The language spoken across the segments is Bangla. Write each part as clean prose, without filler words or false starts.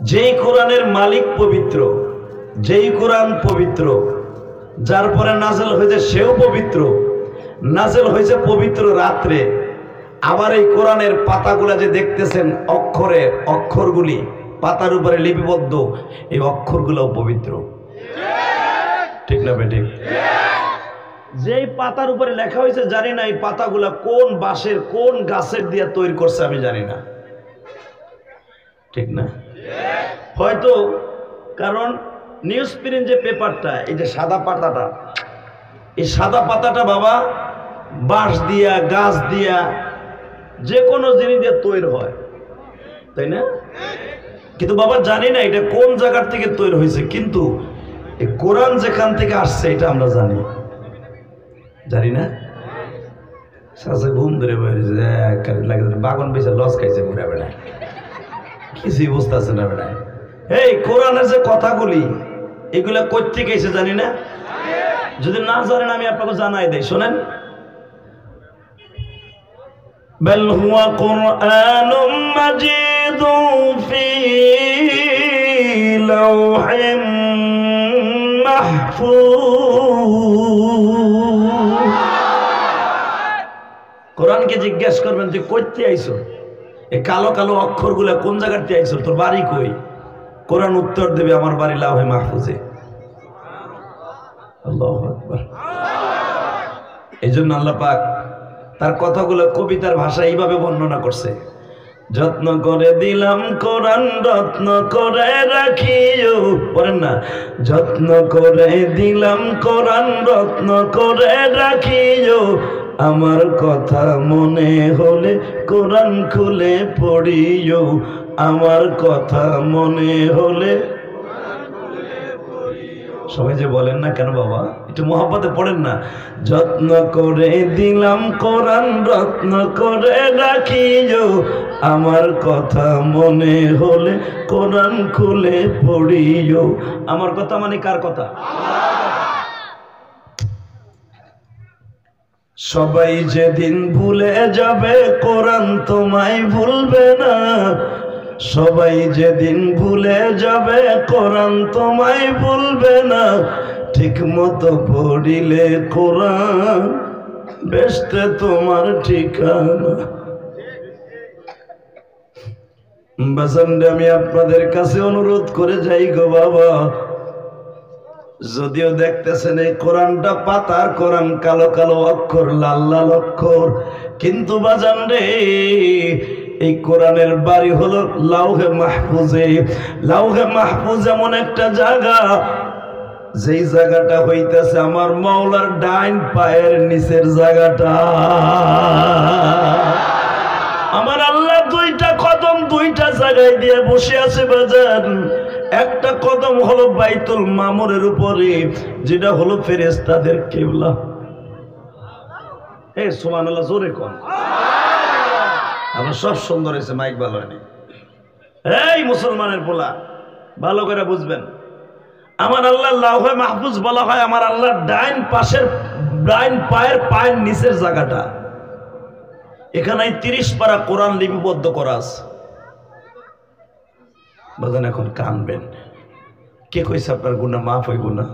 যেই কোরআনের মালিক পবিত্র, যেই কোরআন পবিত্র, যার পরে নাজেল হয়েছে সেও পবিত্র, নাজেল হয়েছে পবিত্র রাত্রে। আবার এই কোরআনের পাতাগুলা যে দেখতেছেন, অক্ষরগুলি পাতার উপরে লিপিবদ্ধ, এই অক্ষরগুলোও পবিত্র। ঠিক না বেঠিক? যেই পাতার উপরে লেখা হয়েছে জানি না এই পাতাগুলা কোন বাঁশের কোন গাছের দিয়ে তৈরি করছে আমি জানি না। ঠিক না? হয়তো কারণ নিউজ প্রিন্ট যে পেপারটা, এই যে সাদা পাতাটা, এই সাদা পাতাটা বাবা বাঁশ দিয়া গাছ দিয়া যে কোনো জিনিস দিয়ে তৈরি হয়, তাই না? কিন্তু বাবা জানি না এটা কোন জায়গার থেকে তৈরি হয়েছে, কিন্তু এই কোরআন যেখান থেকে আসছে এটা আমরা জানি। জানি না? সাসে ঘুম ধরে বেড়েছে, বাগন বেশি লস খাইছে ঘুরে বেড়ায়, কিছুই বুঝতে আছে না বেড়ায়। এই কোরআনের যে কথাগুলি এগুলা কই থেকে এসে জানি না? যদি না জানেন আমি আপনাকে জানাই দেই, শোনেন। بل هو قرآن مجيد في لوح محفوظ। কোরআনকে জিজ্ঞেস করবেন তুই কইতে আইছো, এই কালো কালো অক্ষরগুলো কোন জায়গাতে আইছো, তোর বাড়ি কই? কোরআন উত্তর দেবে আমার বাড়ি লাউহে মাহফুজে। আল্লাহু আকবার। এইজন্য আল্লাহ পাক তার কথাগুলো কবিতার ভাষায় এইভাবে বর্ণনা করছে, যত্ন করে দিলাম কোরআন রত্ন করে রাখিও। বলেন না, যত্ন করে দিলাম কোরআন রত্ন করে রাখিও, আমার কথা মনে হলে কোরআন খুলে পড়িও, আমার কথা মনে হলে। সবাই যে বলেন না কেন বাবা, একটু মহব্বতে পড়েন না। যত্ন করে দিলাম কোরআন রত্ন করে রাখিও, আমার কথা মনে হলে কোরআন খুলে পড়িও। আমার কথা মানে কার কথা? সবাই যেদিন ভুলে যাবে কোরআন তোমায় ভুলবে না, সবাই যেদিন ভুলে যাবে কোরআন তোমায় ভুলবে না, ঠিক মতো পড়িলে কোরআন বেহেশতে তোমার ঠিকানা। বাজানরে আমি আপনাদের কাছে অনুরোধ করে যাই গো বাবা, যদিও দেখতেছেন এই কোরআনটা পাতার কোরআন, কালো কালো অক্ষর, লাল লাল অক্ষর, কিন্তু বাজান রে এই কোরআনের বাড়ি হলো লাউহে মাহফুজে। লাউহে মাহফুজ এমন একটা জায়গা, যেই জায়গাটা হইতেছে আমার মাওলার ডাইন পায়ের নিচের জায়গাটা। আমার আল্লাহ দুইটা কদম দুইটা জায়গায় দিয়ে বসে আছে বাজান। একটা কদম হলো বাইতুল মামুরের উপরে, যেটা হলো ফেরেশতাদের কিবলা। এই সুবহানাল্লাহ, জোরে কোন। আমার সব সুন্দর হয়েছে, মাইক ভালো হয়নি। এই মুসলমানের পোলা ভালো করে বুঝবেন, আমার আল্লাহ লাউহে মাহফুজ বলা হয় আমার আল্লাহর ডাইন পায়ের নিচের জায়গাটা। এখানে 30 পারা কোরআন লিপিবদ্ধ করা আছে। বাজান এখন কানবেন, কে কইছে আপনার গুনাহ মাফ হইব না?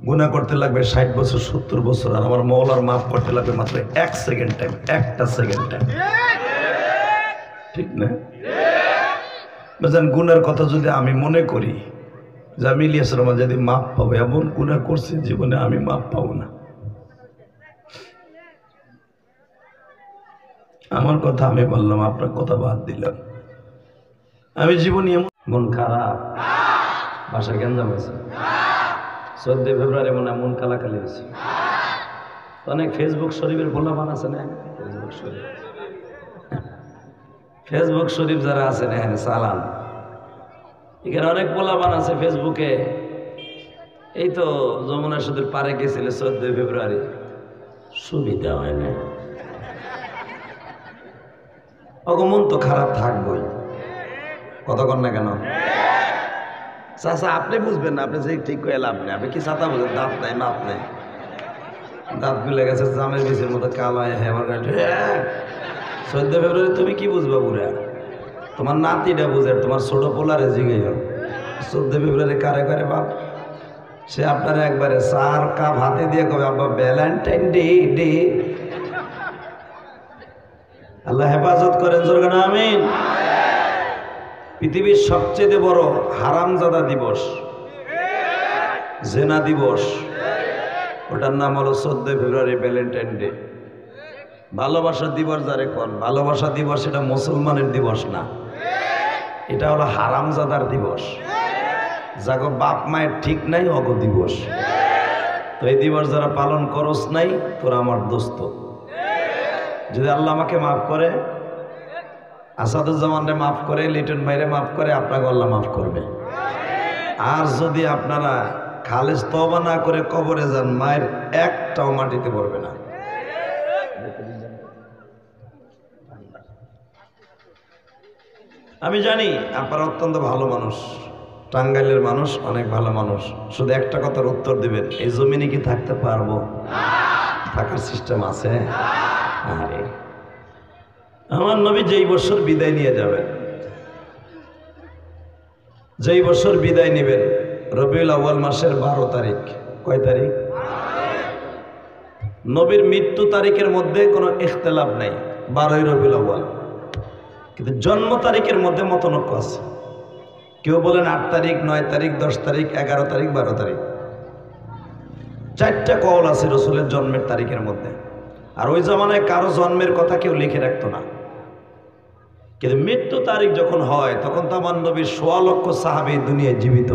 গুনাহ করতে লাগবে 60 বছর 70 বছর, আর আমার মওলার মাফ করতে লাগবে মাত্র 1 সেকেন্ড টাইম, একটা সেকেন্ড টাইম। ঠিক না? বাজান গুনার কথা যদি আমি মনে করি যে আমি ইলিয়াস রহমান যদি মাফ পাবো, এমন গুনাহ করছি জীবনে আমি মাফ পাবো না। আমার কথা আমি বললাম, আপনার কথা বাদ দিলাম। আমি জীবনে এমন মন খারাপ, ভাষা গেঞ্জাম হয়েছে, 14 ফেব্রুয়ারি মনে মন কালাকালি হয়েছে। অনেক ফেসবুক শরীফের গোলামান আছে না, ফেসবুক শরীফ যারা আছেন এখানে চালান, এখানে অনেক গোলামান আছে ফেসবুকে। এই তো যমুনা সেতুর পারে গেছিল 14 ফেব্রুয়ারি, সুবিধা হয় না, অগমন তো খারাপ থাকবই, কতক্ষণ না কেন? চাচা আপনি বুঝবেন না, আপনি যে ঠিক করে লাভ নেই, আপনি কি চাতা বুঝেন? দাঁত নাই, মাপ নেই, দাঁত মিলে গেছে জামের বিচের মতো কালো। হ্যাঁ আমার গাড়ি 14 ফেব্রুয়ারি তুমি কি বুঝবা বুড়া? তোমার নাতিটা বুঝে, তোমার ছোট পোলারে জিগে গেল 14 ফেব্রুয়ারি কারে কারে বাপ, সে আপনার একবারে 4 কাপ হাতে দিয়ে কবে আব্বা ভ্যালেন্টাইন ডে ডে। আল্লাহ হেফাজত করেন, জোরে আমিন। পৃথিবীর সবচেয়ে বড় হারামজাদা দিবস, জেনা দিবস, ওটার নাম হলো 14 ফেব্রুয়ারি ভ্যালেন্টাইন ডে। ভালোবাসা দিবস যারে কোন, ভালোবাসা দিবস এটা মুসলমানের দিবস না, এটা হলো হারামজাদার দিবস, যাগো বাপ মায়ের ঠিক নাই অগ দিবস। তো এই দিবস যারা পালন করস নাই, তোরা আমার দোস্ত। যদি আল্লাহ আমাকে মাফ করে, আসাদুজ্জামানরে মাফ করে, লিটন ভাইরে মাফ করে, আপনাকে আল্লাহ মাফ করবে। আর যদি আপনারা খালেজ তওবা না করে কবরে যান, মায়ের একটাও মাটিতে পড়বে না। আমি জানি আপনারা অত্যন্ত ভালো মানুষ, টাঙ্গাইলের মানুষ অনেক ভালো মানুষ। শুধু একটা কথার উত্তর দিবেন, এই জমিনে কি থাকতে পারবো? থাকার সিস্টেম আছে? আরে আমার নবী যেই বছর বিদায় নিয়ে যাবেন, যেই বছর বিদায় নেবেন, রবিউল আউয়াল মাসের 12 তারিখ। কয় তারিখ? নবীর মৃত্যু তারিখের মধ্যে কোনো ইখতিলাফ নাই, 12ই রবিউল আউয়াল। কিন্তু জন্ম তারিখের মধ্যে মতনৈক্য আছে। কেউ বলেন 8 তারিখ, 9 তারিখ, 10 তারিখ, 11 তারিখ, 12 তারিখ। 4টা কওল আছে রসুলের জন্মের তারিখের মধ্যে। আর ওই জামানায় কারো জন্মের কথা কেউ লিখে রাখতো না। কিন্তু মৃত্যু তারিখ যখন হয়, তখন তো আমার নবীর 1.25 লক্ষ সাহাবী দুনিয়ায় জীবিত।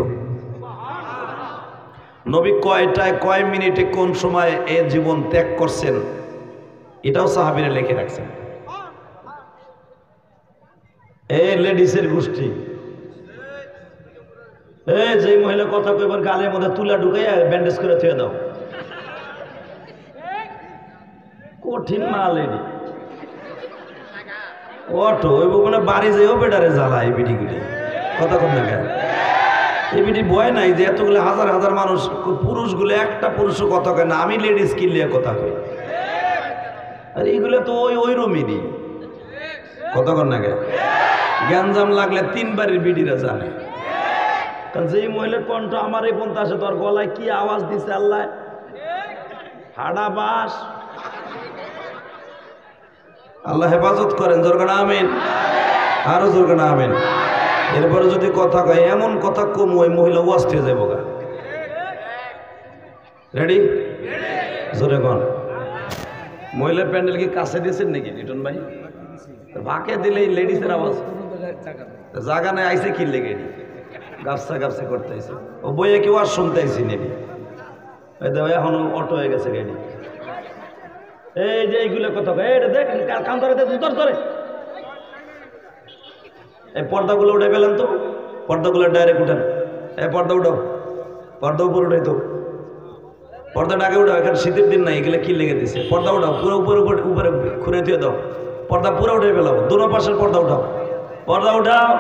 নবী কয়টায়, কয় মিনিটে, কোন সময় এ জীবন ত্যাগ করছেন, এটাও সাহাবীরা লিখে রাখছেন। লেডিসের গোষ্ঠী, যে মহিলা কথা কইবার গালের মধ্যে তুলা ঢুকাইয়া ব্যান্ডেজ করে থুয়ে দাও, কঠিন মাল। এটি অটো ওইব মানে বাড়ি যেও বেটারে জ্বালা এই বিডিগুলি কথা কম না কেন? এই বিডি ভয় নাই যে এতগুলো হাজার হাজার মানুষ, পুরুষগুলো একটা পুরুষও কথা কয় না, আমি লেডিস কিনলে কথা কই। আর এইগুলো তো ওই রমিনি কথা কন না কেন? গ্যাঞ্জাম লাগলে 3 বাড়ির বিডিরা জানে। কারণ যেই মহিলার কণ্ঠ আমার এই পর্যন্ত আসে, তোর গলায় কি আওয়াজ দিছে আল্লাহ, হাডা বাস। আল্লাহ হেফাজত করেন, জোরকান আমিন, আরো জোরকান আমিন। এরপরে যদি কথা কয়, এমন কথা কম ওই মহিলা ওয়াজ হয়ে যাবো গা। রেডি? জোরে কন। মহিলার প্যান্ডেল কি কাছে দিয়েছেন নাকি লিটন ভাই? ভাকে দিলেই লেডিসের আওয়াজ, জাগা নাই আইসে কি লেগে গাছটা গাছে করতে আইসে, ও বইয়ে কেউ আর শুনতে আইসি নেবি। এখন অটো হয়ে গেছে গাড়ি। এই যে এইগুলো কথা এটা দেখ, কান ধরে তোর ধরে এই পর্দাগুলো উঠে পেলেন তো, পর্দাগুলো ডাইরেক্ট উঠেন। এই পর্দা উঠাও, পর্দা উপরে উঠাই তো, পর্দাটা আগে উঠাও। এখানে শীতের দিন নাই, এগুলো কি লেগে দিছে। পর্দা উঠাও, পুরো উপরে উপরে খুঁড়ে দিয়ে দাও, পর্দা পুরো উঠে পেলাম। দুনো পাশের পর্দা উঠাও, পর্দা উঠাও।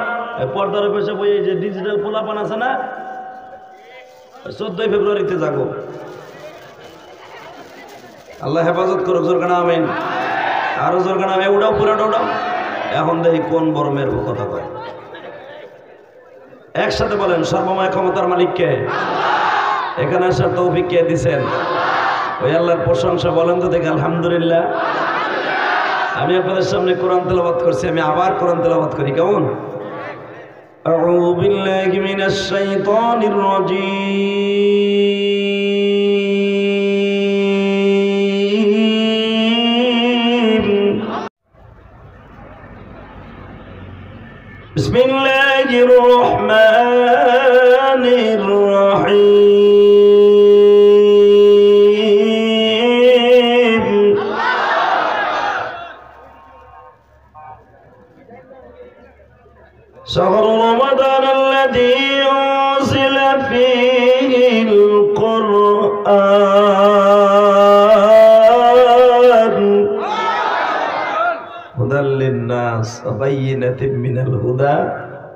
পর্দার পেছে বই এই যে ডিজিটাল পোলাপান আছে না, 14 ফেব্রুয়ারিতে যাবো। আল্লাহ হেফাজত করুক, জোরকানা আমিন, আরো জোরকানা আমিন। উঠাও, পুরোটা উঠাও। এখন দেখি কোন বড় মেয়ের কথা কয়। একসাথে বলেন, সর্বময় ক্ষমতার মালিককে, এখানে আসার তৌফিক কে দিছেন? ওই আল্লাহর প্রশংসা বলেন তো দেখি আলহামদুলিল্লাহ। আমি আপনাদের সামনে কোরআন তেলাওয়াত করছি, আমি আবার কোরআন তেলাওয়াত করি, কেমন? আউযু বিল্লাহি মিনাশ শাইতানির রাজীম। বিসমিল্লাহির রহমানির রহিম। شهر رمضان الذي أنزل فيه القرآن هدى للناس وبينات من الهدى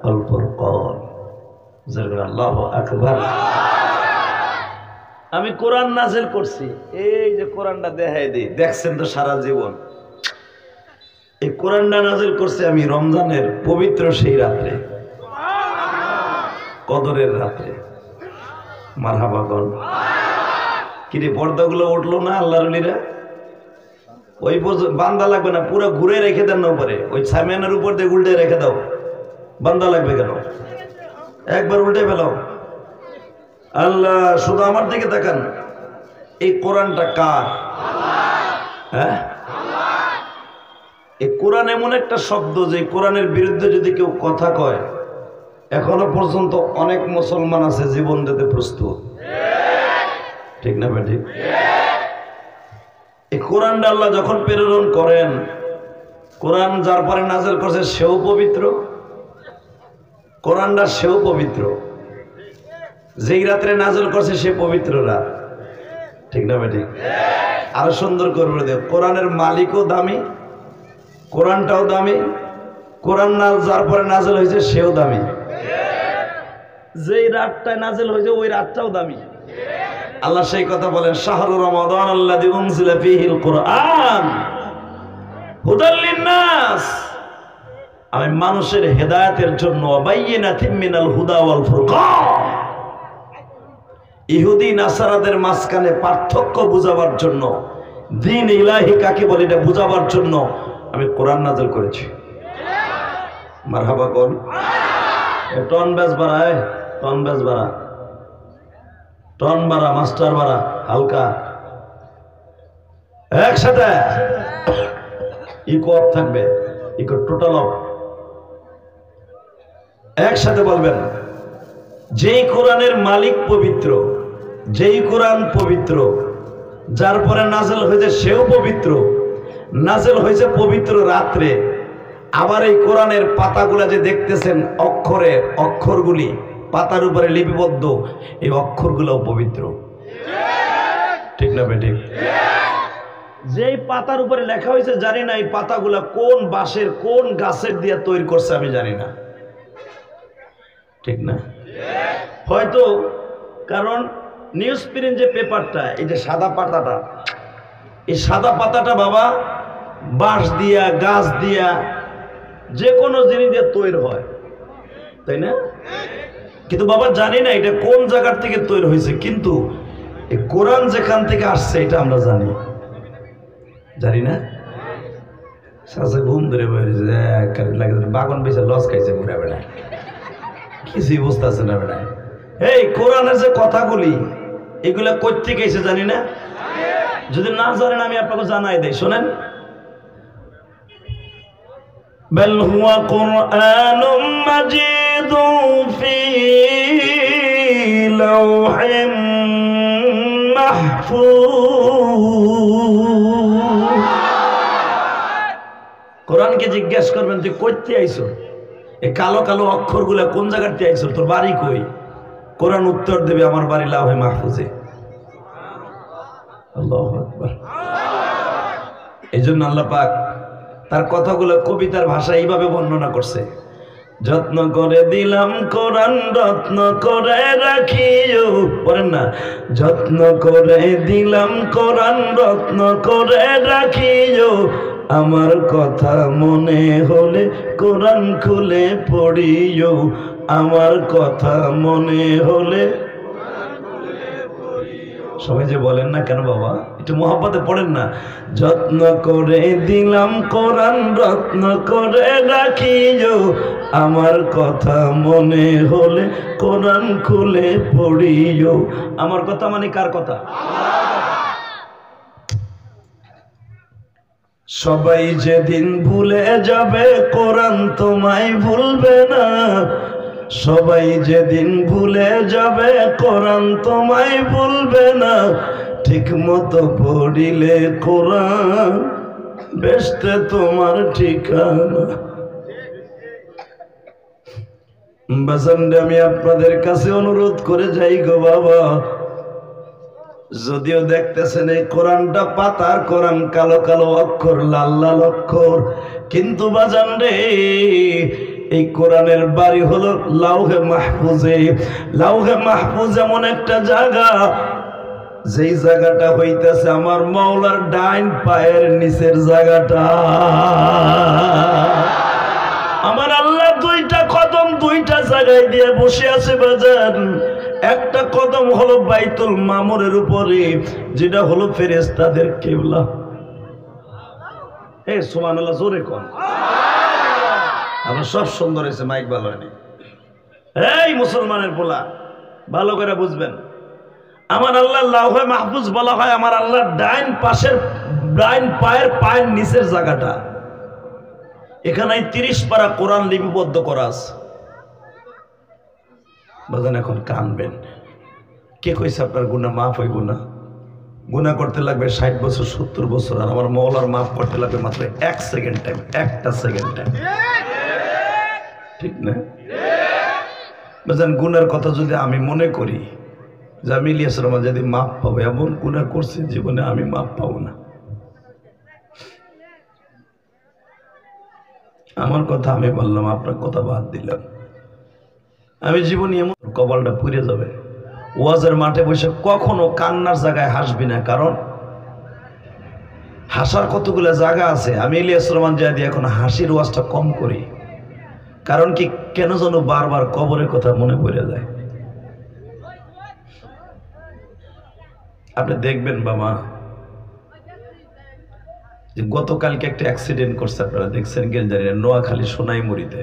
والفرقان الله أكبر। আমি কোরআন নাযিল করছি, এই যে কোরআনটা দেখাই দিই, দেখছেন তো সারা জীবন। এই কোরআনটা নাযিল করছে আমি রমজানের পবিত্র সেই রাত্রে, কদরের রাত্রে। মারহাবা কোন কিরে, পর্দাগুলো উঠলো না আল্লাহর ওলিরা? ওই বান্দা লাগবে না, পুরো ঘুরে রেখে দেন না উপরে, ওই সামিয়ানের উপর দিয়ে উল্টে রেখে দাও। বান্দা লাগবে কেন? একবার উল্টে ফেলাও। আল্লাহ, শুধু আমার দিকে তাকান। এই কোরআনটা কার? হ্যাঁ, এই কোরআন এমন একটা শব্দ যে কোরআনের বিরুদ্ধে যদি কেউ কথা কয়, এখনো পর্যন্ত অনেক মুসলমান আছে জীবন দিতে প্রস্তুত। ঠিক না ঠিক? এই কোরআনটা আল্লাহ যখন প্রেরণ করেন, কোরআন যার পরে নাযিল করছে সেও পবিত্র, কোরআনটা সেও পবিত্র। যেই রাত্রে নাযিল করছে সে পবিত্র রাত। ঠিক না ঠিক? আরো সুন্দর করে বলে দেব, কোরআনের মালিকও দামি, কোরআনটাও দামি, কোরআন যার পরে নাযিল হয়েছে সেও দামি। যেই রাতটায় নাযিল হয়েছে ওই রাতটাও দামি। আল্লাহ সেই কথা বলেন, শাহরু রমাদান আল্লাযী উনজিলা ফীহিল কুরআন হুদাল লিন-নাস, আমি মানুষের হেদায়েতের জন্য বাইয়িনাতিন মিনাল হুদা ওয়াল ফুরকান, ইহুদি নাসারাদের মাঝখানে পার্থক্য বুঝাবার জন্য, দ্বীন ইলাহি কাকে বলে এটা বুঝাবার জন্য আমি কোরআন নাযিল করেছি। মারহাবা কোন টন ব্যাস বাড়ায়, টন ব্যাস বাড়া, টন বাড়া, মাস্টার বাড়া, হালকা একসাথে ইকো অফ থাকবে, ইকো টোটাল অফ। একসাথে বলবেন, যেই কোরআনের মালিক পবিত্র, যেই কোরআন পবিত্র, যার পরে নাযিল হয়েছে সেও পবিত্র, নাযিল হয়েছে পবিত্র রাত্রে। আবার এই কোরআনের পাতাগুলা যে দেখতেছেন, অক্ষরে অক্ষরগুলি পাতার উপরে লিপিবদ্ধ, এই অক্ষরগুলোও পবিত্র। ঠিক না ঠিক? যেই পাতার উপরে লেখা হয়েছে জানি না এই পাতাগুলা কোন বাঁশের কোন গাছের দিয়ে তৈরি করছে আমি জানি না। ঠিক না? হয়তো কারণ নিউজ প্রিন্ট যে পেপারটা, এই যে সাদা পাতাটা, এই সাদা পাতাটা বাবা বাঁশ দিয়া, গাছ দিয়া, যে কোনো জিনিস দিয়ে তৈরি হয়, তাই না? কিন্তু বাবা জানি না এটা কোন জায়গার থেকে তৈরি হয়েছে, কিন্তু এই কোরআন যেখান থেকে আসছে এটা আমরা জানি। জানি না? সাথে ঘুম ধরে বেড়েছে, বাগন বেশি লস খাইছে ঘুরে বেড়ায়, কিছুই বুঝতে আছে না বেড়ায়। এই কোরআনের যে কথাগুলি, এগুলা কই থেকে এসে জানি না? যদি না জানেন আমি আপনাকে জানাই দেই, শোনেন। বাল হুয়া কুরআনুম মাজিদুন ফি লাওহিম মাহফুজ। কোরআনকে জিজ্ঞেস করবেন তুই কইতে আইছো, এই কালো কালো অক্ষরগুলা কোন জায়গাতে আইছো, তোর বাড়ি কই? কোরআন উত্তর দেবে আমার বাড়ি লাওহে মাহফুজে। আল্লাহু আকবার। এইজন্য আল্লাহ পাক তার কথাগুলো কবিতার ভাষায় এইভাবে বর্ণনা করছে, যত্ন করে দিলাম কোরআন রত্ন করে রাখিও, বলেন না, যত্ন করে দিলাম কোরআন রত্ন করে রাখিও, আমার কথা মনে হলে কোরআন খুলে পড়িও, আমার কথা মনে হলে। সবাই যে বলেন না কেন বাবা, একটু মহব্বতে পড়েন না। যত্ন করে দিলাম কোরআন রত্ন করে রাখিও, আমার কথা মনে হলে কোরআন খুলে পড়িও। আমার কথা মানে কার কথা? সবাই যেদিন ভুলে যাবে কোরআন তোমায় ভুলবে না, সবাই যেদিন ভুলে যাবে কোরআন তোমায় ভুলবে না, ঠিক মতো পড়িলে কোরআন বেস্তে তোমার ঠিকানা। বাজানরে আমি আপনাদের কাছে অনুরোধ করে যাই গো বাবা, যদিও দেখতেছেন এই কোরআনটা পাতার কোরআন, কালো কালো অক্ষর, লাল লাল অক্ষর, কিন্তু বাজান রে এই কোরআনের বাড়ি হলো লাউহে মাহফুজে। লাউহে মাহফুজ এমন একটা জায়গা যেই জায়গাটা হইতেছে আমার মাওলার ডাইন পায়ের নিচের জায়গাটা। আমার আল্লাহ দুইটা কদম দুইটা জায়গায় দিয়ে বসে আছে বাজান। একটা কদম হলো বাইতুল মামুরের উপরে, যেটা হলো ফেরেশতাদের কিবলা। এই সুবহানাল্লাহ জোরে কোন। আমার সব সুন্দর হয়েছে, মাইক ভালো হয়নি। এই মুসলমানের পোলা ভালো করে বুঝবেন, আমার আল্লাহ লাউহে মাহফুজ বলা হয় আমার আল্লাহর ডাইন পায়ের নিচের জায়গাটা। এখানে 30 পারা কোরআন লিপিবদ্ধ করা আছে। বাজান এখন কানবেন, কে কইছে আপনার গুনাহ মাফ হইব না? গুনাহ করতে লাগবে 60 বছর 70 বছর, আর আমার মওলার মাফ করতে লাগবে মাত্র 1 সেকেন্ড টাইম, একটা সেকেন্ড টাইম। ঠিক না বাজান? গুনার কথা যদি আমি মনে করি যে আমি ইলিয়াস রহমান যদি মাফ পাবো, এমন গুনাহ করছি জীবনে আমি মাফ পাবো না। আমার কথা আমি বললাম, আপনার কথা বাদ দিলাম। আমি জীবনে এমন কপালটা পুড়ে যাবে। ওয়াজের মাঠে বসে কখনো কান্নার জায়গায় হাসবি না, কারণ হাসার কতগুলো জায়গা আছে। আমি ইলিয়াস রহমান জাদি এখন হাসির ওয়াজটা কম করি, কারণ কি কেন যেন বারবার কবরের কথা মনে পড়ে যায়। আপনি দেখবেন বাবা যে গতকালকে একটা অ্যাক্সিডেন্ট করছে, আপনারা দেখছেন কেন জানি না, নোয়াখালী সোনাইমুড়িতে।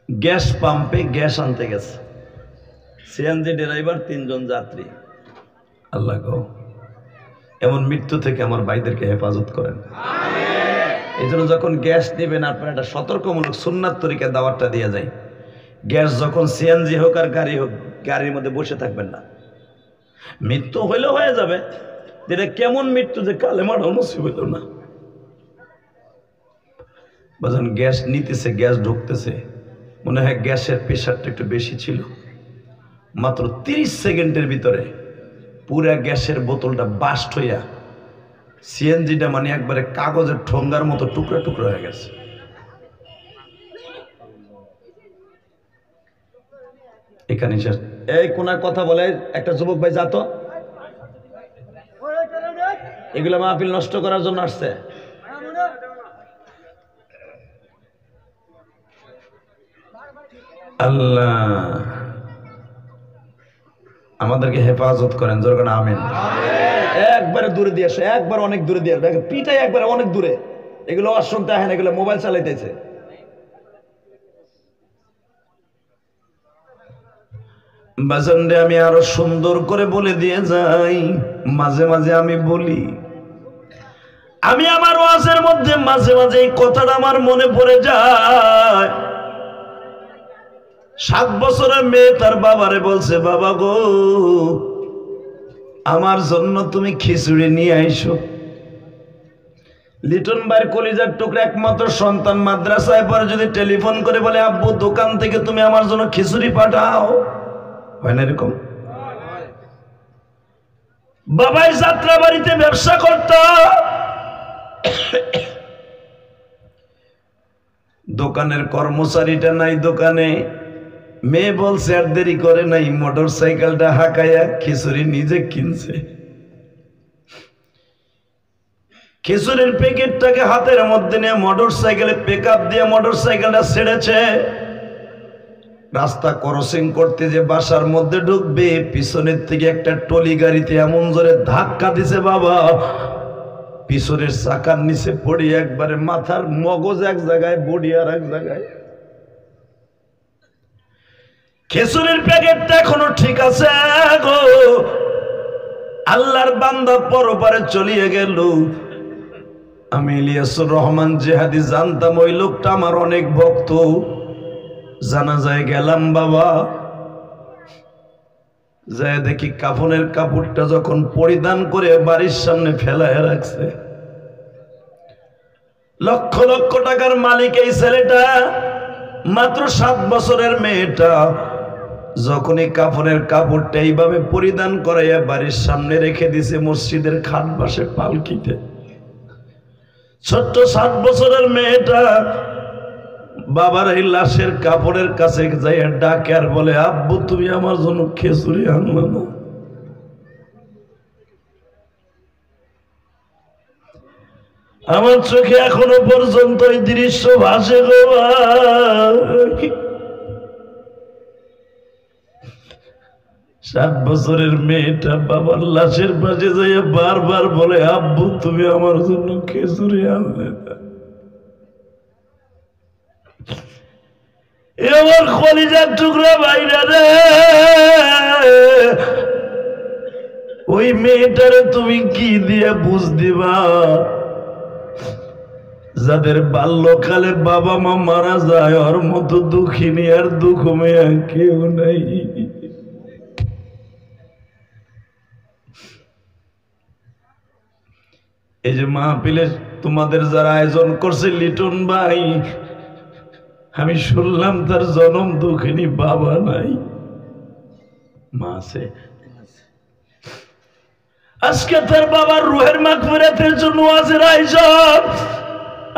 গ্যাস পাম্পে গ্যাস আনতে গেছে, সিএনজি ড্রাইভার 3 জন যাত্রী। আল্লাহ গো, এমন মৃত্যু থেকে আমার ভাইদেরকে হেফাজত করেন। এই জন্য যখন গ্যাস নেবেন আপনার একটা সতর্কমূলক সুন্নাত তরিকা দাওয়াতটা দিয়ে যায়। গ্যাস যখন সিএনজি হোক আর গাড়ি হোক, গাড়ির মধ্যে বসে থাকবেন না। মৃত্যু হইলেও হয়ে যাবে, যেটা কেমন মৃত্যু যে কালেমাটা নসিব হইল না। বাজান গ্যাস নিতেছে, গ্যাস ঢুকতেছে, মনে হয় গ্যাসের প্রেশারটা একটু বেশি ছিল। মাত্র 30 সেকেন্ডের ভিতরে পুরা গ্যাসের বোতলটা বাস্ট হইয়া সিএনজিটা মানে একবারে কাগজের ঠোঙ্গার মতো টুকরা টুকরা হয়ে গেছে। এখানে শেষ। এই কোনার কথা বলে একটা যুবক ভাই, যা তো, এগুলো মাহফিল নষ্ট করার জন্য আসছে। আল্লাহ আমাদেরকে হেফাজত করেন, জোরে আমিন। একবারে দূরে দিয়ে আসে, একবার অনেক দূরে দিয়ে আসবে, পিটাই একবারে অনেক দূরে। এগুলো আর শুনতে হয় না, এগুলো মোবাইল চালাইতেছে। বাজানরে আমি আরো সুন্দর করে বলে দিয়ে যাই। মাঝে মাঝে আমি বলি, আমি আমার ওয়াজের মধ্যে মাঝে মাঝে এই কথাটা আমার মনে পড়ে যায়। 7 বছরের মেয়ে তার বাবারে বলছে, বাবা গো আমার জন্য তুমি খিচুড়ি নিয়ে আইসো। লিটন ভাইয়ের কলিজার টুকরা একমাত্র সন্তান মাদ্রাসায় পরে যদি টেলিফোন করে বলে, আব্বু দোকান থেকে তুমি আমার জন্য খিচুড়ি পাঠাও, হয় না এরকম? বাবাই যাত্রা বাড়িতে ব্যবসা করত, দোকানের কর্মচারীটা নাই দোকানে। মেয়ে বলছে আর দেরি করে নাই, মোটর সাইকেলটা হাঁকাইয়া খিচুড়ি নিজে কিনছে। খিচুড়ির প্যাকেটটাকে হাতের মধ্যে নিয়ে মোটর সাইকেলে পিকআপ দিয়ে মোটর সাইকেলটা ছেড়েছে। রাস্তা ক্রসিং করতে যে বাসার মধ্যে ঢুকবে, পিছনের থেকে একটা টলি গাড়িতে এমন জোরে ধাক্কা দিছে বাবা, পিছনের চাকার নিচে পড়ে একবারে মাথার মগজ এক জায়গায়, বডি আর এক জায়গায়। খিচুড়ির প্যাকেটটা এখনো ঠিক আছে গো। আল্লাহর বান্দা পরপারে চলিয়ে গেল। আমি ইলিয়াসুর রহমান জিহাদি জানতাম ওই লোকটা আমার অনেক ভক্ত। জানাজায় গেলাম বাবা, যায় দেখি কাফনের কাপড়টা যখন পরিধান করে বাড়ির সামনে ফেলায় রাখছে। লক্ষ লক্ষ টাকার মালিক এই ছেলেটা, মাত্র 7 বছরের মেয়েটা। যখনই কাফনের কাপড়টা এইভাবে পরিধান করাইয়া বাড়ির সামনে রেখে দিছে, মসজিদের খাট বাসে পালকিতে। ছোট্ট 7 বছরের মেয়েটা বাবার এই লাশের কাপড়ের কাছে যাইয়া ডাকে আর বলে, আব্বু তুমি আমার জন্য খিচুড়ি আনলো না? আমার চোখে এখনো পর্যন্ত এই দৃশ্য ভাসে গো ভাই। 7 বছরের মেয়েটা বাবার লাশের পাশে যাইয়া বারবার বলে, আব্বু তুমি আমার জন্য খেজুরি আনলে না। আমার কলিজার টুকরা ভাইরা রে, ওই মেয়েটারে তুমি কি দিয়ে বুঝ দিবা? যাদের বাল্যকালে বাবা মা মারা যায়, ওর মতো দুঃখিনী আর দুঃখ মেয়া কেউ নাই। এই যে মাহফিলে তোমাদের যারা আয়োজন করছে, লিটন ভাই, আমি শুনলাম তার জনম দুঃখিনী বাবা নাই, মা আছে। আজকে তার বাবার রুহের মাগফিরাতের জন্য ওয়াজের আয়োজন।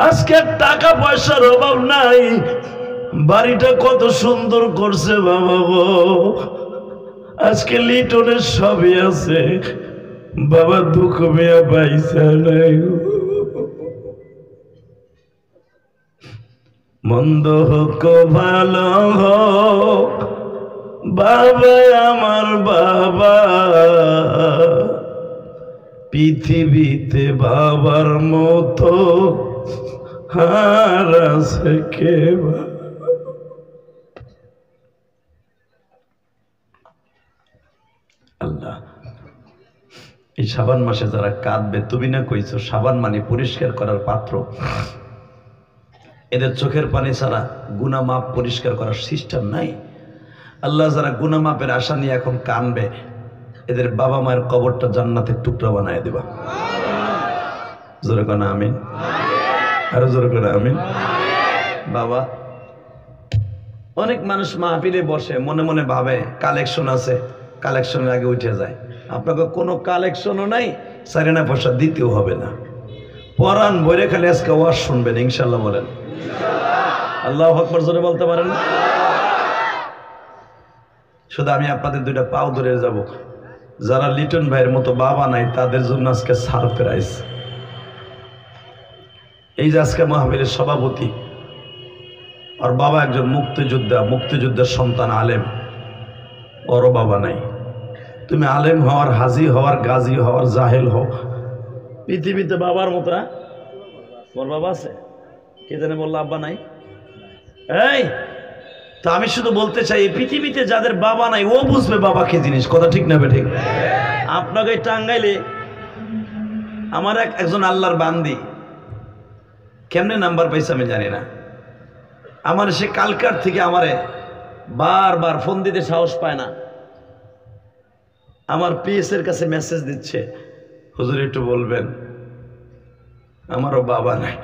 আজকে টাকা পয়সার অভাব নাই, বাড়িটা কত সুন্দর করছে বাবা গো। আজকে লিটনের সবই আছে, বাবা দুঃখ মেয়া পাইছে নাই। মন্দ হোক ভালো হোক, বাবা আমার বাবা, পৃথিবীতে বাবার মতো আর আছে কে? আল্লাহ, এই শাবান মাসে যারা কাঁদবে, তুমি না কইছো শাবান মানে পরিষ্কার করার পাত্র। এদের চোখের পানি ছাড়া গুনাহ মাপ পরিষ্কার করার সিস্টেম নাই। আল্লাহ যারা গুনাহ মাপের আশা নিয়ে এখন কানবে, এদের বাবা মায়ের কবরটা জান্নাতের টুকরা বানায় দিবা। জোরে কোন আমিন, আরো জোরে কোন আমিন। বাবা, অনেক মানুষ মাহফিলে বসে মনে মনে ভাবে কালেকশন আছে, কালেকশনের আগে উঠে যায়। আপনাকে কোনো কালেকশনও নাই, সারিনা পয়সা দিতেও হবে না। পরাণ বইরে খালি আজকে ওয়াজ শুনবেন ইনশাল্লাহ। বলেন আল্লাহু আকবার, জোরে বলতে পারেন? শুধু আমি আপনাদের দুইটা পাও ধরে যাব, যারা লিটন ভাইয়ের মতো বাবা নাই তাদের জন্য আজকে সারপ্রাইজ। এই যে আজকে মাহফিলের সভাপতি, আর বাবা একজন মুক্তিযোদ্ধা, মুক্তিযুদ্ধের সন্তান, আলেম, ওরও বাবা নাই। তুমি আলেম হওয়ার, হাজি হওয়ার, গাজী হওয়ার, জাহেল হও, পৃথিবীতে বাবার মতো না। ওর বাবা আছে, কে জানে বললো আব্বা নাই। এই তো আমি শুধু বলতে চাই, এই পৃথিবীতে যাদের বাবা নাই ও বুঝবে বাবা কি জিনিস। কথা ঠিক না বেঠিক? আপনাকে টাঙ্গাইলে আমার একজন আল্লাহর বান্দি, কেমনে নাম্বার পাইছে আমি জানি না, আমার সে কালকার থেকে আমারে বারবার ফোন দিতে সাহস পায় না। আমার পিএস এর কাছে মেসেজ দিচ্ছে, হুজুর একটু বলবেন আমারও বাবা নাই,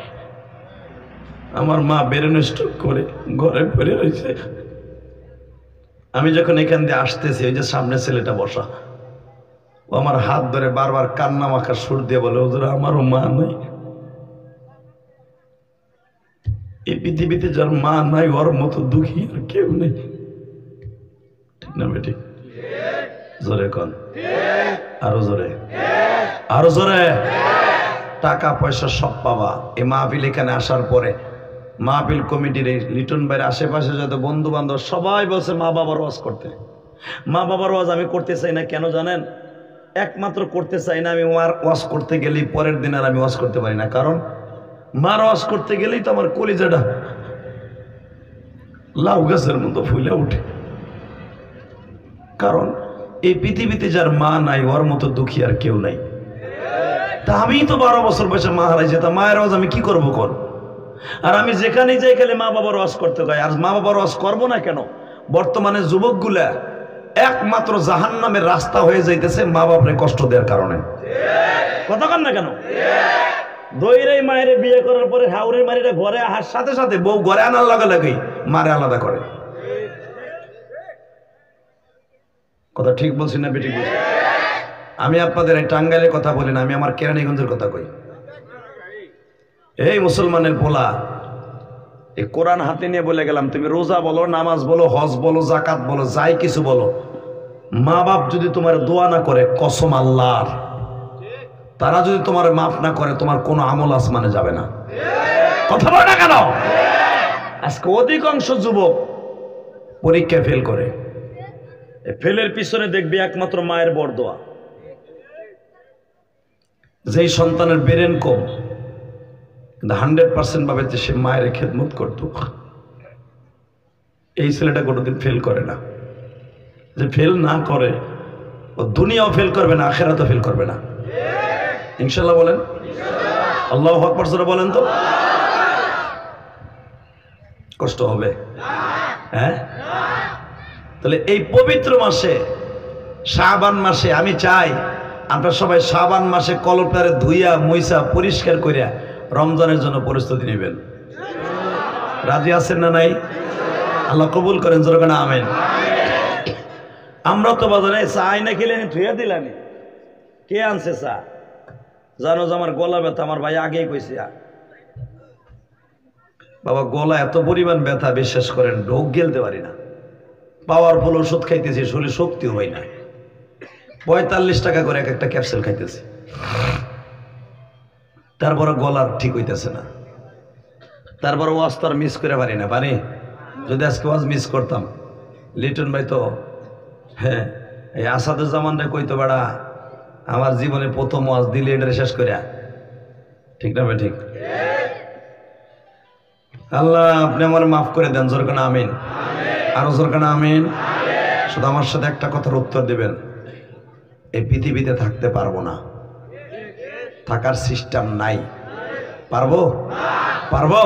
আমার মা ব্রেন স্ট্রোক করে ঘরে পড়ে রয়েছে। আমি যখন এখান দিয়ে আসতেছি, ওই যে সামনে ছেলেটা বসা, ও আমার হাত ধরে বারবার কান্না মাখা সুর দিয়ে বলে, হুজুর আমারও মা নাই। এই পৃথিবীতে যার মা নাই ওর মতো দুঃখী আর কেউ নেই। ঠিক না বেটি? জোরে কন, আরো জোরে, আরো জোরে। টাকা পয়সা সব পাবা। এই মাহফিল এখানে আসার পরে মাহফিল কমিটির এই লিটন ভাইয়ের আশেপাশে যত বন্ধু বান্ধব সবাই বলছে মা বাবার ওয়াজ করতে। মা বাবার ওয়াজ আমি করতে চাই না, কেন জানেন? একমাত্র করতে চাই না, আমি মার ওয়াজ করতে গেলেই পরের দিন আর আমি ওয়াজ করতে পারি না। কারণ মার ওয়াজ করতে গেলেই তো আমার কলিজাটা লাউ গাছের মতো ফুলে ওঠে। কারণ এই পৃথিবীতে যার মা নাই ওর মতো দুঃখী আর কেউ নাই। তা আমি তো 12 বছর বয়সে মা হারাই যেতাম, মায়ের ওয়াজ আমি কি করবো কর? আর আমি যেখানে যাই খালি মা বাবার ওয়াজ করতে গাই। আর মা বাবার ওয়াজ করবো না কেন? বর্তমানে যুবকগুলা একমাত্র জাহান্নামের রাস্তা হয়ে যাইতেছে মা বাপরে কষ্ট দেওয়ার কারণে। কথা কন না কেন? দইরাই মায়ের বিয়ে করার পরে হাওরের মারিটা ঘরে আসার সাথে সাথে বউ ঘরে আনার লগে লগেই মারে আলাদা করে। কথা ঠিক বলছি না বেটি? বলছি। আমি আপনাদের এই টাঙ্গাইলের কথা বলি না, আমি আমার কেরানীগঞ্জের কথা কই। এই মুসলমানের পোলা, এই কোরআন হাতে নিয়ে বলে গেলাম, তুমি রোজা বলো, নামাজ বলো, হজ বলো, জাকাত বলো, যাই কিছু বলো, মা বাপ যদি তোমার দোয়া না করে, কসম আল্লাহর, তারা যদি তোমার মাফ না করে তোমার কোনো আমল আসমানে যাবে না। কথা বলে না কেন? আজকে অধিকাংশ যুবক পরীক্ষায় ফেল করে, ফেলের পিছনে দেখবি একমাত্র মায়ের বরদোয়া। যেই সন্তানের ব্রেন কম কিন্তু 100% ভাবে যে সে মায়ের খেদমত করত, এই ছেলেটা কোনোদিন ফেল করে না। যে ফেল না করে ও দুনিয়াও ফেল করবে না, আখিরাতও ফেল করবে না। ইনশাআল্লাহ বলেন, আল্লাহু আকবার জোরে বলেন তো। কষ্ট হবে? হ্যাঁ। তাহলে এই পবিত্র মাসে, শাবান মাসে আমি চাই আপনারা সবাই শাবান মাসে কলমটারে ধুইয়া মুইসা পরিষ্কার করিয়া রমজানের জন্য প্রস্তুতি নেবেন। রাজি আছেন না নাই? আল্লাহ কবুল করেন, জোরে বলেন আমিন। আমরা তো বাজারে চা আইনা খেলে ধুইয়া দিলানি, কে আনছে চা? জানো যে আমার গলা ব্যথা, আমার ভাই আগেই কইছে বাবা গলা এত পরিমাণ ব্যথা, বিশ্বাস করেন ঢোক গেলতে পারি না। পাওয়ারফুল ওষুধ খাইতেছি, শরীর শক্তিও হয় না। 45 টাকা করে এক একটা ক্যাপসুল খাইতেছি, তারপরে গলার ঠিক হইতেছে না। তারপরে ওয়াজ তো আর মিস করে পারি না। পারি? যদি আজকে ওয়াজ মিস করতাম, লিটন ভাই তো হ্যাঁ এই আসাদুজ্জামানরা কইতো বেড়া আমার জীবনে প্রথম ওয়াজ দিলে এটা শেষ করিয়া। ঠিক না ভাই? ঠিক। আল্লাহ আপনি আমার মাফ করে দেন, জোরে বলেন আমিন। আরো জোরে বলেন আমিন। শুধু আমার সাথে একটা কথার উত্তর দিবেন, এই পৃথিবীতে থাকতে পারবো না, থাকার সিস্টেম নাই। পারবো? পারবো?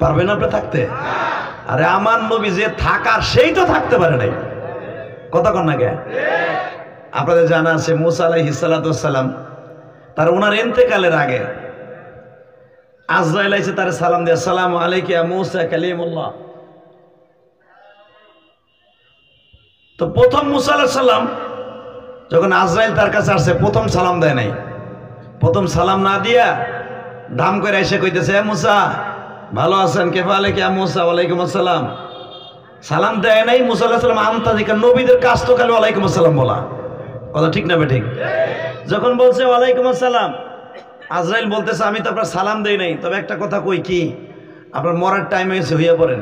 পারবেন আপনি থাকতে? আরে আমার নবী যে থাকার, সেই তো থাকতে পারে নাই। কথা কন না কে? আপনাদের জানা আছে মুসা আলাইহিস সালাতু ওয়াস সালাম, তার ওনার ইন্তেকালের আগে আজরাইল আইছে তার সালাম দিয়ে, আসসালামু আলাইকা ইয়া মুসা কালিমুল্লাহ। তো প্রথম মুসা আলাইহিস সালাম যখন আজরাইল তার কাছে আসছে, প্রথম সালাম দেয় নাই। প্রথম সালাম না দিয়া দাম করে এসে কইতেছে, হে মুসা ভালো আছেন? কেফা আলাইকা ইয়া মুসা? ওয়ালাইকুম আসসালাম। সালাম দেয় নাই। মুসা আলাইহিস সালাম আন্তাজিকা, নবীদের কাজ তো খালি ওয়ালাইকুম আসসালাম বলা। কথা ঠিক না বে ঠিক? যখন বলছে ওয়ালাইকুম আসসালাম, আজরাইল বলতেছে আমি তো আপনার সালাম দেই নাই, তবে একটা কথা কই, কি আপনার মরার টাইম হয়ে গেছে, হইয়া পড়েন।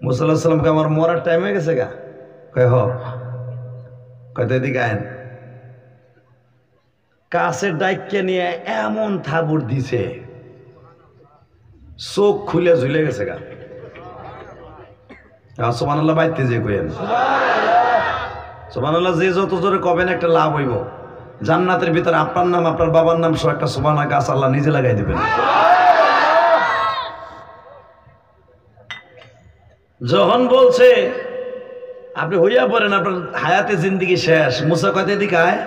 মুসা আলাইহিস সালামকে আমার মরার টাইম হয়ে গেছে গা? কয় হ। কয়তো এদিকে আয়েন। কাছের ডাইককে নিয়ে এমন থাবুর দিছে, চোখ খুলে ঝুলে গেছে গা। সুবহানাল্লাহ বাইতে যে কইেন সুবহানাল্লাহ, যে যত জোরে কবেন একটা লাভ হইব। জান্নাতের ভিতরে আপনার নাম, আপনার বাবার নাম সহ একটা সুবহানাল্লাহ গাছ আল্লাহ নিজে লাগাই দিবেন। যখন বলছে আপনি হইয়া পড়েন, আপনার হায়াতে জিন্দিগি শেষ, মুসা কয়তে দিকে আয়,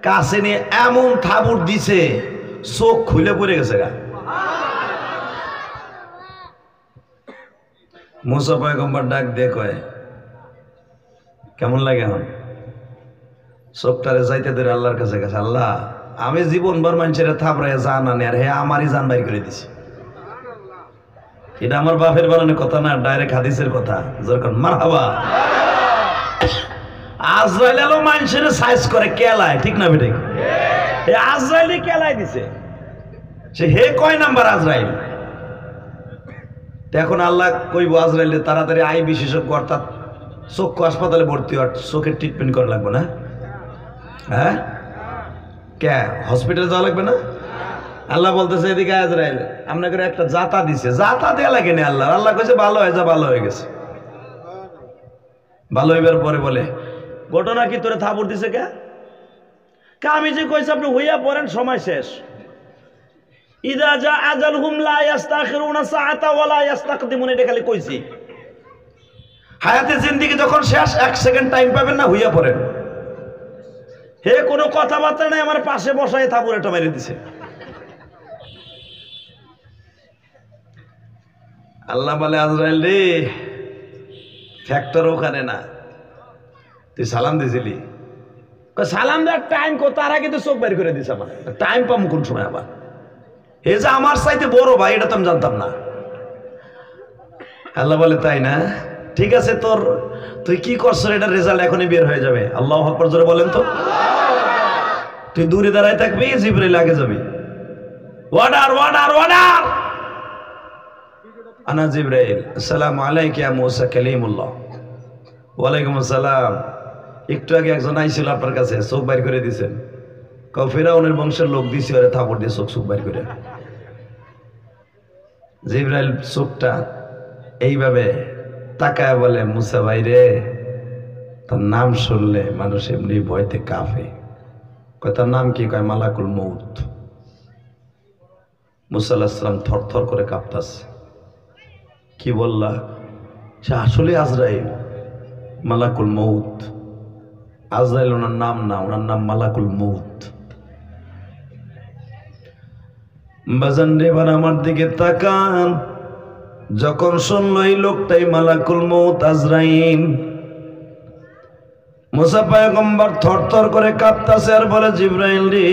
কাছে নিয়ে এমন থাবুর দিছে, চোখ খুলে পড়ে গেছে গা। মুসা পয়গম্বর ডাক দিয়ে কয়, কেমন লাগে এখন? চোখটারে যাইতে ধরে আল্লাহর কাছে গেছে, আল্লাহ আমি জীবনভর মানুষের থাবড়ায় জান আনে, আর হে আমারই জান বাইর করে দিছি। এটা আমার বাপের বানানোর কথা না, ডাইরেক্ট হাদিসের কথা। যখন মারহাবা, আজরাইল আলো মানুষের সাইজ করে কেলায়, ঠিক না বেঠিক? আজরাইলই কেলায় দিছে। সে হে কয় নাম্বার আজরাইল? এখন আল্লাহ কইব আজরাইলে তাড়াতাড়ি আই বিশেষজ্ঞ, অর্থাৎ চক্ষু হাসপাতালে ভর্তি হওয়ার, চোখের ট্রিটমেন্ট করা লাগবে না? হ্যাঁ কে হসপিটালে যাওয়া লাগবে না? আল্লাহ বলতেছে এদিকে আজরাইল আপনাকে একটা জাতা দিছে, জাতা দেয়া লাগে না। আল্লাহ আল্লাহ কইছে ভালো হয়ে যা, ভালো হয়ে গেছে। ভালো হইবার পরে বলে, ঘটনা কি তোরে থাবুর দিছে কে? আমি যে কইছি আপনি হইয়া পড়েন, সময় শেষ। ইদা জা আজালহুম লা ইস্তাখিরুনা সাআতা ওয়া লা ইস্তাকদিমুন, এটা খালি কইছি। হায়াতে জিন্দেগি যখন শেষ, 1 সেকেন্ড টাইম পাবেন না, হইয়া পড়েন। হে কোনো কথাবার্তা নাই, আমার পাশে বসায় থাবুরেটা মেরে দিছে। আল্লাহ বলে, আজরাইল রে ফ্যাক্টর ওখানে না, তুই সালাম দিছিলি? সালাম দেওয়ার টাইম কো, তার আগে তো চোখ বের করে দিছে। আমার টাইম পাম কোন সময়? আবার এ যে আমার চাইতে বড় ভাই, এটা তো আমি জানতাম না। আল্লাহ বলে, তাই না? ঠিক আছে, তুই কি করছো, এটা রেজাল্ট এখনই বের হয়ে যাবে। আল্লাহু আকবার জোরে বলেন তো। তুই দূরে দাঁড়ায় থাকবি, জিবরাইল আগে যাবি। Order order order. আনা জিবরাইল, আসসালামু আলাইকা ইয়া মুসা কালিমুল্লাহ। ওয়ালাইকুম আসসালাম। একটু আগে একজন আইছিল আপনার কাছে, চোখ বাইর করে দিয়েছেন। ফেরাউনের বংশের লোক দিছি ওরে থাপড় দিয়ে চোখ বাইর করে। জিবরাইল চোখটা এইভাবে তাকায় বলে, মুসা ভাই রে, তার নাম শুনলে মানুষ এমনি ভয়তে কাঁপে। কয় তার নাম কি? কয় মালাকুল মউত। মুসা আলাইহিস সালাম থরথর করে কাঁপতাছে। কি বললা? সে আসলে আজরাইল, মালাকুল মউত। আজরাইল ওনার নাম না, ওনার নাম মালাকুল মউত। বাজান রে, এবার আমার দিকে তাকান। যখন শুনল এই লোকটাই মালাকুল মউত, আজরাইল, মুসা পয়গম্বর থরথর করে কাঁপতাছে আর বলে, জিবরাইল রে,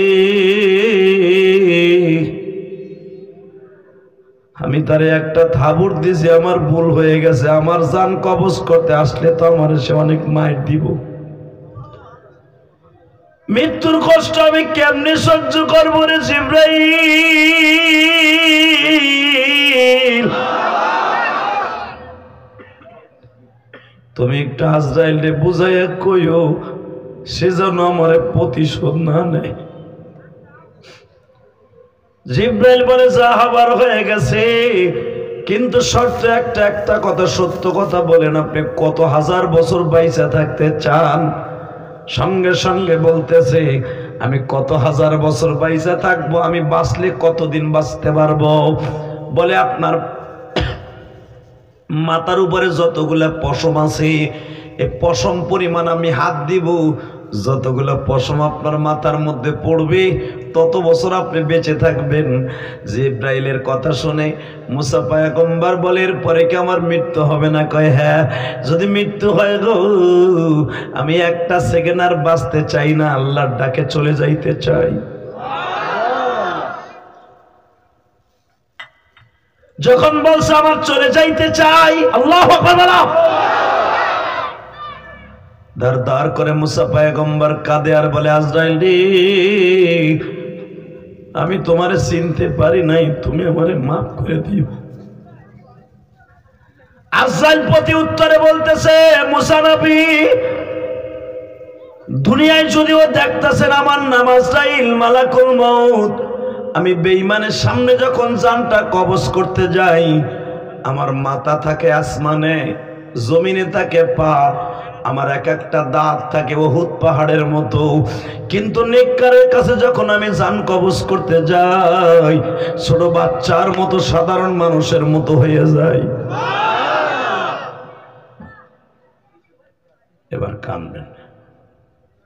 আমি তারে একটা থাবুর দিছি, আমার ভুল হয়ে গেছে। আমার জান কবজ করতে আসলে তো আমার সে অনেক মায়ের দিব। মৃত্যুর কষ্ট আমি কেমনে সহ্য করবো রে জিবরাইল? তুমি একটু আজরাইল রে বুঝাইয়া কইও, সে যেন আমার প্রতিশোধ না নেয়। জিবরাইল বলে, যা হবার হয়ে গেছে, কিন্তু শর্ত একটা কথা, সত্য কথা বলেন, আপনি কত হাজার বছর বাইচা থাকতে চান? সঙ্গে সঙ্গে বলতেছে, আমি কত হাজার বছর বাইচা থাকবো, আমি বাঁচলে কতদিন বাঁচতে পারবো? বলে, আপনার মাথার উপরে যতগুলা পশম আছে, এই পশম পরিমাণ আমি হাত দিব, যতগুলো পশম আপনার মাথার মধ্যে পড়বে তত বছর আপনি বেঁচে থাকবেন। জিবরাইলের কথা শুনে মুসা পয়গম্বর বলে, এরপরে কি আমার মৃত্যু হবে না? কয় হ্যাঁ, যদি মৃত্যু হয় গো, আমি একটা সেকেন্ড আর বাঁচতে চাই না, আল্লাহর ডাকে চলে যাইতে চাই। যখন বলছে আমার চলে যাইতে চাই, আল্লাহু আকবার বলো। দাঁড় দাঁড় করে মুসা পয়গম্বর কাঁদে আর বলে, আজরাইল রে, আমি তোমারে চিনতে পারি নাই, তুমি আমারে মাফ করে দিও। আজরাইল প্রতি উত্তরে বলতেছে, মুসা নবী, দুনিয়ায় যদিও দেখতেছেন আমার নাম আজরাইল, মালাকুল মউত, আমি বেঈমানের সামনে যখন জানটা কবজ করতে যাই, আমার মাথা থাকে আসমানে, জমিনে থাকে পা, আমার এক একটা দাঁত থাকে উহুদ পাহাড়ের মতো। কিন্তু নেককারের কাছে যখন আমি জান কবজ করতে যাই, ছোট বাচ্চার মতো, সাধারণ মানুষের মতো হয়ে যায়। এবার কাঁদবেন।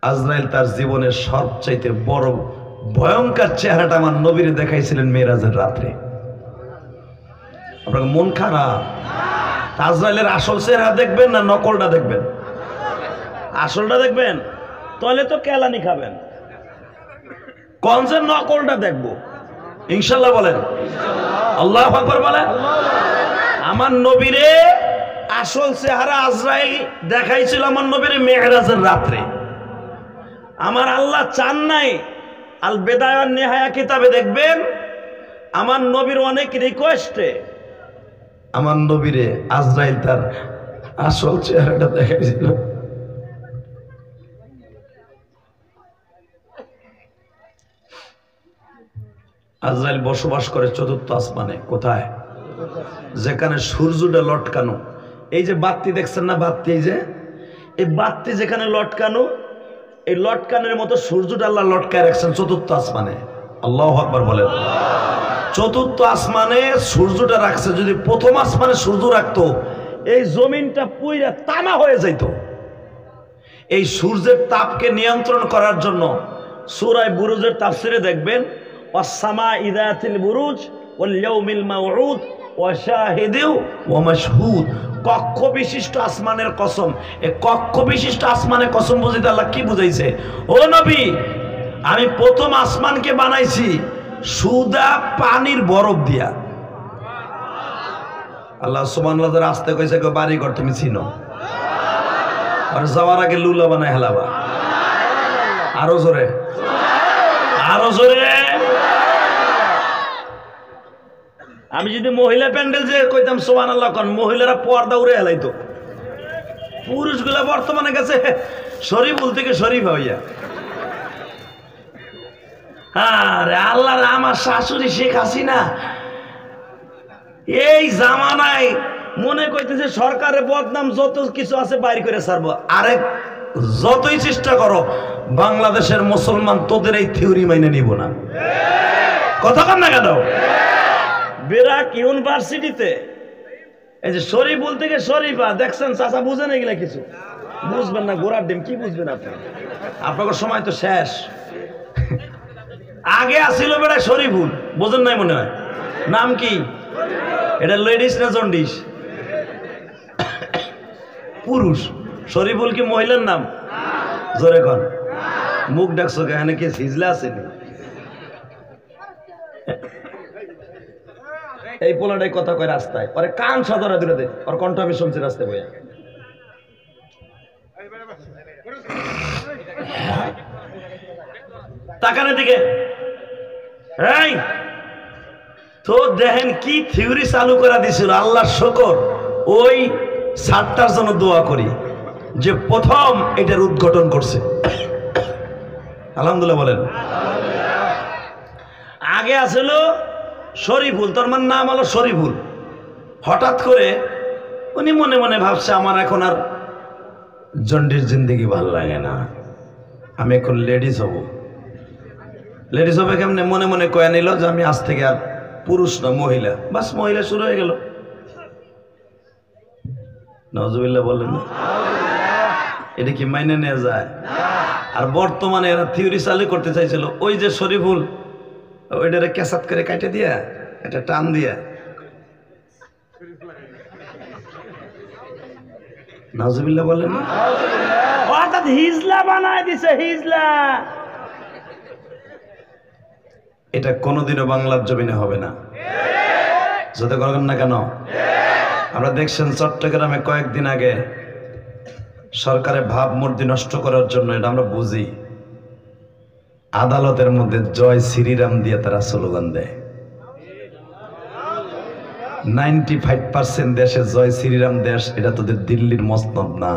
আজরাইল তার জীবনের সবচাইতে বড় ভয়ঙ্কর চেহারাটা আমার নবীরে দেখাইছিলেন মেরাজের রাত্রে। আপনার মন খারাপ? আজরাইলের আসল চেহারা দেখবেন না নকলটা দেখবেন? আসলটা দেখবেন, তাহলে তো কেলানি খাবেন। কোন যে নকলটা দেখবো? ইনশাআল্লাহ বলেন, আল্লাহু আকবার বলেন। আমার নবীরে আসল চেহারা আজরাইল দেখাইছিল আমার নবীরে মেরাজের রাত্রে। আমার আল্লাহ চান নাই, আল বেদায়া ওয়ান নিহায়া কিতাবে দেখবেন, আমার নবীর অনেক রিকোয়েস্টে আমার নবীরে আজরাইল তার আসল চেহারাটা দেখাইছিল। আজরাইল বসবাস করে চতুর্থ আসমানে। কোথায়? যেখানে সূর্যটা লটকানো। এই যে বাতি দেখছেন না, বাতি, এই বাতি যেখানে লটকানো, এই লটকানের মতো সূর্যটা আল্লাহ লটকায় রাখছেন চতুর্থ আসমানে। আল্লাহু আকবার বলেন। চতুর্থ আসমানে সূর্যটা রাখছে। যদি প্রথম আসমানে সূর্য রাখতো, এই জমিনটা পুইরা তামা হয়ে যেত। এই সূর্যের তাপকে নিয়ন্ত্রণ করার জন্য সূরা বুরুজের তাফসিরে দেখবেন, ওয়াস-সামা ইযাতিল বুরুজ ওয়াল ইয়াউমিল মাউউদ ওয়া শাহিদিন ওয়া মাশহুদ। কক্ষ বিশিষ্ট আসমানের কসম। এই কক্ষ বিশিষ্ট আসমানের কসম বুঝিতে আল্লাহ কি বুঝাইছে? ও নবী, আমি প্রথম আসমানকে বানাইছি সুদা পানির বরফ দিয়া। আল্লাহ সুবহানাল্লাহ যারা আসতে কইছে, বাড়ি ঘর তুমি চিনো, আর যাওয়ার আগে লুলা বানায় হেলাবা। আরো জোরে। আরো জোরে। আমি যদি মহিলা প্যান্ডেল যে কইতাম সুবহানাল্লাহ কোন, মহিলারা পর্দা উড়ে হেলাইতো। পুরুষগুলা বর্তমানে গেছে শরীফুল থেকে শরীফ হইয়া। আরে আল্লাহ, আমার শাশুড়ি শেখ হাসিনা এই জামানায় মনে কইতেছে সরকারের বদনাম যত কিছু আছে বাইর করে ছাড়বো। আরে যতই চেষ্টা করো, বাংলাদেশের মুসলমান তোদের এই থিওরি মাইনে নিব না। কথা কন না কেন? বেরাক ইউনিভার্সিটিতে এই যে শরীফুল থেকে শরীফা দেখছেন, চাচা বুঝেন এগুলা কিছু? বুঝবেন না, গোড়ার ডিম কি বুঝবেন আপনি? আপনার সময় তো শেষ। আগে আসিল বেড়া শরীফুল, বোঝেন নাই মনে হয়? নাম কি এটা? লেডিস না জন্ডিস? পুরুষ। শরীফুল কি মহিলার নাম? জোরে কন। মুখ ডাকছো কেন? কে সিজলা আসেনি? এই পোলাটাই কথা কয় রাস্তায়, পরে কান সাদরা দূরে দে, ওর কণ্ঠ আমি শুনছি রাস্তায় বইয়া। তাকানের দিকে এই তো দেখেন কি থিওরি চালু করা দিছিল। আল্লাহর শুকর, ওই সাতটার জন্য দোয়া করি যে প্রথম এটার উদ্ঘাটন করছে। আলহামদুলিল্লাহ বলেন। আগে আসল শরীফুল, তোর মানে নাম হলো শরীফুল। হঠাৎ করে উনি মনে মনে ভাবছে আমার এখন আর জন্ডিস জিন্দেগি ভাল লাগে না, আমি এখন লেডিস হব। লেডিস হবে কেমনে? মনে মনে কয়ে নিল যে আমি আজ থেকে আর পুরুষ না, মহিলা। বাস, মহিলা শুরু হয়ে গেল। নাউজুবিল্লাহ বললেন না? এটা কি মাইনে নেওয়া যায়? আর বর্তমানে এরা থিওরি চালু করতে চাইছিল, ওই যে শরীফুল ওইটারে ক্যাসাত করে কাটে দিয়া, এটা টান দিয়া। নাউজুবিল্লাহ বললেন না? অর্থাৎ হিজলা বানায় দিছে, হিজলা। এটা কোনোদিনও বাংলার জমিনে হবে না, যদি করেন না কেন? আমরা দেখছেন চট্টগ্রামে কয়েকদিন আগে সরকারের ভাবমূর্তি নষ্ট করার জন্য, এটা আমরা বুঝি, আদালতের মধ্যে জয় শ্রীরাম দিয়ে তারা স্লোগান দেয়। 95% দেশে জয় শ্রীরাম দেশ, এটা তোদের দিল্লির মসনদ না,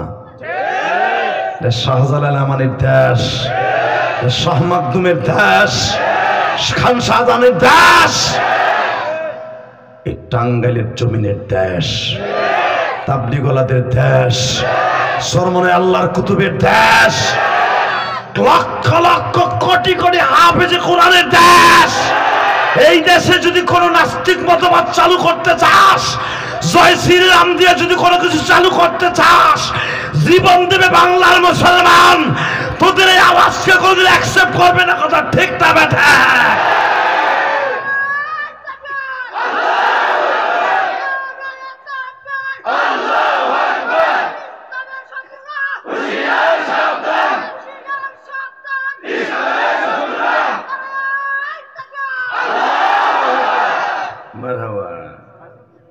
এটা শাহজালাল আমানের দেশ, শাহ মাকদুমের দেশ, খান শাহজাহানের দেশ, এই টাঙ্গাইলের জমিনের দেশ, তাবলিগওয়ালাদের দেশ, সরমনে আল্লাহর কুতুবের দেশ, লক্ষ লক্ষ কোটি কোটি হাফেজে কোরআনের দেশ। এই দেশে যদি কোনো নাস্তিক মতবাদ চালু করতে চাস, জয় শ্রীরাম দিয়ে যদি কোনো কিছু চালু করতে চাস, জীবন দেবে বাংলার মুসলমান। তোদের এই আওয়াজকে কোনোদিন অ্যাকসেপ্ট করবে না। কথা ঠিক না বেঠা?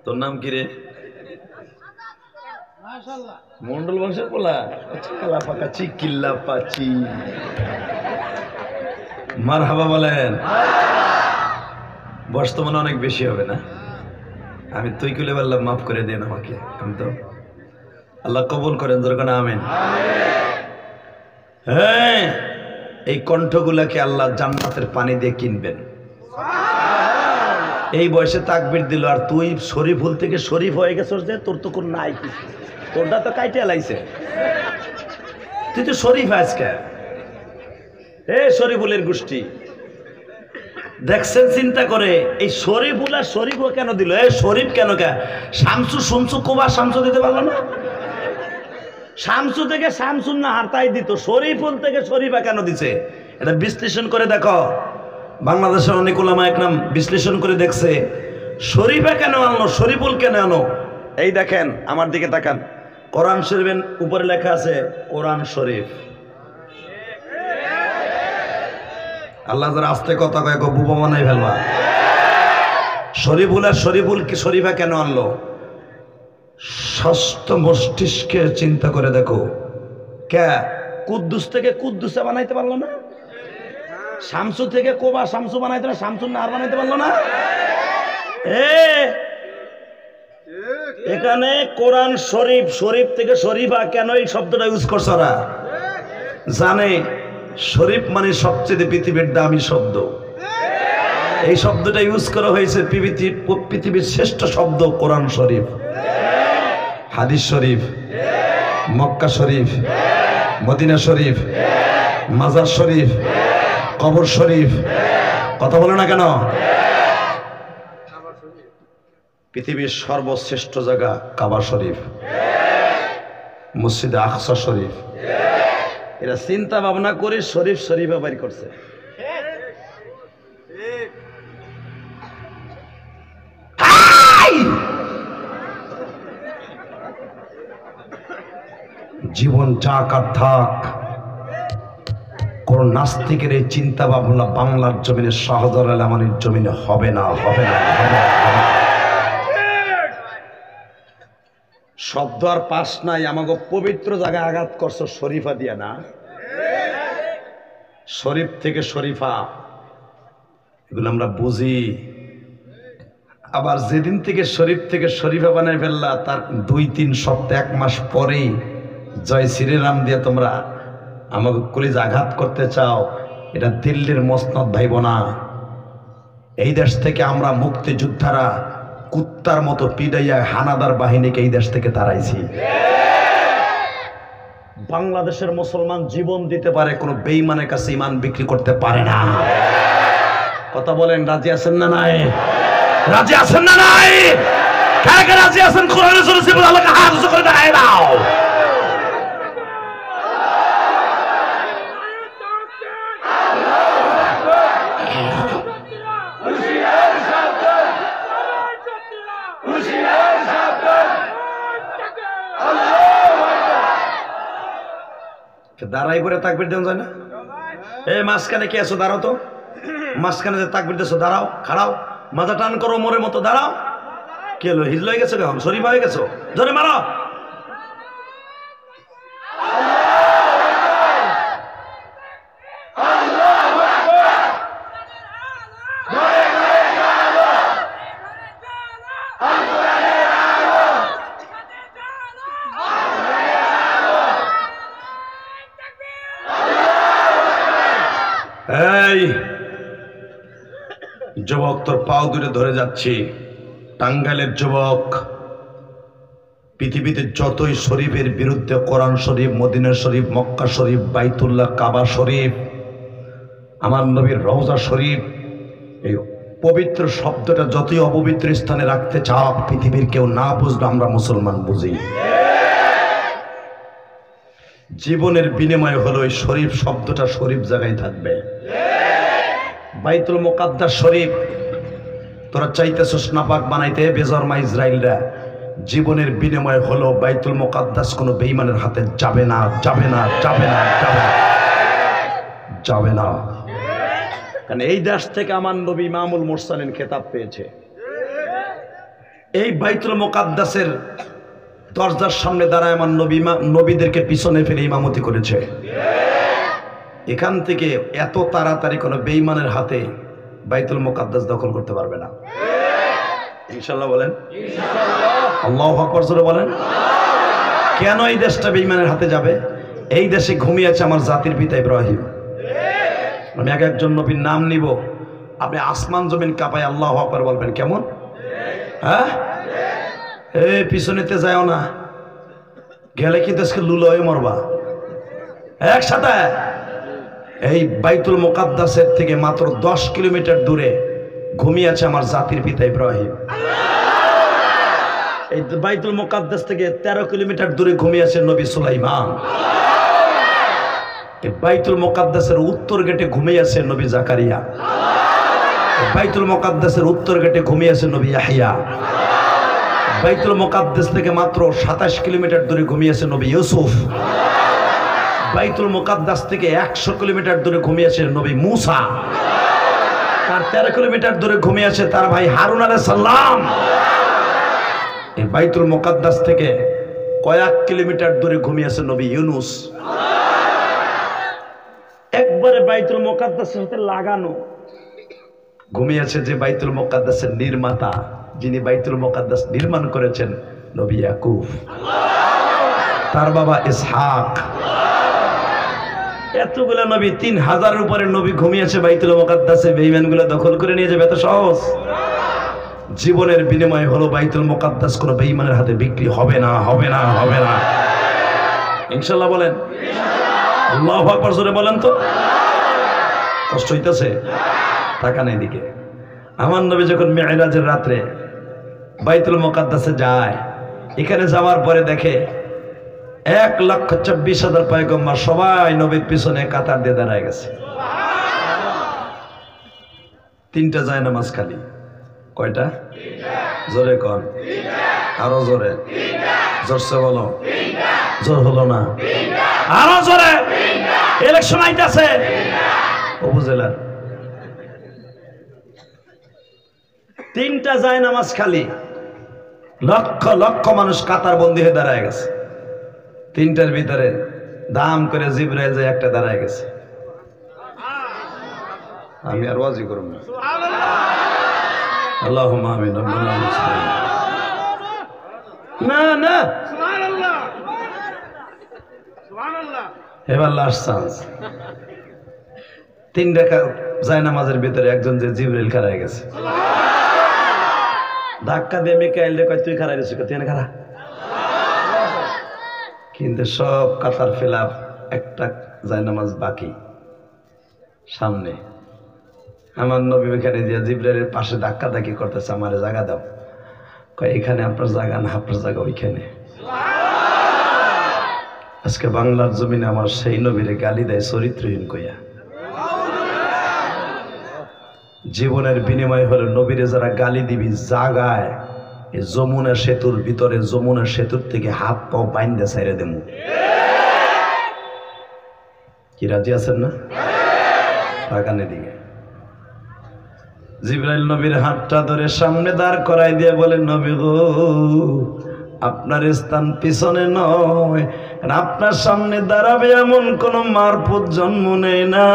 তোর নাম কি রে? মন্ডল বংশের পোলা? মারহাবা বলেন। বয়স তো মনে অনেক বেশি হবে না? আমি তুই কুলে বললাম, মাফ করে দেন আমাকে। আমি তো আল্লাহ কবুল করেন, দরকার আমিন। হ্যাঁ, এই কণ্ঠগুলাকে আল্লাহ জান্নাতের পানি দিয়ে কিনবেন। এই বয়সে তাকবীর দিল, আর তুই শরীফুল থেকে শরীফ হয়ে গেছস যে তোর তো কোন নাই কিছু, তোরটা তো কাইটে লাইছে। তুই তো শরীফ আজকে। এ শরীফুলের গোষ্ঠী দেখছেন, চিন্তা করে এই শরীফুল আর শরীফ কেন দিল? এ শরীফ কেন? কে শামসু শুনছু কোবা শামসু দিতে পারলো না? শামসু থেকে শামসুন না হারতাই দিত, শরীফুল থেকে শরীফা কেন দিছে? এটা বিশ্লেষণ করে দেখো। বাংলাদেশের অনেক উলামা একরাম বিশ্লেষণ করে দেখছে, শরীফা কেন আনলো, শরীফুল কেন আনো। এই দেখেন, আমার দিকে তাকান, কোরআন শরীফের উপরে লেখা আছে কোরআন শরীফ। আল্লাহ যারা আস্তে কথা কয় বুবা বানাই ফেলবা। শরীফুল আর শরীফুল কি শরীফা কেন আনলো? ষষ্ঠ মস্তিষ্কে চিন্তা করে দেখো, কে কুদ্দুস থেকে কুদ্দুসা বানাইতে পারলো না? শামসু থেকে কোবা শামসু বানাইতে না, শামসুন নাহার বানাইতে পারলো না। এখানে কোরআন শরীফ, শরীফ থেকে শরীফা কেন এই শব্দটা ইউজ করছে ওরা? জানে শরীফ মানে সবচেয়ে পৃথিবীর দামি শব্দ। এই শব্দটা ইউজ করা হয়েছে পৃথিবীর শ্রেষ্ঠ শব্দ কোরআন শরীফ, হাদিস শরীফ, মক্কা শরীফ, মদিনা শরীফ, মাজার শরীফ, কবর শরীফ। কথা বলে না কেন? পৃথিবীর সর্বশ্রেষ্ঠ জায়গা কাবা শরীফ, মসজিদে আকসা শরীফ। এরা চিন্তা ভাবনা করে শরীফ শরীফে বাইর করছে। জীবন যাক আর থাক, কোন নাস্তিকের এই চিন্তা ভাবনা বাংলার জমিনে, শাহজালাল আমানের জমিনে হবে না, হবে না, হবে না। শব্দ আর পাস নাই, আমাকে পবিত্র জায়গায় আঘাত করছো শরীফা দিয়া না। শরীফ থেকে শরীফা এগুলো আমরা বুঝি। আবার যেদিন থেকে শরীফ থেকে শরীফা বানাই ফেললা, তার 2-3 সপ্তাহ 1 মাস পরেই জয় শ্রীরাম দিয়ে তোমরা আমাকে কলিজা আঘাত করতে চাও। এটা দিল্লির মসনদ ভাইব না। এই দেশ থেকে আমরা মুক্তিযোদ্ধারা কুত্তার মতো পিডাইয়া হানাদার বাহিনীকে এই দেশ থেকে তাড়াইছি। বাংলাদেশের মুসলমান জীবন দিতে পারে, কোনো বেঈমানের কাছে ঈমান বিক্রি করতে পারে না। কথা বলেন, রাজি আছেন না নাই? রাজি আছেন না নাই? কারা কারা রাজি আছেন? কোরআনের জোরে জিবুল আল্লাহকে হাত উঁচু করে দেখায় দাও। দাঁড়াই করে তাকবীর দেন যায় না? মাঝখানে কে আছো? দাঁড়াও তো। মাঝখানে যে তাকবীর দিছো, দাঁড়াও, খাড়াও, মাথা টান করো, মোরের মতো দাঁড়াও। কে হলো? হিজল হয়ে গেছো কেমন? শরীফ হয়ে গেছো? জোরে মারো। এই যুবক, তোর পাও দূরে ধরে যাচ্ছি। টাঙ্গাইলের যুবক, পৃথিবীতে যতই শরীফের বিরুদ্ধে, কোরআন শরীফ, মদিনা শরীফ, মক্কা শরীফ, বাইতুল্লাহ, কাবা শরীফ, আমার নবীর রওজা শরীফ, এই পবিত্র শব্দটা যতই অপবিত্র স্থানে রাখতে চাও, পৃথিবীর কেউ না বুঝলে আমরা মুসলমান বুঝি। জীবনের বিনিময় হলো এই শরীফ শব্দটা শরীফ জায়গায় থাকবে। বাইতুল মুকাদ্দাস শরীফ তোরা চাইতেছস নাপাক বানাইতে, বেজরমা ইসরাইলরা। জীবনের বিনিময় হলো বাইতুল মুকাদ্দাস কোনো বেঈমানের হাতে যাবে না, যাবে না, যাবে না, যাবে না, যাবে না। কারণ এই দেশ থেকে আমার নবী ইমামুল মুরসালিন খেতাব পেয়েছে। এই বাইতুল মুকাদ্দাসের দরজার সামনে দাঁড়ায় আমার নবীদেরকে পিছনে ফেলে ইমামতি করেছে। এখান থেকে এত তাড়াতাড়ি কোনো বেঈমানের হাতে বাইতুল মুকাদ্দাস দখল করতে পারবে না, ইনশাআল্লাহ। বলেন আল্লাহু আকবার, জোরে বলেন। কেন এই দেশটা বেঈমানের হাতে যাবে? এই দেশে ঘুমিয়েছে আমার জাতির পিতা ইব্রাহিম। আমি এক একজন নবীর নাম নিব, আপনি আসমান জমিন কাঁপায় আল্লাহু আকবার বলবেন। কেমন? হ্যাঁ, পিছনেতে যাও না, গেলে কিন্তু আজকে লুলো হয়ে মরবা একসাথে। এই বাইতুল মুকাদ্দাসের থেকে মাত্র 10 কিলোমিটার দূরে ঘুমিয়ে আছে আমার জাতির পিতা ইব্রাহিম। এই বাইতুল মুকাদ্দাস থেকে 13 কিলোমিটার দূরে ঘুমিয়ে আছে নবী সুলাইমান। এই বাইতুল মুকাদ্দাসের উত্তর গেটে ঘুমিয়ে আছে নবী জাকারিয়া। বাইতুল মুকাদ্দাসের উত্তর গেটে ঘুমিয়ে আছে নবী ইয়াহইয়া। বাইতুল মুকাদ্দাস থেকে মাত্র 27 কিলোমিটার দূরে ঘুমিয়েছে নবী ইউসুফ। বাইতুল মুকাদ্দাস থেকে 100 কিলোমিটার দূরে ঘুমিয়েছে নবী মুসা। তার 13 কিলোমিটার দূরে ঘুমিয়েছে তার ভাই হারুন আলাইহিস সালাম। এই বাইতুল মুকাদ্দাস থেকে কয়েক কিলোমিটার দূরে ঘুমিয়েছে নবী ইউনুস। একবার একেবারে বাইতুল মুকাদ্দাসের সাথে লাগানো। ঘুমিয়েছে যে বাইতুল মুকাদ্দাসের নির্মাতা, যিনি বাইতুল মুকাদ্দাস নির্মাণ করেছেন, নবী ইয়াকুব, তার বাবা ইসহাক, এতগুলো নবী, 3000-এর উপরে নবী ঘুমিয়েছে বাইতুল মুকাদ্দাসে। বেঈমানগুলো দখল করে নিয়ে যাবে এত সহজ? জীবনের বিনিময় হলো বাইতুল মুকাদ্দাস কোনো বেঈমানের হাতে বিক্রি হবে না, হবে না, হবে না, ইনশাআল্লাহ বলেন। আল্লাহু আকবার জোরে বলেন তো। কষ্ট হইতেছে? টাকা নেই দিকে। আমার নবী যখন মিরাজের রাত্রে বাইতুল মুকাদ্দাসে যায়, এখানে যাওয়ার পরে দেখে 1,24,000 পয়গম্বর সবাই নবীর পিছনে কাতার দিয়ে দাঁড়ায় গেছে। 3টা জায়নামাজ খালি। কয়টা? জোরে কর, আরো জোরে, জোরসে বলো। জোর হলো না, আরো জোরে। ইলেকশন আইতাছে উপজেলার। 3টা জায়নামাজ খালি, লক্ষ লক্ষ মানুষ কাতার বন্দী হয়ে দাঁড়ায় গেছে। 3টার ভিতরে দাম করে জিবরাইল যায় একটা দাঁড়ায় গেছে। আমি আর ওয়াজি করব না। আল্লাহুম্মা আমিন। না না, সুবহানাল্লাহ, সুবহানাল্লাহ। এবার লাস্ট চান্স। 3টা জায়নামাজের ভিতরে একজন যে জিবরাইল খাড়ায় গেছে, ধাক্কা দিয়ে মিকাইল রে কয় তুই খাড়াই রেছিস, তুই এনে খাড়া। কিন্তু সব কাতার ফিলাপ, একটা জায়নামাজ বাকি সামনে। আমার নবী ওইখানে দিয়ে জিবরাইলের পাশে ধাক্কা ধাক্কি করতেছে, আমারে জায়গা দাও। কয় এখানে আপনার জায়গা না, আপনার জায়গা ওইখানে। আজকে বাংলার জমিনে আমার সেই নবীরে গালি দেয় চরিত্রহীন কইয়া। জীবনের বিনিময় হলো নবীরে যারা গালি দিবি জাগায়, এই যমুনা সেতুর ভিতরে, যমুনা সেতুর থেকে হাত পাও বাইন্দে ছাইরে দেবো। কি রাজি আছেন না? বাগানে দিকে জিবরাইল নবীর হাতটা ধরে সামনে দাঁড় করাই দিয়ে বলে, নবী গো, আপনার স্থান পিছনে নয়, আপনার সামনে দাঁড়াবে এমন কোন মারফত জন্ম নেই না।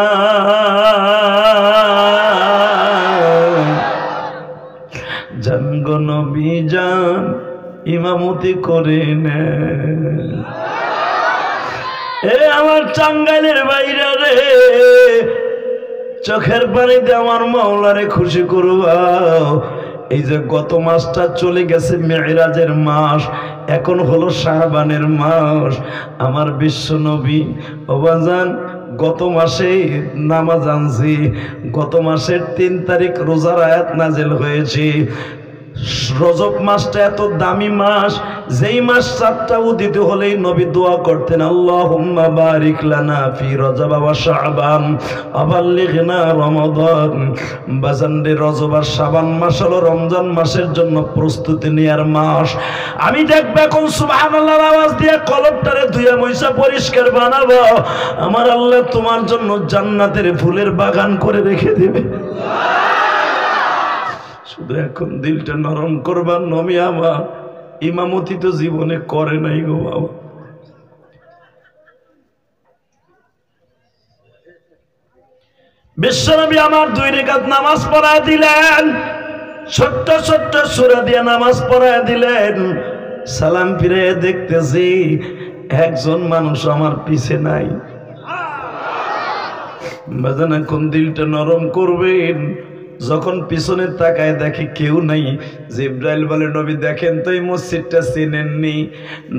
জান গো নবী জান, ইমামতি করে নেন। এ আমার টাঙ্গাইলের বাইরে রে, চোখের পানিতে আমার মাওলারে খুশি করবা। এই যে গত মাসটা চলে গেছে মেরাজের মাস, এখন হলো শাবানের মাস। আমার বিশ্ব নবী ওবাজান গত মাসে নামাজ আনছি, গত মাসের 3 তারিখ রোজার আয়াত নাজিল হয়েছে। রজব মাসটা এত দামি মাস, যেই মাস 4টা উদিত হলেই নবী দোয়া করতেন, আল্লাহুম্মা বারিক লানা ফি রজব ওয়া শাবান আবাল্লিগনা রমাদান। বাজানরে রজব আর শাবান মাস হলো রমজান মাসের জন্য প্রস্তুতি নেয়ার মাস। আমি দেখব এখন সুবহানাল্লাহর আওয়াজ দিয়ে কলবটারে ধুইয়া মুইসা পরিষ্কার বানাবো। আমার আল্লাহ তোমার জন্য জান্নাতের ফুলের বাগান করে রেখে দেবে। শুধু এখন দিলটা নরম করবার, নবী আমার ইমামতি তো জীবনে করে নাই গো বাবা। বিশ্বনবী আমার 2 রাকাত নামাজ পড়ায় দিলেন, ছোট্ট ছোট্ট সূরা দিয়ে নামাজ পড়ায় দিলেন। সালাম ফিরে দেখতেছি একজন মানুষ আমার পিছে নাই। বাজান এখন দিলটা নরম করবেন। যখন পিছনে তাকায় দেখে কেউ নাই, জিবরাইল বলে, নবী দেখেন তো এই মসজিদটা চিনেননি?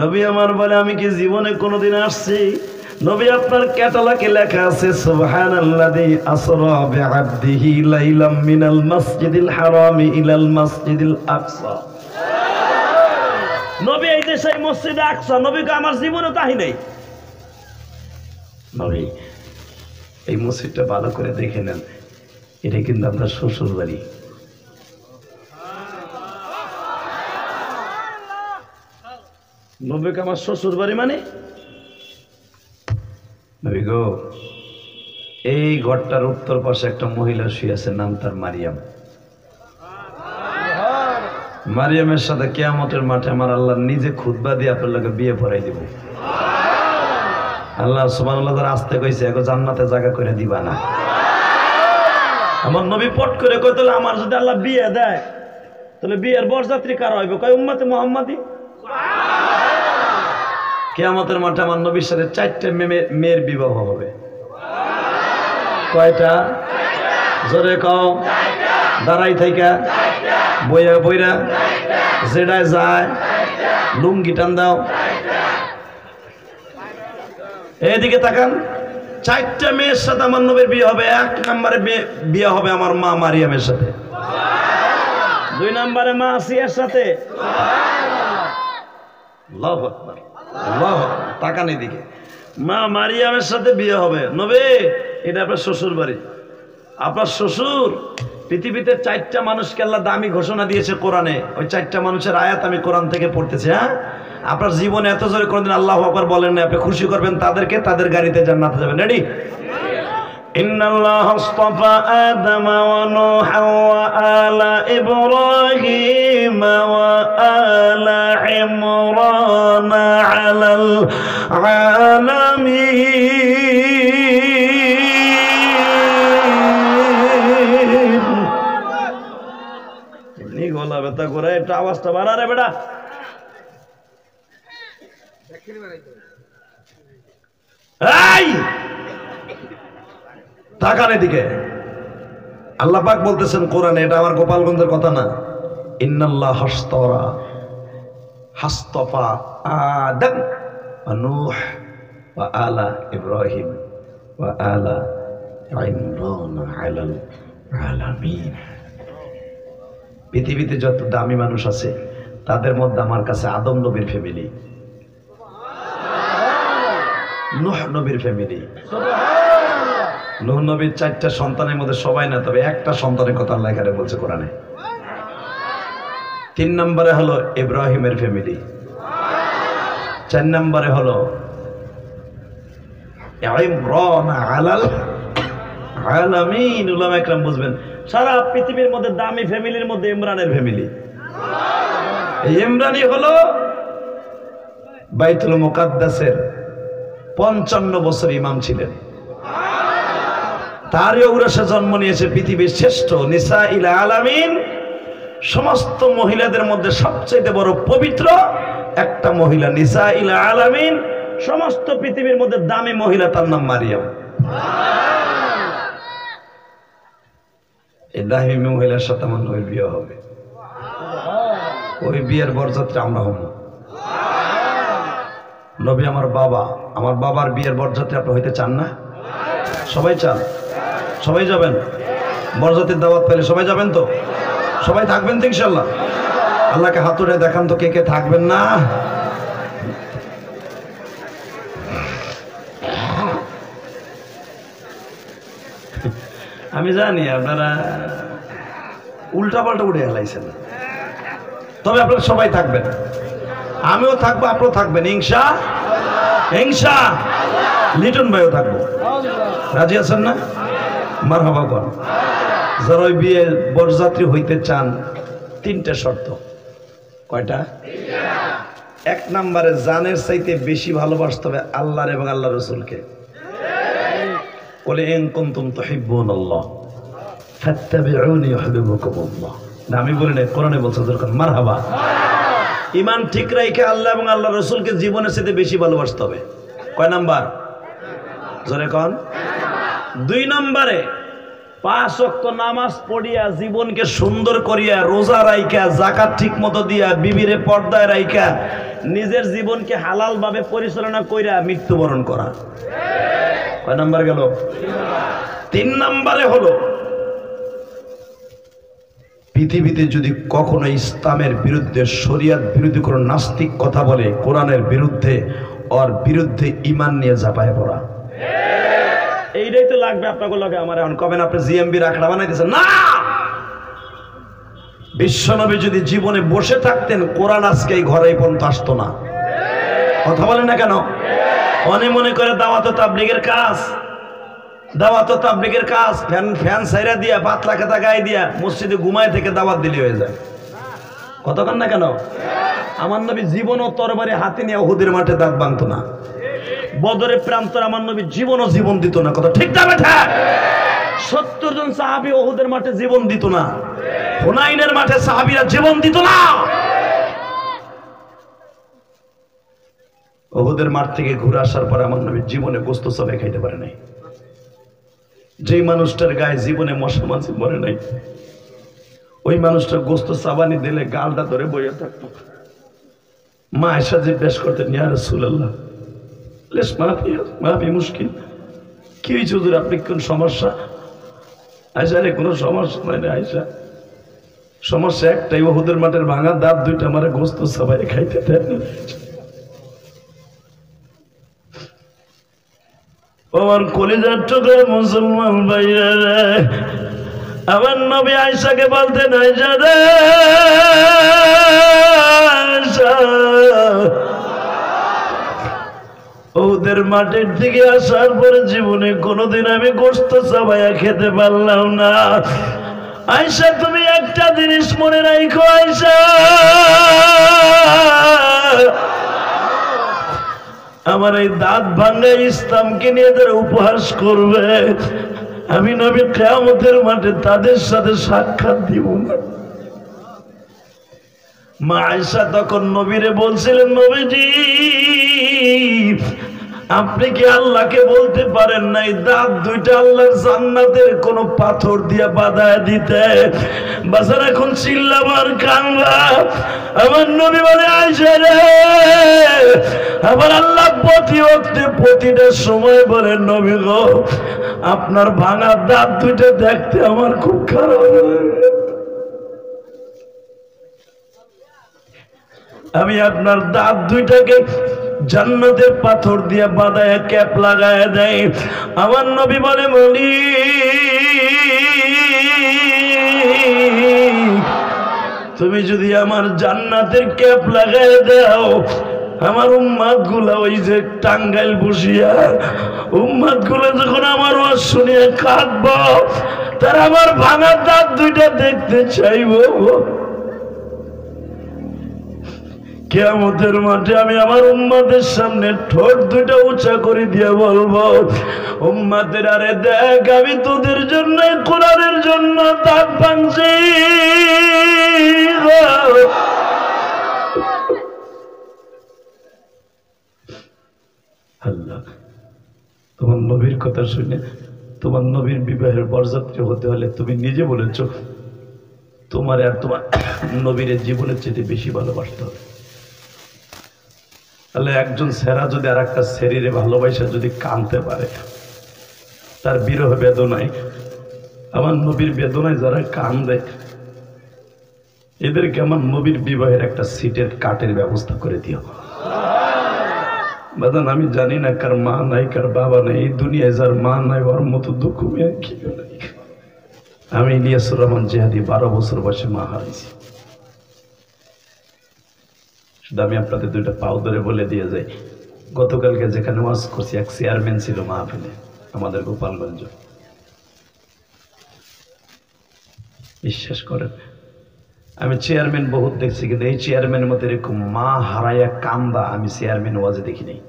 নবী আমার বলে, আমি কি জীবনে কোনোদিন আসছি? নবী আপনার ক্যাটালগে লেখা আছে, সুবহানাল্লাযী আসরা বিআবদিহি লাইলাম মিনাল মাসজিদিল হারামি ইলাল মাসজিদিল আকসা। নবী এই যে সেই মসজিদে আকসা, নবীকে আমার জীবনে তাই নেই। নবী এই মসজিদটা ভালো করে দেখে নেন, এটা কিন্তু আপনার শ্বশুর বাড়ি। নবীকে আমার শ্বশুর বাড়ি মানে? নবী গো, এই ঘরটার উত্তর পাশে একটা মহিলা শুয়ে আছে, নাম তার মারিয়াম। মারিয়ামের সাথে কিয়ামতের মাঠে আমার আল্লাহ নিজে খুতবা দিয়ে আপনার বিয়ে পড়াই দেব। আল্লাহ সুবহানাল্লাহ যারা আসতে কইছে এগো জান্নাতে জায়গা করে দিবা না। আমার নবী পট করে কই তাহলে আমার যদি আল্লাহ বিয়ে দেয় তাহলে বিয়ের বরযাত্রী কারা হইবে? কয় উম্মতে মুহাম্মাদি। কিয়ামতের মাঠে আমার নবীর সাথে 4টে মেয়ের বিবাহ হবে। কয়টা? জোরে কও। দাঁড়াই থাইকা বইয়া বইরা যেটায় যায় লুঙ্গি টান দাও। এদিকে তাকান, 4টে মেয়ের সাথে আমার নবীর বিয়ে হবে। 1 নম্বরে বিয়ে হবে আমার মা মারিয়ামের সাথে, 2 নম্বরে মা আসিয়ার সাথে। আল্লাহু আকবার, আল্লাহু আকবার। তাকান এদিকে, মা মারিয়ামের সাথে বিয়ে হবে। নবী, এটা আপনার শ্বশুর বাড়ি। আপনার শ্বশুর পৃথিবীতে 4টা মানুষকে আল্লাহ দামি ঘোষণা দিয়েছে কোরআনে। ওই 4টা মানুষের আয়াত আমি কোরআন থেকে পড়তেছি। হ্যাঁ, আপনার জীবনে এত জোরে কোনদিন আল্লাহু আকবার বলেন না, আপনি খুশি করবেন তাদেরকে, তাদের গাড়িতে জান্নাতে যাবেন। রেডি? ইন্নাল্লাহা আস্তাফা আদম ওয়া নূহা ওয়া আলা ইব্রাহিম ওয়া আলা ইমরান আলাল আলামিন। নি গলা ব্যথা করে একটু আওয়াজটা বাড়া রে বেটা। এই তাকান এদিকে, আল্লাহ পাক বলতেছেন কোরআনে, এটা আমার গোপালগঞ্জের কথা না। ইন্নাল্লাহ হাসতাফা আদম ওয়া নূহ ওয়া আলা ইব্রাহিম ওয়া আলা ইমরান আলাল আলামিন। পৃথিবীতে যত দামি মানুষ আছে তাদের মধ্যে আমার কাছে আদম নবীর ফ্যামিলি, নূহ নবীর ফ্যামিলি। নূহ নবীর 4টা সন্তানের মধ্যে সবাই না, তবে একটা সন্তানের কথা আল্লাহ এখানে বলছে কোরআনে। 3 নম্বরে হলো ইব্রাহিমের ফ্যামিলি, 4 নম্বরে হলো ইমরান আলাল আলামিন। উলামা ইকরাম বুঝবেন, সারা পৃথিবীর মধ্যে দামি ফ্যামিলির মধ্যে ইমরানের ফ্যামিলি। এই ইমরানই হলো বাইতুল মুকাদ্দাসের 55 বছর ইমাম ছিলেন। তারই ঔরসে জন্ম নিয়েছে পৃথিবীর শ্রেষ্ঠ নিসাইল আলামিন। সমস্ত মহিলাদের মধ্যে সবচেয়ে বড় পবিত্র একটা মহিলা নিসাইল আলামিন। সমস্ত পৃথিবীর মধ্যে দামি মহিলা, তার নাম মারিয়াম। এই দামি মহিলার সাথে আমার নবীর বিয়ে হবে। ওই বিয়ের বরযাত্রী আমরা হব। নবী আমার বাবা, আমার বাবার বিয়ের বরযাত্রী আপনি হইতে চান না? সবাই চান? সবাই যাবেন? বরযাত্রীর দাওয়াত পেলে সবাই যাবেন তো? সবাই থাকবেন তো ইনশাল্লাহ? আল্লাহকে হাত উঠে দেখান তো কে কে থাকবেন না। আমি জানি আপনারা উল্টাপাল্টা উঠে হেলাইছেন, তবে আপনারা সবাই থাকবেন, আমিও থাকবো, আপনিও থাকবেন ইনশা। লিটন ভাইও থাকবো। রাজি আছেন না? মারহাবা কর। যারা ওই বিয়ের বরযাত্রী হইতে চান, 3টে শর্ত। কয়টা? 1 নম্বরে জানের চাইতে বেশি ভালোবাসতে হবে আল্লাহর এবং আল্লাহ রসুলকে। বলে ইন কুনতুম তুহিব্বুনাল্লাহ ফাত্তাবিউনি ইউহিব্বুকুমুল্লাহ। না আমি বলি না, কোরআনে বলছে যখন। মারহাবা। ঈমান ঠিক রাখে আল্লাহ এবং আল্লাহ রসুলকে জীবনের সাথে বেশি ভালোবাসতে হবে। কয় নাম্বার? জোরে কোন? 2 নম্বরে 5 ওয়াক্ত নামাজ পড়িয়া, জীবনকে সুন্দর করিয়া, রোজা রাইখা, যাকাত ঠিক মতো দিয়া, বিবিরে পর্দায় রাইখা, নিজের জীবনকে হালাল ভাবে পরিচালনা কইরা মৃত্যুবরণ করা। কয় নাম্বার গেল? 3 নম্বরে হলো পৃথিবীতে যদি কখনো ইসলামের বিরুদ্ধে, শরিয়ত বিরোধী কোনো নাস্তিক কথা বলে, কোরআনের বিরুদ্ধে, ওর বিরুদ্ধে ঈমান নিয়ে ঝাঁপায় পড়া। এইটাই তো লাগবে আপনাকে লাগে। আমার এখন কবেন আপনি জিএমবি রাখড়া বানাইতেছেন না। বিশ্বনবী যদি জীবনে বসে থাকতেন, কোরআন আজকে এই ঘরে পর্যন্ত আসতো না। কথা বলেন না কেন? অনেক মনে করে দাওয়াত তাবলীগের কাজ, দাওয়াত তাবলীগের কাজ ফ্যান সাইরা দিয়া, পাতলা খাতা গায়ে দিয়া মসজিদে ঘুমায় থেকে দাওয়াত দিলি হয়ে যায়। কথা কন না কেন? আমার নবী জীবন ও তরবারি হাতে নিয়ে উহুদের মাঠে দাঁত ভাঙতো না। বদরের প্রান্তরে আমার নবী জীবনও জীবন দিত না, কথা ঠিক না বেঠা? 70 জন সাহাবী উহুদের মাঠে জীবন দিত না, হুনাইনের মাঠে সাহাবীরা জীবন দিত না। উহুদের মাঠ থেকে ঘুরে আসার পর আমার নবী জীবনে গোশত সবাই খাইতে পারে নাই। যেই মানুষটার গায়ে জীবনে মশা মাছি মরে নাই, ওই মানুষটা গোশত সাবানি দিলে গালটা ধরে বইয়া থাকতো। মা আয়েশা জিজ্ঞেস করতেন, ইয়া রাসূলুল্লাহ লেশ মাফি মুশকিল, কি হয়েছে হুজুর, আপনি কোন সমস্যা? আয়েশা রে কোনো সমস্যা নাই রে আয়েশা, সমস্যা একটাই, উহুদের মাঠের ভাঙা দাঁত দুইটা আমারে গোশত সবাই খাইতে দেন না। আমার কলিজার টুকরা মুসলমান ভাইরা রে, আমার নবী আয়েশাকে বলতেন, আয়েশা রে ওদের মাঠের দিকে আসার পরে জীবনে কোনোদিন আমি গোশত চাবাইয়া খেতে পারলাম না। আয়েশা তুমি একটা জিনিস মনে রাখো আয়েশা, আমার এই দাঁত ভাঙ্গা ইসলামকে নিয়ে যারা উপহাস করবে, আমি নবী কিয়ামতের মাঠে তাদের সাথে সাক্ষাৎ দিব না। মা আয়েশা তখন নবীরে বলছিলেন, নবীজি আপনি কি আল্লাহকে বলতে পারেন নাই দাঁত দুইটা আল্লাহর জান্নাতের কোন পাথর দিয়ে বাঁধায় দিতে? বাজার এখন চিল্লাবার কান্না। আমার নবী বলে, আয়েশা রে আবার আল্লাহ প্রতি ওয়াক্তে প্রতিটা সময় বলে, নবী গো আপনার ভাঙা দাঁত দুইটা দেখতে আমার খুব খারাপ লাগে, আমি আপনার দাঁত দুইটাকে জান্নাতের পাথর দিয়ে বাঁধায় ক্যাপ লাগায় দেয়। আমার নবী বলে, বলি তুমি যদি আমার জান্নাতের ক্যাপ লাগায় দাও, আমার উম্মাদ গুলা ওই যে টাঙ্গাইল বসিয়া উম্মাদ গুলা যখন আমার ওয়াজ শুনিয়ে কাঁদবো, তারা আমার ভাঙা দাঁত দুইটা দেখতে চাইবো। কিয়ামতের মাঠে আমি আমার উম্মতের সামনে ঠোঁট দুইটা উঁচা করে দিয়ে বলবো, উম্মতের আরে দেখ আমি তোদের জন্য কোরআনের জন্য দাঁত ভাঙছি। আল্লাহ তোমার নবীর কথা শুনে, তোমার নবীর বিবাহের বরযাত্রী হতে হলে তুমি নিজে বলেছ তোমার আর তোমার নবীর জীবনের চেয়ে বেশি ভালোবাসতে হবে। তাহলে একজন সেরা যদি আর একটা শরীরে ভালোবাসা যদি কাঁদতে পারে, তার বিরহ বেদনায়, আমার নবীর বেদনায় যারা কান্দে, এদেরকে আমার নবীর বিবাহের একটা সিটের কাটের ব্যবস্থা করে দিও। বাদান আমি জানি না কার মা নাই কার বাবা নাই, এই দুনিয়ায় যার মা নাই ওর মতো দুঃখ মেয়ে কি নাই। আমি ইলিয়াসুর রহমান জিহাদি 12 বছর বয়সে মা হারাইছি। শুধু আমি আপনাদের দুইটা পাও ধরে বলে দিয়ে যাই, গতকালকে যেখানে ওয়াজ করছি এক চেয়ারম্যান ছিল মাহফিলে আমাদের গোপালগঞ্জ, বিশ্বাস করেন আমি চেয়ারম্যান বহুত দেখছি, কিন্তু এই চেয়ারম্যানের মধ্যে এরকম মা হারাইয়া কান্দা আমি চেয়ারম্যান ওয়াজে দেখি নাই।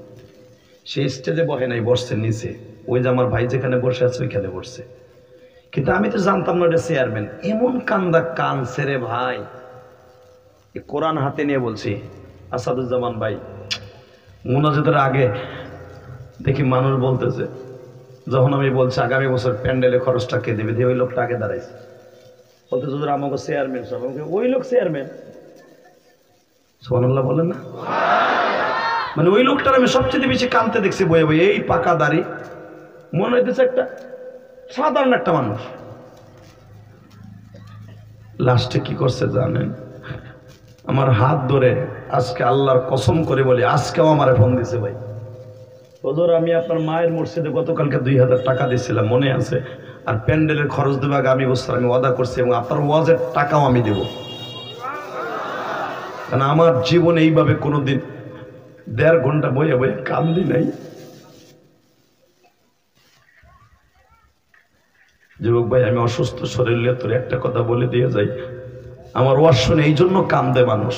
সে স্টেজে বসে নাই, বসছে নিচে, ওই যে আমার ভাই যেখানে বসে আছে ওইখানে বসছে, কিন্তু আমি তো জানতাম না এটা চেয়ারম্যান। এমন কান্দা কানছে রে ভাই, কোরআন হাতে নিয়ে বলছি। আসাদুজ্জামান ভাই মুনাজাতের আগে দেখি মানুষ বলতেছে, যখন আমি বলছি আগামী বছর প্যান্ডেলে খরচটা কে দেবে, দিয়ে ওই লোকটা আগে দাঁড়াইছে, বলতেছে হুজুর আমাকে চেয়ারম্যান সব, ওই লোক চেয়ারম্যান, সুবহানাল্লাহ বলেন না? মানে ওই লোকটার আমি সবচেয়ে বেশি কাঁদতে দেখছি বয়ে বয়ে, এই পাকা দাড়ি, মনে হইতেছে একটা সাধারণ একটা মানুষ। লাস্টে কি করছে জানেন? আমার হাত ধরে আজকে আল্লাহর কসম করে বলি, আজকেও আমারে ফোন দিছে, ভাই হুজুর আমি আপনার মায়ের মসজিদে গতকালকে 2000 টাকা দিয়েছিলাম মনে আছে, আর প্যান্ডেলের খরচ দেবে আগামী বছর আমি ওয়াদা করছি, এবং আপনার ওয়াজের টাকাও আমি দেব। কারণ আমার জীবনে এইভাবে কোনোদিন 1.5 ঘন্টা বয়ে বয়ে কান্দি নাই। যুবক ভাই আমি অসুস্থ শরীরে তোর একটা কথা বলে দিয়ে যাই, আমার ওয়াজ শুনে এই জন্য কান্দে মানুষ,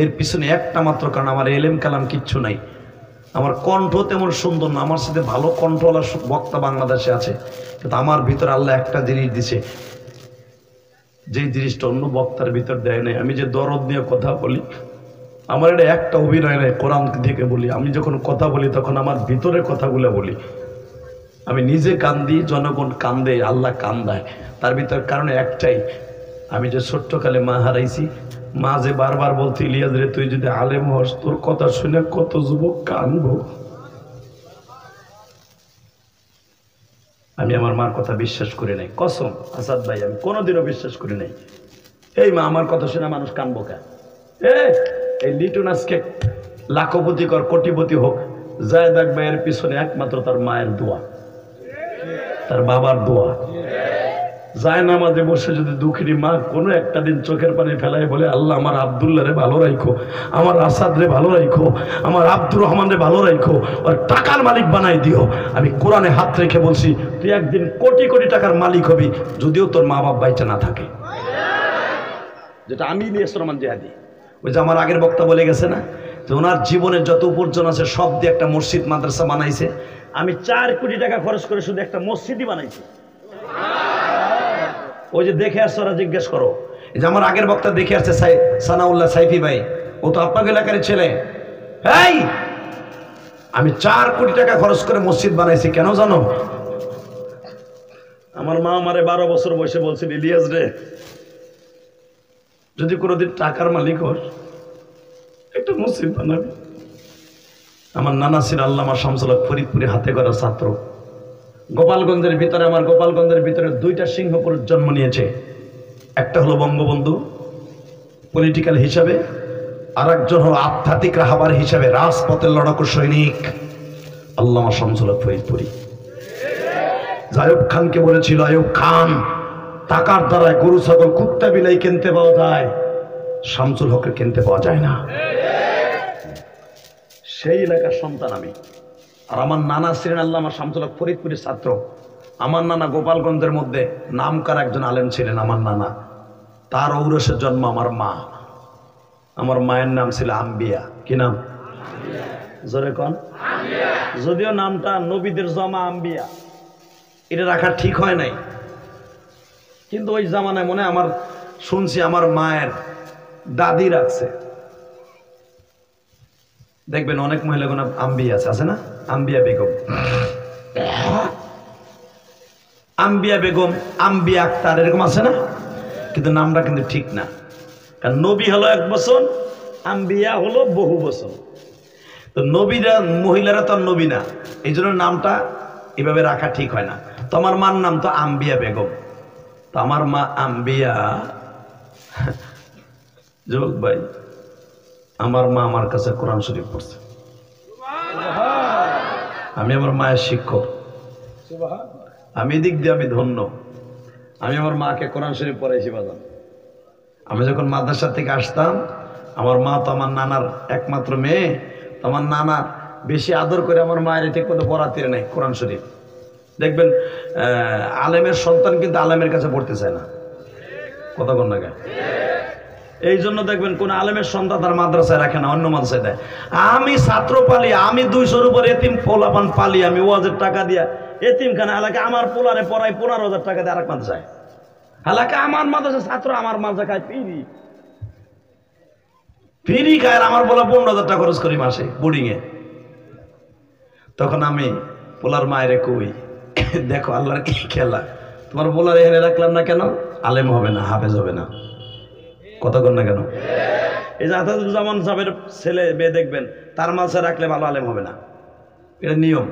এর পিছনে একটা মাত্র কারণ, আমার এলেম কালাম কিচ্ছু নাই, আমার কণ্ঠ তেমন সুন্দর না, আমার সাথে ভালো কণ্ঠওয়ালা বক্তা বাংলাদেশে আছে, কিন্তু আমার ভিতরে আল্লাহ একটা জিনিস দিছে, যেই জিনিসটা অন্য বক্তার ভিতর দেয় নাই। আমি যে দরদ নিয়ে কথা বলি, আমার এটা একটা অভিনয় নাই, কোরআন থেকে বলি। আমি যখন কথা বলি তখন আমার ভিতরে কথাগুলো বলি। আমি নিজে কান্দি, জনগণ কান্দে, আল্লাহ কান্দায়। তার ভিতর কারণ একটাই, আমি যে ছোট্টকালে মা হারাইছি, মা যে বারবার বলতে, ইলিয়াস রে তুই যদি আলেম হস, তোর কথা শুনে কত যুবক কানবো। আমি আমার মার কথা বিশ্বাস করি নাই, কসম আসাদ ভাই, আমি কোনোদিনও বিশ্বাস করি নাই। এই মা আমার কথা শুনে মানুষ কানবো কেন? এই লিটন আজকে লাখপতি কর, কোটিপতি হোক, জায়েদ ভাইয়ের পিছনে একমাত্র তার মায়ের দোয়া, তার বাবার দোয়া। যায় নামাজে বসে যদি দুঃখিনী মা কোনো একটা দিন চোখের পানি ফেলায় বলে, আল্লাহ আমার আব্দুল্লাহ রে ভালো রাখো, আমার আসাদ রে ভালো রাখো, আমার আব্দুর রহমান রে ভালো রাখো, আর টাকার মালিক বানাই দিও। আমি কোরআনে হাত রেখে বলছি, তুই একদিন কোটি কোটি টাকার মালিক হবি, যদিও তোর মা বাপ বাইচা না থাকে। যেটা আমি ইলিয়াস রহমান জিহাদি, ওই যে আমার আগের বক্তা বলে গেছে না, যে ওনার জীবনের যত উপার্জন আছে সব দিয়ে একটা মসজিদ মাদ্রাসা বানাইছে। আমি 4 কোটি টাকা খরচ করে শুধু একটা মসজিদই বানাইছি। ওই যে দেখে আসছে, ওরা জিজ্ঞেস করো, এই যে আমার আগের বক্তা দেখে আসছে সানাউল্লাহ সাইফি ভাই, ও তো আপনার এলাকার ছেলে। এই আমি 4 কোটি টাকা খরচ করে মসজিদ বানাইছি, কেন জানো? আমার মা আমারে 12 বছর বয়সে বলছিল, ইলিয়াস রে যদি কোনোদিন টাকার মালিক হস, একটা মসজিদ বানাবি। আমার নানা ছিল আল্লামা শামসুল হক, ফরিদপুরে হাতে করা ছাত্র। গোপালগঞ্জের ভিতরে, আমার গোপালগঞ্জের ভিতরে 2টা সিংহপুর জন্ম নিয়েছে। একটা হলো বঙ্গবন্ধু পলিটিক্যাল হিসাবে, আর একজন হলো আধ্যাত্মিক রাহাবার হিসাবে, রাজপথের লড়াকু সৈনিক আল্লামা শামসুল হক ফরিদপুরি। আইয়ুব খানকে বলেছিল, আইয়ুব খান টাকার দ্বারা গরু ছাগল কুত্তা বিলাই কিনতে পাওয়া যায়, শামসুল হককে কিনতে পাওয়া যায় না। সেই এলাকার সন্তান আমি। আর আমার নানা ছিলেন আল্লামা শামসুল হক ফরিদপুরের ছাত্র। আমার নানা গোপালগঞ্জের মধ্যে নামকার একজন আলেম ছিলেন। আমার নানা, তার ঔরসের জন্ম আমার মা। আমার মায়ের নাম ছিল আম্বিয়া। কি নাম? জোরে কন। যদিও নামটা নবীদের জমা আম্বিয়া, এটা রাখা ঠিক হয় নাই, কিন্তু ওই জামানায় মনে আমার শুনছি আমার মায়ের দাদি রাখছে। দেখবেন অনেক মহিলাগুলো আম্বিয়া আছে না, আম্বিয়া বেগম, আম্বিয়া বেগম, আম্বিয়া আক্তার, এরকম আছে না, কিন্তু নামটা কিন্তু ঠিক না। কারণ নবী হলো 1 বছর, আম্বিয়া হলো বহু বছর। তো নবীরা, মহিলারা তো নবী না, এই জন্য নামটা এভাবে রাখা ঠিক হয় না। তো আমার মার নাম তো আম্বিয়া বেগম। তো আমার মা আম্বিয়া, যুবক ভাই, আমার মা আমার কাছে কোরআন শরীফ পড়ছে। আমি আমার মায়ের শিক্ষক, আমি দিক দিয়ে আমি ধন্য। আমি আমার মাকে কোরআন শরীফ পড়াইছি বাজান। আমি যখন মাদ্রাসা থেকে আসতাম, আমার মা তো আমার নানার একমাত্র মেয়ে, তো আমার নানা বেশি আদর করে আমার মায়ের ঠিক মতো পড়াতে নাই কোরআন শরীফ। দেখবেন আলেমের সন্তান কিন্তু আলেমের কাছে পড়তে চায় না, কথা বল না কেন? এই জন্য দেখবেন কোন আলেমের সন্তান তার মাদ্রাসায় রাখে না, অন্য মাদ্রাসায় দেয়। আমি ছাত্র পালি, আমি 200-র উপর এতিম পোলাপান পালি, আমি ওয়াজের টাকা দিয়া এতিমখানা এলাকা আমার পোলারে পড়াই 15,000 টাকা দিয়ে আরেক মাদ্রাসায়। এলাকা আমার মাদ্রাসা ছাত্র, আমার মাদ্রাসা খায় ফিরি খায়, আমার পোলা 15,000 টাকা খরচ করি মাসে বোর্ডিং এ। তখন আমি পোলার মায়েরে কই, দেখো আল্লাহর কি খেলা, তোমার পোলার এখানে রাখলাম না কেন? আলেম হবে না, হাফেজ হবে না, কথা কন না কেন? এই যে আতাদুজ্জামান সাহেবের ছেলে মেয়ে দেখবেন, তার মাঝে রাখলে ভালো আলেম হবে না, এটা নিয়ম।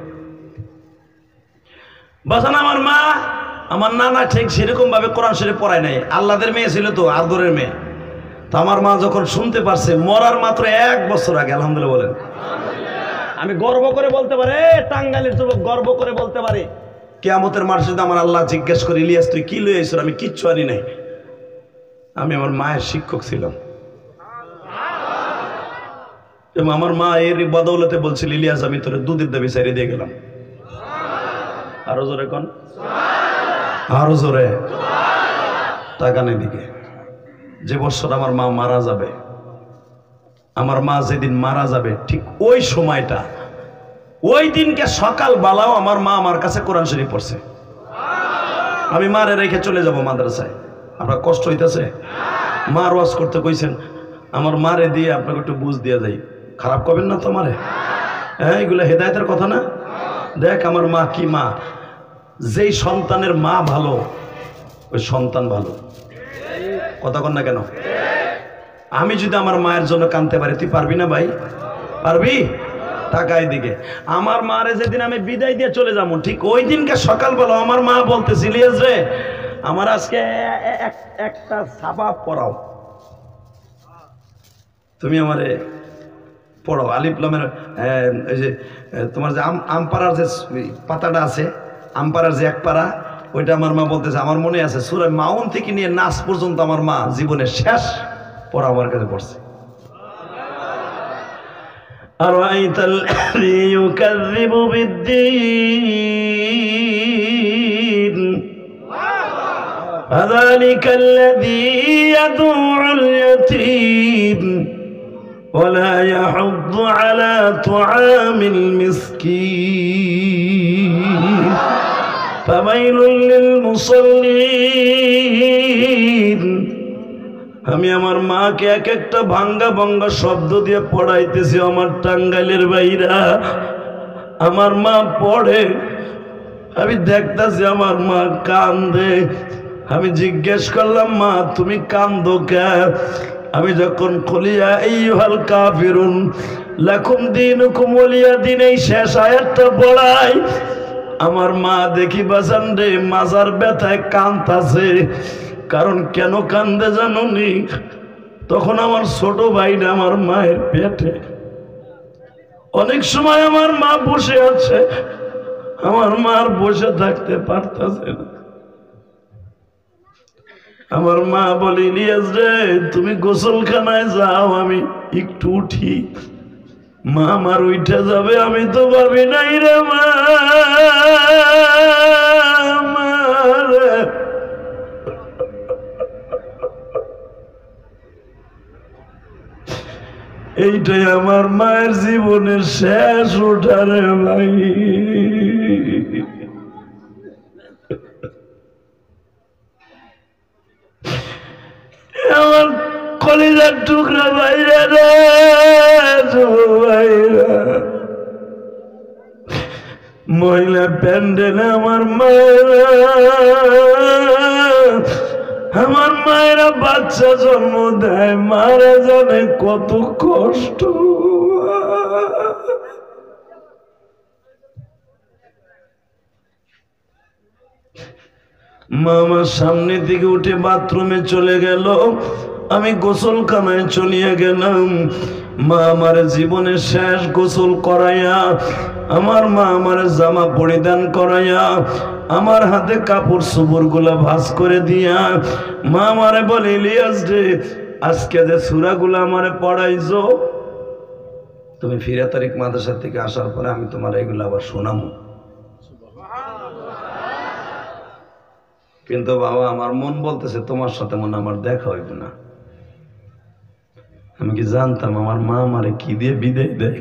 বাসান আমার মা, আমার নানা ঠিক সেরকম ভাবে কোরআন শরীফ পড়ায় নাই। আল্লাহদের মেয়ে ছিল তো, আদরের মেয়ে। তো আমার মা যখন শুনতে পারছে, মরার মাত্র 1 বছর আগে, আলহামদুলিল্লাহ বলেন, আমি গর্ব করে বলতে পারি, টাঙ্গাইলের যুবক গর্ব করে বলতে পারি, কিয়ামতের মাঠে যদি আমার আল্লাহ জিজ্ঞেস করে, ইলিয়াস তুই কি লয়ে আইছিস? আমি কিচ্ছু আনি নাই, আমি আমার মায়ের শিক্ষক ছিলাম। এবং আমার মা এর বদৌলতে বলছিল, ইলিয়াস আমি তোর দুধের দাবি সাইরে দিয়ে গেলাম। আরো জোরে কন, আরো জোরে তাকানের দিকে। যে বছর আমার মা মারা যাবে, আমার মা যেদিন মারা যাবে, ঠিক ওই সময়টা ওই দিনকে সকাল বেলাও আমার মা আমার কাছে কোরআন শরীফ পড়ছে। আমি মারে রেখে চলে যাব মাদ্রাসায়, আপনার কষ্ট হইতেছে? মা ওয়াজ করতে কইছেন, আমার মারে দিয়ে আপনাকে একটু বুঝ দিয়ে যাই, খারাপ করবেন না তো মারে? হ্যাঁ, এগুলো হেদায়েতের কথা না? দেখ আমার মা কি মা, যেই সন্তানের মা ভালো ওই সন্তান ভালো। কথা কন না কেন? আমি যদি আমার মায়ের জন্য কাঁদতে পারি, তুই পারবি না ভাই? পারবি? টাকাই দিকে আমার মারে যেদিন আমি বিদায় দিয়ে চলে যাবো, ঠিক ওই দিনকে সকালবেলা আমার মা বলতেছিল, রে আমার আজকে একটা ছাপা পড়াও, তুমি আমারে পড়াও আলিফ লামের ওই যে তোমার যে আমপাড়ার যে পাতাটা আছে, আমপাড়ার যে এক পাড়া, ওইটা আমার মা বলতেছে, আমার মনে আছে সূরা মাউন থেকে নিয়ে নাস পর্যন্ত আমার মা জীবনের শেষ পড়া আমার কাছে পড়ছে। أرأيت الذي يكذب بالدين فذلك الذي يدعو اليتيم ولا يحض على طعام المسكين فويل للمصلين। আমি আমার মাকে এক একটা ভাঙ্গা ভাঙ্গা শব্দ দিয়ে পড়াইতেছি, আমার টাঙ্গাইলের ভাইরা, আমার মা পড়ে, আমি দেখতেছি আমার মা কান্দে। আমি জিজ্ঞেস করলাম, মা তুমি কান্দো কেন? আমি যখন খুলিয়া আইয়ুহাল কাফিরুন লাকুম দীনুকুম ওয়ালিয়া দীন এই শেষ আয়াতটা পড়াই, আমার মা দেখি বাজান রে মাজার ব্যথায় কাঁদতাছে। কারণ কেন কান্দে জানুনি? তখন আমার ছোট ভাইটা আমার মায়ের পেটে, অনেক সময় আমার মা বসে আছে, আমার মার বসে থাকতে পারতেছে না। আমার মা বলে, ইলিয়াস রে তুমি গোসলখানায় যাও, আমি একটু উঠি। মা আমার উঠে যাবে, আমি তো ভাবি নাই রে মা। এইটাই আমার মায়ের জীবনের শেষ ওঠারে ভাই। আমার কলিজার টুকরা ভাইরা রে, ভাইরা মহিলা প্যান্ডেলে আমার মায়েরা বাচ্চা জন্ম দেয়, মারা জানে কত কষ্ট। মা আমার সামনে দিকে উঠে বাথরুমে চলে গেল, আমি গোসলখানায় চলিয়ে গেলাম। মা আমার জীবনের শেষ গোসল করাইয়া, আমার মা আমার জামা পরিধান করাইয়া, আমার হাতে কাপড় চোপড় গুলা ভাঁজ করে দিয়া মা আমারে বলে, ইলিয়াস রে আজকে যে সূরাগুলো আমারে পড়াইছো, তুমি ফিরা তারিখ মাদ্রাসা থেকে আসার পরে আমি তোমার এগুলো আবার শোনাবো। কিন্তু বাবা আমার মন বলতেছে তোমার সাথে মনে আমার দেখা হইবে না। আমি কি জানতাম আমার মা আমারে কি দিয়ে বিদায় দেয়?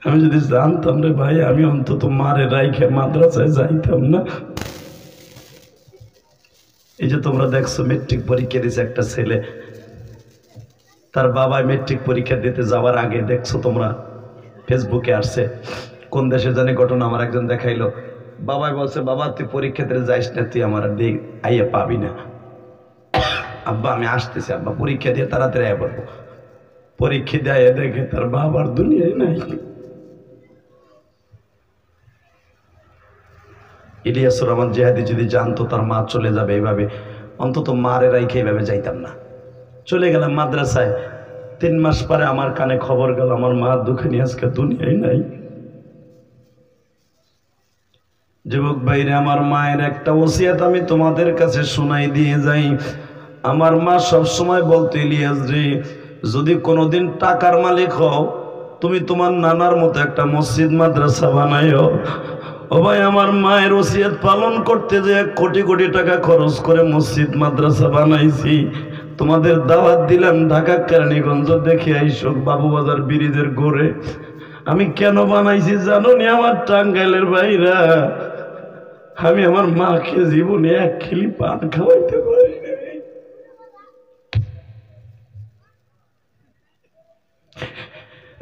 আমি যদি জানতাম রে ভাই, আমি অন্তত মারে রাইখে মাদ্রাসায় যাইতাম না। এই যে তোমরা দেখছো মেট্রিক পরীক্ষা দিছে একটা ছেলে, তার বাবা মেট্রিক পরীক্ষা দিতে যাওয়ার আগে দেখছো তোমরা ফেসবুকে আসছে, কোন দেশে জানি ঘটনা আমার একজন দেখাইলো। বাবাই বলছে, বাবা তুই পরীক্ষা দিতে যাইস না, তুই আমার আইয়া পাবি না। আব্বা আমি আসতেছি, আব্বা পরীক্ষা দিয়ে তাড়াতাড়ি আয়া পড়বো। পরীক্ষা দিয়ে দেখে তার বাবার দুনিয়ায় নাই। ইলিয়াসুর রহমান জিহাদি যদি জানতো তার মা চলে যাবে এইভাবে, অন্তত মারে রাইখে এইভাবে যাইতাম না। চলে গেলাম মাদ্রাসায়। 3 মাস পরে আমার কানে খবর গেল আমার মা দুঃখিনী আজকে দুনিয়ায় নাই। যুবক ভাইরে, আমার মায়ের একটা ওসিয়াত আমি তোমাদের কাছে শোনাই দিয়ে যাই। আমার মা সবসময় বলতো, ইলিয়াস রে যদি কোনোদিন টাকার মালিক হও, তুমি তোমার নানার মতো একটা মসজিদ মাদ্রাসা বানাইও। ও ভাই, আমার মায়ের ওসিয়াত পালন করতে যে 1 কোটি কোটি টাকা খরচ করে মসজিদ মাদ্রাসা বানাইছি। তোমাদের দাওয়াত দিলাম ঢাকা কেরানীগঞ্জ দেখে আইসো, বাবুবাজার ব্রিজের গোড়ে আমি কেন বানাইছি জানো নি আমার টাঙ্গাইলের ভাইরা? আমি আমার মাকে জীবনে এক খিলি পান খাওয়াইতে পারি নাই।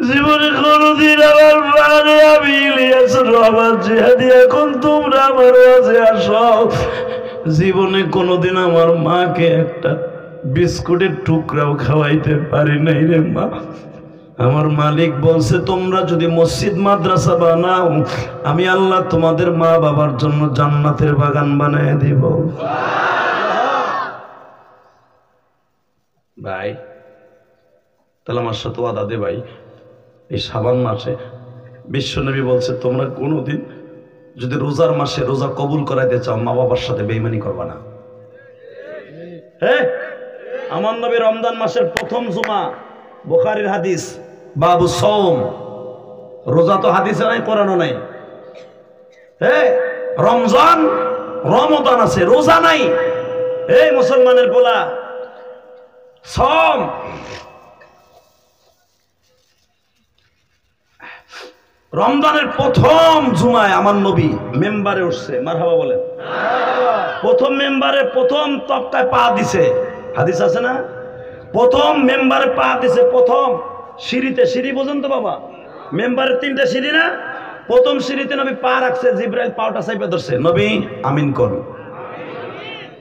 জীবনে কোনদিন আমার মারে আমি ইলিয়াস রহমান জিহাদি এখন তোমরা আমার কাছে আসো, জীবনে কোনদিন আমার মাকে একটা বিস্কুটের টুকরাও খাওয়াইতে পারি নাই রে মা। আমার মালিক বলছে তোমরা যদি মসজিদ মাদ্রাসা বানাও আমি আল্লাহ তোমাদের মা বাবার জন্য জান্নাতের বাগান বানিয়ে দিব। ভাই তাহলে আমার সাথে ওয়াদা দে ভাই, এই শাবান মাসে বিশ্বনবী বলছে তোমরা কোনোদিন যদি রোজার মাসে রোজা কবুল করাইতে চাও মা বাবার সাথে বেঈমানি করবা না। হ্যাঁ, আমার নবী রমজান মাসের প্রথম জুমা, বুখারীর হাদিস, বাবু সওম, রোজা তো হাদিসে নাই, কোরআনও নাই। হ্যাঁ, রমজান রমজান আছে, রোজা নাই। এই মুসলমানের পোলা, সওম রমজানের প্রথম জুমায় আমার নবী মেম্বারে উঠছে, মারহাবা বলেন। প্রথম মেম্বারে প্রথম তক্তায় পা দিছে, হাদিস আছে না? প্রথম মেম্বারে পা দিছে, প্রথম সিঁড়িতে, সিঁড়ি পর্যন্ত বাবা, মেম্বারের 3টা সিঁড়ি না, প্রথম সিঁড়িতে নবী পা রাখছে, জিবরাইল পাওটা চাইপে ধরছে, নবী আমিন করুন।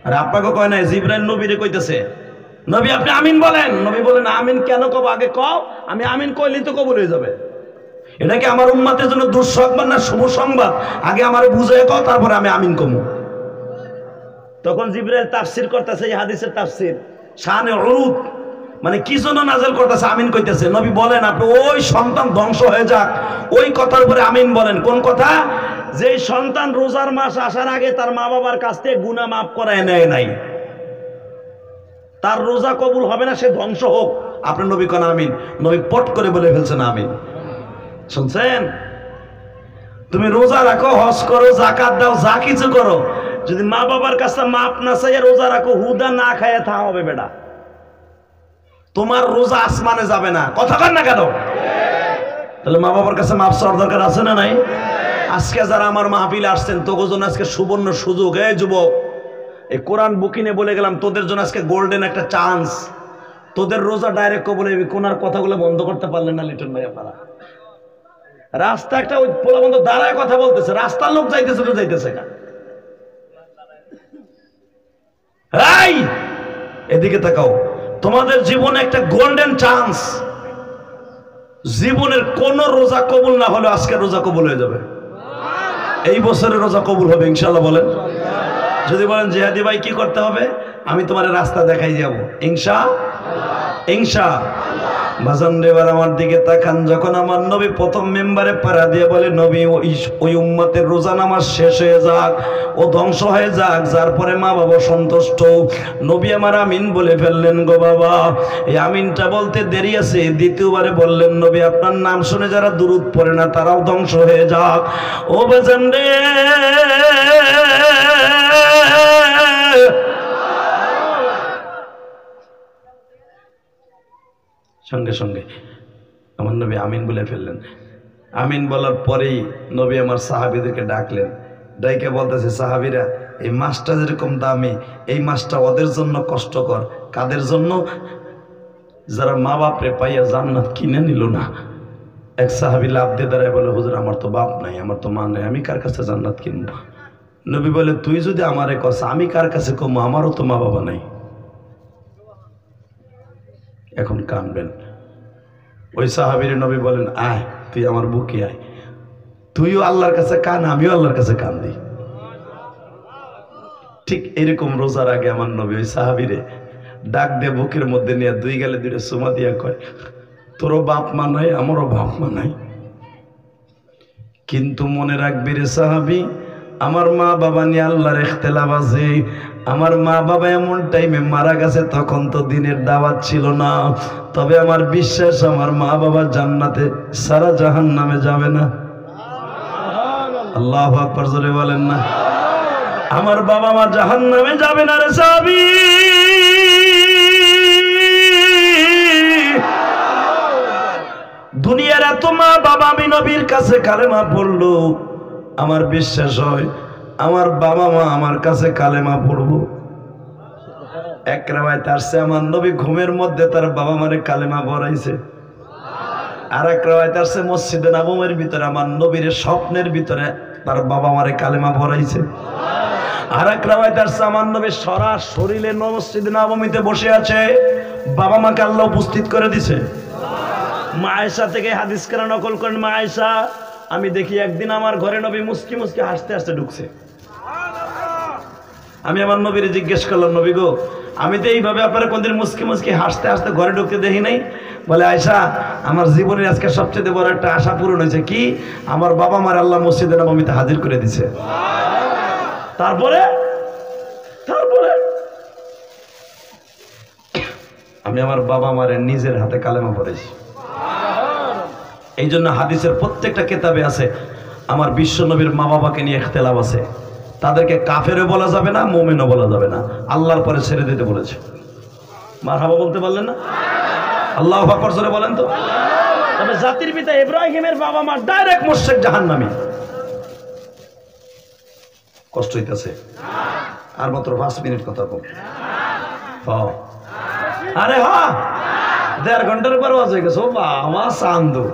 আর আপনাকে কয় নাই, জিবরাইল নবীরে কইতেছে নবী আপনি আমিন বলেন। নবী বলেন আমিন কেন কব, আগে কও, আমি আমিন কইলেই তো কবুল হয়ে যাবে। এটা কি আমার উম্মতের জন্য দুঃসংবাদ না শুভ সংবাদ? আগে আমারে বুঝাই কও, তারপরে আমি আমিন কমু। তখন জিবরাইল তাফসীর করতেছে, এই হাদিসের তাফসীর শানে উরুদ, মানে কি জন্য নাযিল করতেছে, আমিন কইতেছে। নবী বলেন আপনি ওই সন্তান ধ্বংস হয়ে যাক, ওই কথার উপরে আমিন বলেন। কোন কথা? যে সন্তান রোজার মাস আসার আগে তার মা বাবার কাছ থেকে গুনাহ মাফ করায় নেয় নাই, তার রোজা কবুল হবে না, সে ধ্বংস হোক। আপনার নবী কোন আমিন? নবী পট করে বলে ফেলছেন আমিন। শুনছেন? তুমি রোজা রাখো, হজ করো, যাকাত দাও, যা কিছু করো, যদি মা বাবার কাছে মাপ না চাইয়া রোজা রাখো, হুদা না খাইয়া থা হবে বেটা, তোমার রোজা আসমানে যাবে না। কথা কন না কেন? তাহলে মা বাবার কাছে মাপ চাওয়ার দরকার আছে না নাই? আজকে যারা আমার মাহফিলে আসছেন তোদের জন্য আজকে সুবর্ণ সুযোগ। এই যুবক, এই কোরআন বুকিনে বলে গেলাম তোদের জন্য আজকে গোল্ডেন একটা চান্স। তোদের রোজা ডাইরেক্ট কবুল হবে। কোনার কথাগুলো বন্ধ করতে পারলেন না লিটন ভাই আপনারা? রাস্তা একটা ওই পোলা বন্ধ দাঁড়ায় কথা বলতেছে, রাস্তার লোক যাইতেছে তো যাইতেছে না। এই এদিকে তাকাও, তোমাদের জীবনে একটা গোল্ডেন চান্স। জীবনের কোন রোজা কবুল না হলে আজকে রোজা কবুল হয়ে যাবে। এই বছরের রোজা কবুল হবে ইনশাআল্লাহ বলেন। যদি বলেন জিহাদি ভাই কি করতে হবে, আমি তোমার রাস্তা দেখাই যাব ইনশাআল্লাহ। বাজান এবার আমার দিকে তাকান। যখন আমার নবী প্রথম মেম্বারে পাড়া দিয়ে বলে নবী ওই উম্মতের রোজা নামাজ শেষ হয়ে যাক, ও ধ্বংস হয়ে যাক, যার পরে মা বাবা সন্তুষ্ট, নবী আমার আমিন বলে ফেললেন গো বাবা। এই আমিনটা বলতে দেরি আছে, দ্বিতীয়বারে বললেন নবী আপনার নাম শুনে যারা দুরূদ পড়ে না তারাও ধ্বংস হয়ে যাক। ও বাজান রে, সঙ্গে সঙ্গে আমার নবী আমিন বলে ফেললেন। আমিন বলার পরেই নবী আমার সাহাবীদেরকে ডাকলেন, ডাইকে বলতেছে সাহাবীরা এই মাছটা যেরকম দামি, এই মাছটা ওদের জন্য কষ্টকর। কাদের জন্য? যারা মা বাপরে পাইয়া জান্নাত কিনে নিল না। এক সাহাবী লাফ দিয়ে দাঁড়ায় বলে হুজুর আমার তো বাপ নাই, আমার তো মা নাই, আমি কার কাছে জান্নাত কিনবো? নবী বলে তুই যদি আমারে কস আমি কার কাছে কমো, আমারও তো মা বাবা নাই। এখন কানবেন। ওই সাহাবীর নবী বলেন আয় তুই আমার বুকে আয়, তুইও আল্লাহর কাছে কান, আমিও আল্লাহর কাছে কান দিই। ঠিক এরকম রোজার আগে আমার নবী ওই সাহাবীরে ডাক দিয়ে বুকের মধ্যে নিয়ে দুই গালে দুইটা চুমা দিয়া কয় তোরও বাপ মা নাই, আমারও বাপ মা নাই, কিন্তু মনে রাখবি রে সাহাবী আমার মা বাবা নিয়ে আল্লাহর ইখতিলাফ আছে। আমার মা বাবা এমন টাইমে মারা গেছে তখন তো দিনের দাওয়াত ছিল না, তবে আমার বিশ্বাস আমার মা বাবা জান্নাতে সারা জাহান্নামে যাবে না। আল্লাহু আকবার জোরে বলেন না। আমার বাবা মা জাহান্নামে যাবে না রে সাহাবী। দুনিয়ার এত মা বাবা আমি নবীর কাছে কালেমা পড়লো, আমার বিশ্বাস হয় আমার বাবা মা আমার কাছে কালেমা পড়বো। এক রাওয়ায়াত আসছে আমার নবী ঘুমের মধ্যে তার বাবা মারে কালেমা পড়াইছে। আর এক রাওয়ায়াত আসছে মসজিদে নববীর ভিতরে আমার নবীর স্বপ্নের ভিতরে তার বাবা মারে কালেমা পড়াইছে। আর এক রাওয়ায়াত আসছে আমার নবী সরাসরি মসজিদে নববীতে বসে আছে, বাবা মাকে আল্লাহ উপস্থিত করে দিছে। মা আয়েশা থেকে হাদিস কেরা নকল করেন, মা আয়েশা আমি দেখি একদিন আমার ঘরে নবী মুস্কি মুস্কি হাসতে হাসতে ঢুকছে। আমি আমার নবীরে জিজ্ঞেস করলাম, নবী গো আমি তো এইভাবে আপনারা কোনদিন মুস্কি মুস্কি হাসতে হাসতে ঘরে ঢুকতে দেখি নাই। বলে আয়েশা আমার জীবনের আজকে সবচেয়ে বড় একটা আশা পূরণ হয়েছে, কি আমার বাবা মার আল্লাহ মসজিদে নববীতে হাজির করে দিছে। তারপরে আমি আমার বাবা মারে নিজের হাতে কালেমা পড়েছি। এই জন্য হাদিসের প্রত্যেকটা কিতাবে আছে আমার বিশ্ব নবীর মা বাবাকে নিয়ে ইখতিলাফ আছে, তাদেরকে কাফেরও বলা যাবে না, মুমিনও বলা যাবে না, আল্লাহর পরে ছেড়ে দিতে বলেছে। মারহাবা বলতে পারলেন না? আল্লাহু আকবার জোরে বলেন তো। তবে জাতির পিতা ইব্রাহিমের বাবা মা ডাইরেক্ট মুশরিক জাহান্নামী। কষ্ট হইতেছে? আর মাত্র 5 মিনিট কথা বল। আরে হ্যাঁ 1.5 ঘন্টার উপর ওয়াজ হয়ে গেছে। ও বাবা চান্দু,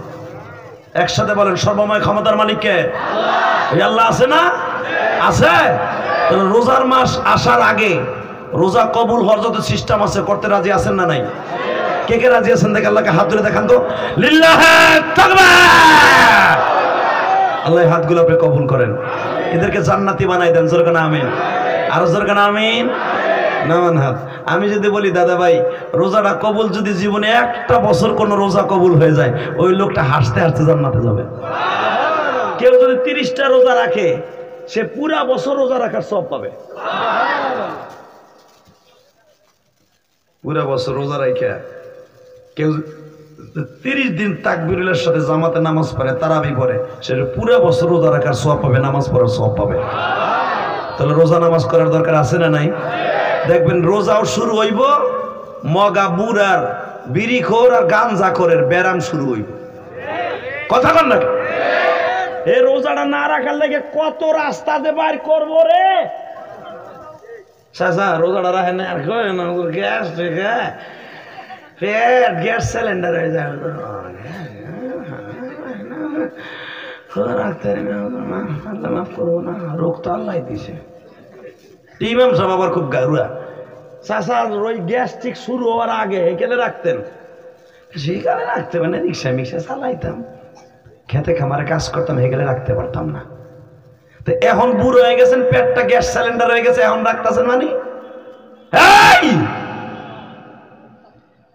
একসাথে বলেন সর্বময় ক্ষমতার মালিক কে? আল্লাহ আছে না? আছে। রোজার মাস আসার আগে রোজা কবুল হওয়ার যত সিস্টেম আছে করতে রাজি আছেন না নাই? কে কে রাজি আছেন দেখে আল্লাহকে হাত ধরে দেখান তো। লিল্লাহি তাকবীর। আল্লাহ হাতগুলো আপনি কবুল করেন, এদেরকে জান্নাতি বানাই দেন। জোরে না আমিন। আরো জোরে না আমিন। নামান হাত। আমি যদি বলি দাদা ভাই রোজাটা কবুল যদি জীবনে একটা বছর কোনো রোজা কবুল হয়ে যায়, ওই লোকটা হাসতে হাসতে জান্নাতে যাবে। কেউ যদি 30টা রোজা রাখে সে পুরা বছর রোজা রাখার সওয়াব পাবে। পুরা বছর রোজা রাখে কেউ 30 দিন তাকবীরের সাথে জামাতে নামাজ পড়ে, তারাবি পড়ে, সে পুরা বছর রোজা রাখার সওয়াব পাবে, নামাজ পড়ার সওয়াব পাবে। তাহলে রোজা নামাজ করার দরকার আছে না নাই? দেখবেন রোজাও শুরু হইব, মগা বুড়ার বিড়িখোর আর গাঞ্জাখোরের ব্যারাম শুরু হইব। কথা কন না? এই রোজাটা না রাখার লেগে কত রাস্তাতে বাইর করবো রে। চাচা রোজাটা রাখেন না, আর গ্যাস গ্যাস সিলিন্ডার হয়ে যায়। রাখতে মাফ করবো না, রোগ তো আল্লাহ দিছে। ইমাম সাহেব আবার খুব গারুয়া, চাচা ওই গ্যাস্ট্রিক শুরু হওয়ার আগে এখানে রাখতেন, সেখানে রাখতে মানে রিক্সা মিক্সা চালাইতাম, খেতে খামারে কাজ করতাম, এখানে রাখতে পারতাম না। তো এখন বুড়ো হয়ে গেছেন, পেটটা গ্যাস সিলিন্ডার হয়ে গেছে, এখন রাখতেছেন মানে?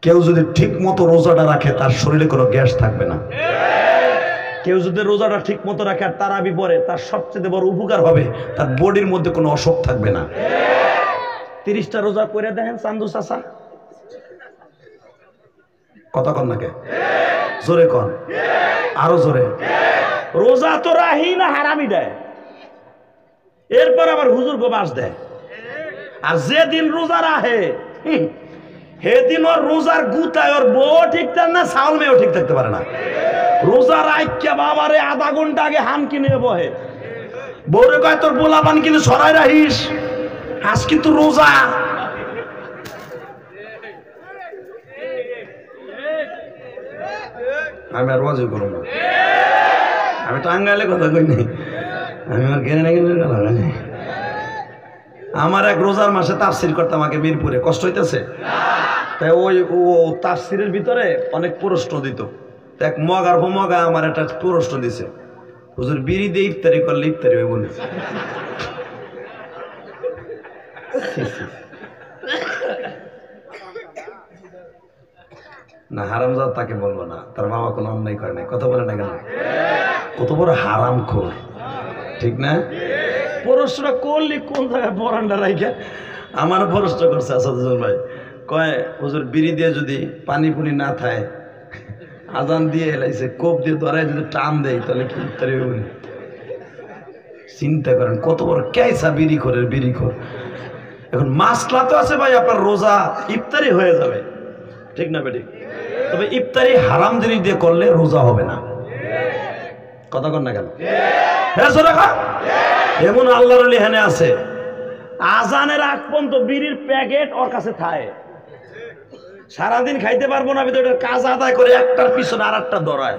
কেউ যদি ঠিক মতো রোজাটা রাখে তার শরীরে কোনো গ্যাস থাকবে না। কেউ যদি রোজাটা ঠিক মতো রাখে আর তারাবি পড়ে, তার সবচেয়ে বড় উপকার হবে, তার বডির মধ্যে কোনো অসুখ থাকবে না। 30টা রোজা করে দেখেন চান্দু চাচা। কথা কন নাকি? জোরে কন, আরো জোরে। রোজা তো রাহি না হারামি দেয়, এরপর আবার হুজুর গো বাস দেয়। আর যেদিন রোজা রাহে সেদিন ওর রোজার গুতায় ওর বউ ঠিক থাক না, চাউল মেয়েও ঠিক থাকতে পারে না। রোজা রাইকা বাবারে আধা ঘন্টা আগে হাম কিনে বহে, বউরে কয় তোর পোলাপান কিন্তু সরাই রাখিস, আজ কিন্তু রোজা। আমি আর ওয়াজই করব না, আমি টাঙ্গাইলে কথা কই নাই, আমি আর কেনে না কেনে কথা কই নাই। আমার এক রোজার মাসে তাফসির করতাম আগে মিরপুরে, কষ্ট হইতেছে। তাই ওই ও তাফসিরের ভিতরে অনেক প্রশ্ন দিত, এক মগার হোমগা আমার একটা প্রশ্ন দিছে, হুজুর বিড়ি দিয়ে ইফতারি করলে ইফতারি হয়ে বলে। না হারামজাদা তাকে বলবো না, তার বাবা কোনো অন্যায় করে নাই। কথা বলে না কেন? কত বড় হারাম খোর, ঠিক না? প্রশ্নটা করলি কোন জায়গায় বরান্ডা রাইখা আমার প্রশ্ন করছে আসাদুজ্জামান ভাই, কয় হুজুর বিড়ি দিয়ে যদি পানি পুনি না থাকে, আজান দিয়ে এলাইছে কোপ দিয়ে ধরায় যদি টান দেয় তাহলে কি ইফতারি হবে? চিন্তা করেন কত বড় ক্যাইসা বিড়ি করে, বিড়ি খোর। এখন মাসলা তো আছে ভাই, আপনার রোজা ইফতারি হয়ে যাবে, ঠিক না বেটি? তবে ইফতারি হারাম জিনিস দিয়ে করলে রোজা হবে না। কথা কন না কেন? এমন আল্লাহর ওলি হেনে আছে, আজানের আগ পর্যন্ত বিড়ির প্যাকেট ওর কাছে থাকে, সারাদিন খাইতে পারবো না, ভিতরে কাজ আদায় করে একটার পিছনে আর একটা দৌড়ায়,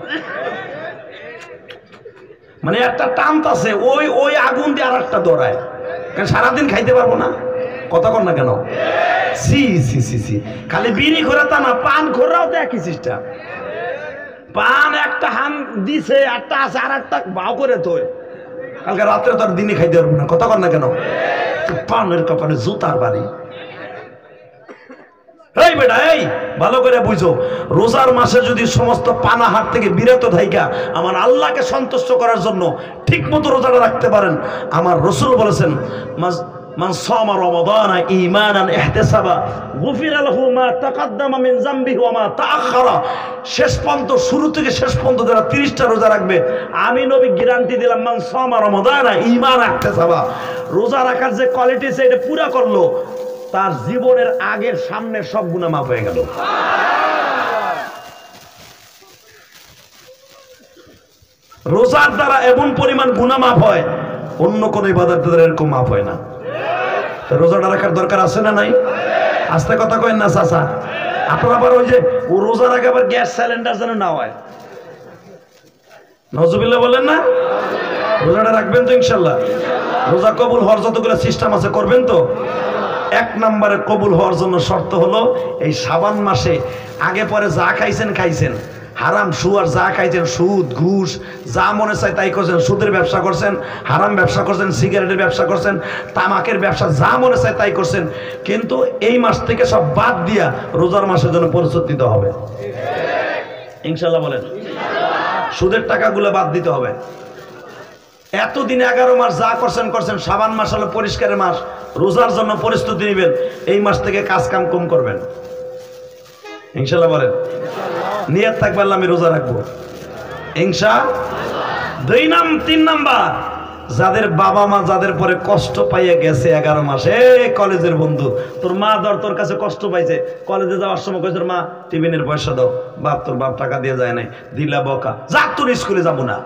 মানে একটা টানতাছে ওই ওই আগুন দিয়ে আর একটা দৌড়ায়, কারণ সারাদিন খাইতে পারবো না। কথা কন না কেন? সি সি সি সি, খালি বিড়ি ঘোরা তা না, পান ঘোরাও তো একই সিস্টেম। পান একটা হান দিছে, একটা আছে, আর একটা বাউ করে তোয়, কালকে রাত্রে তো আর দিনে খাইতে পারবো না। কথা কন না কেন? পানের কপালে জুতার বাড়ি। এই বেটা, এই ভালো করে বুঝো, রোজার মাসে যদি সমস্ত পানাহার থেকে বিরত থাইকা আমার আল্লাহকে সন্তুষ্ট করার জন্য ঠিক মতো রোজাটা রাখতে পারেন, আমার রাসূল বলেছেন, মান সামা রমাদানা ঈমানান ইহতিসাবা গুফিরা লাহু মা তাকাদ্দামা মিন যামবিহি ওয়া মা তাআখারা। শেষ পর্যন্ত, শুরু থেকে শেষ পর্যন্ত যারা 30টা রোজা রাখবে, আমি নবী গ্যারান্টি দিলাম, মান সামা রমাদানা ঈমানান ইহতিসাবা, রোজা রাখার যে কোয়ালিটি সেটা পুরা করলো, তার জীবনের আগের সামনের সব গুনাহ মাফ হয়ে গেল। রোজার দ্বারা এমন পরিমাণ গুনাহ মাফ হয়, অন্য কোন ইবাদতের দ্বারা এরকম মাফ হয় না। রোজাটা রাখার দরকার আছে না নাই? আস্তে কথা কইেন না চাচা, আপনার আবার ওই যে ও রোজা রাখে আবার গ্যাস সিলিন্ডার যেন না হয়, নজুবিল্লাহ বলেন না? রোজাটা রাখবেন তো ইনশাল্লাহ? রোজা কবুল হওয়ার যতগুলো সিস্টেম আছে করবেন তো? 1 নম্বরে কবুল হওয়ার জন্য শর্ত হলো, এই শাবান মাসে আগে পরে যা খাইছেন খাইছেন, হারাম সুয়ার যা খাইছেন, সুদ ঘুষ যা মনে চায় তাই করছেন, সুদের ব্যবসা করছেন, হারাম ব্যবসা করছেন, সিগারেটের ব্যবসা করছেন, তামাকের ব্যবসা যা মনে চায় তাই করছেন, কিন্তু এই মাস থেকে সব বাদ দিয়া রোজার মাসের জন্য প্রস্তুত নিতে হবে ইনশাল্লাহ। বলেন, সুদের টাকাগুলো বাদ দিতে হবে। এতদিন 11 মাস যা করছেন করছেন, শাবান মাস হলো পরিষ্কারের মাস, রোজার জন্য প্রস্তুতি নেবেন, এই মাস থেকে কাজ কাম কম করবেন ইনশাল্লাহ। বলেন, নিয়ত থাকবে আল্লাহ আমি রোজা রাখবো ইনশাআল্লাহ। 3 নাম্বার, যাদের বাবা মা যাদের পরে কষ্ট পাইয়ে গেছে 11 মাসে, কলেজের বন্ধু, তোর মা ধর তোর কাছে কষ্ট পাইছে, কলেজে যাওয়ার সময় কইছে মা টিফিনের পয়সা দাও, বাপ তোর বাপ টাকা দিয়ে যায় নাই, দিলা বকা, যা তোর স্কুলে যাবো না,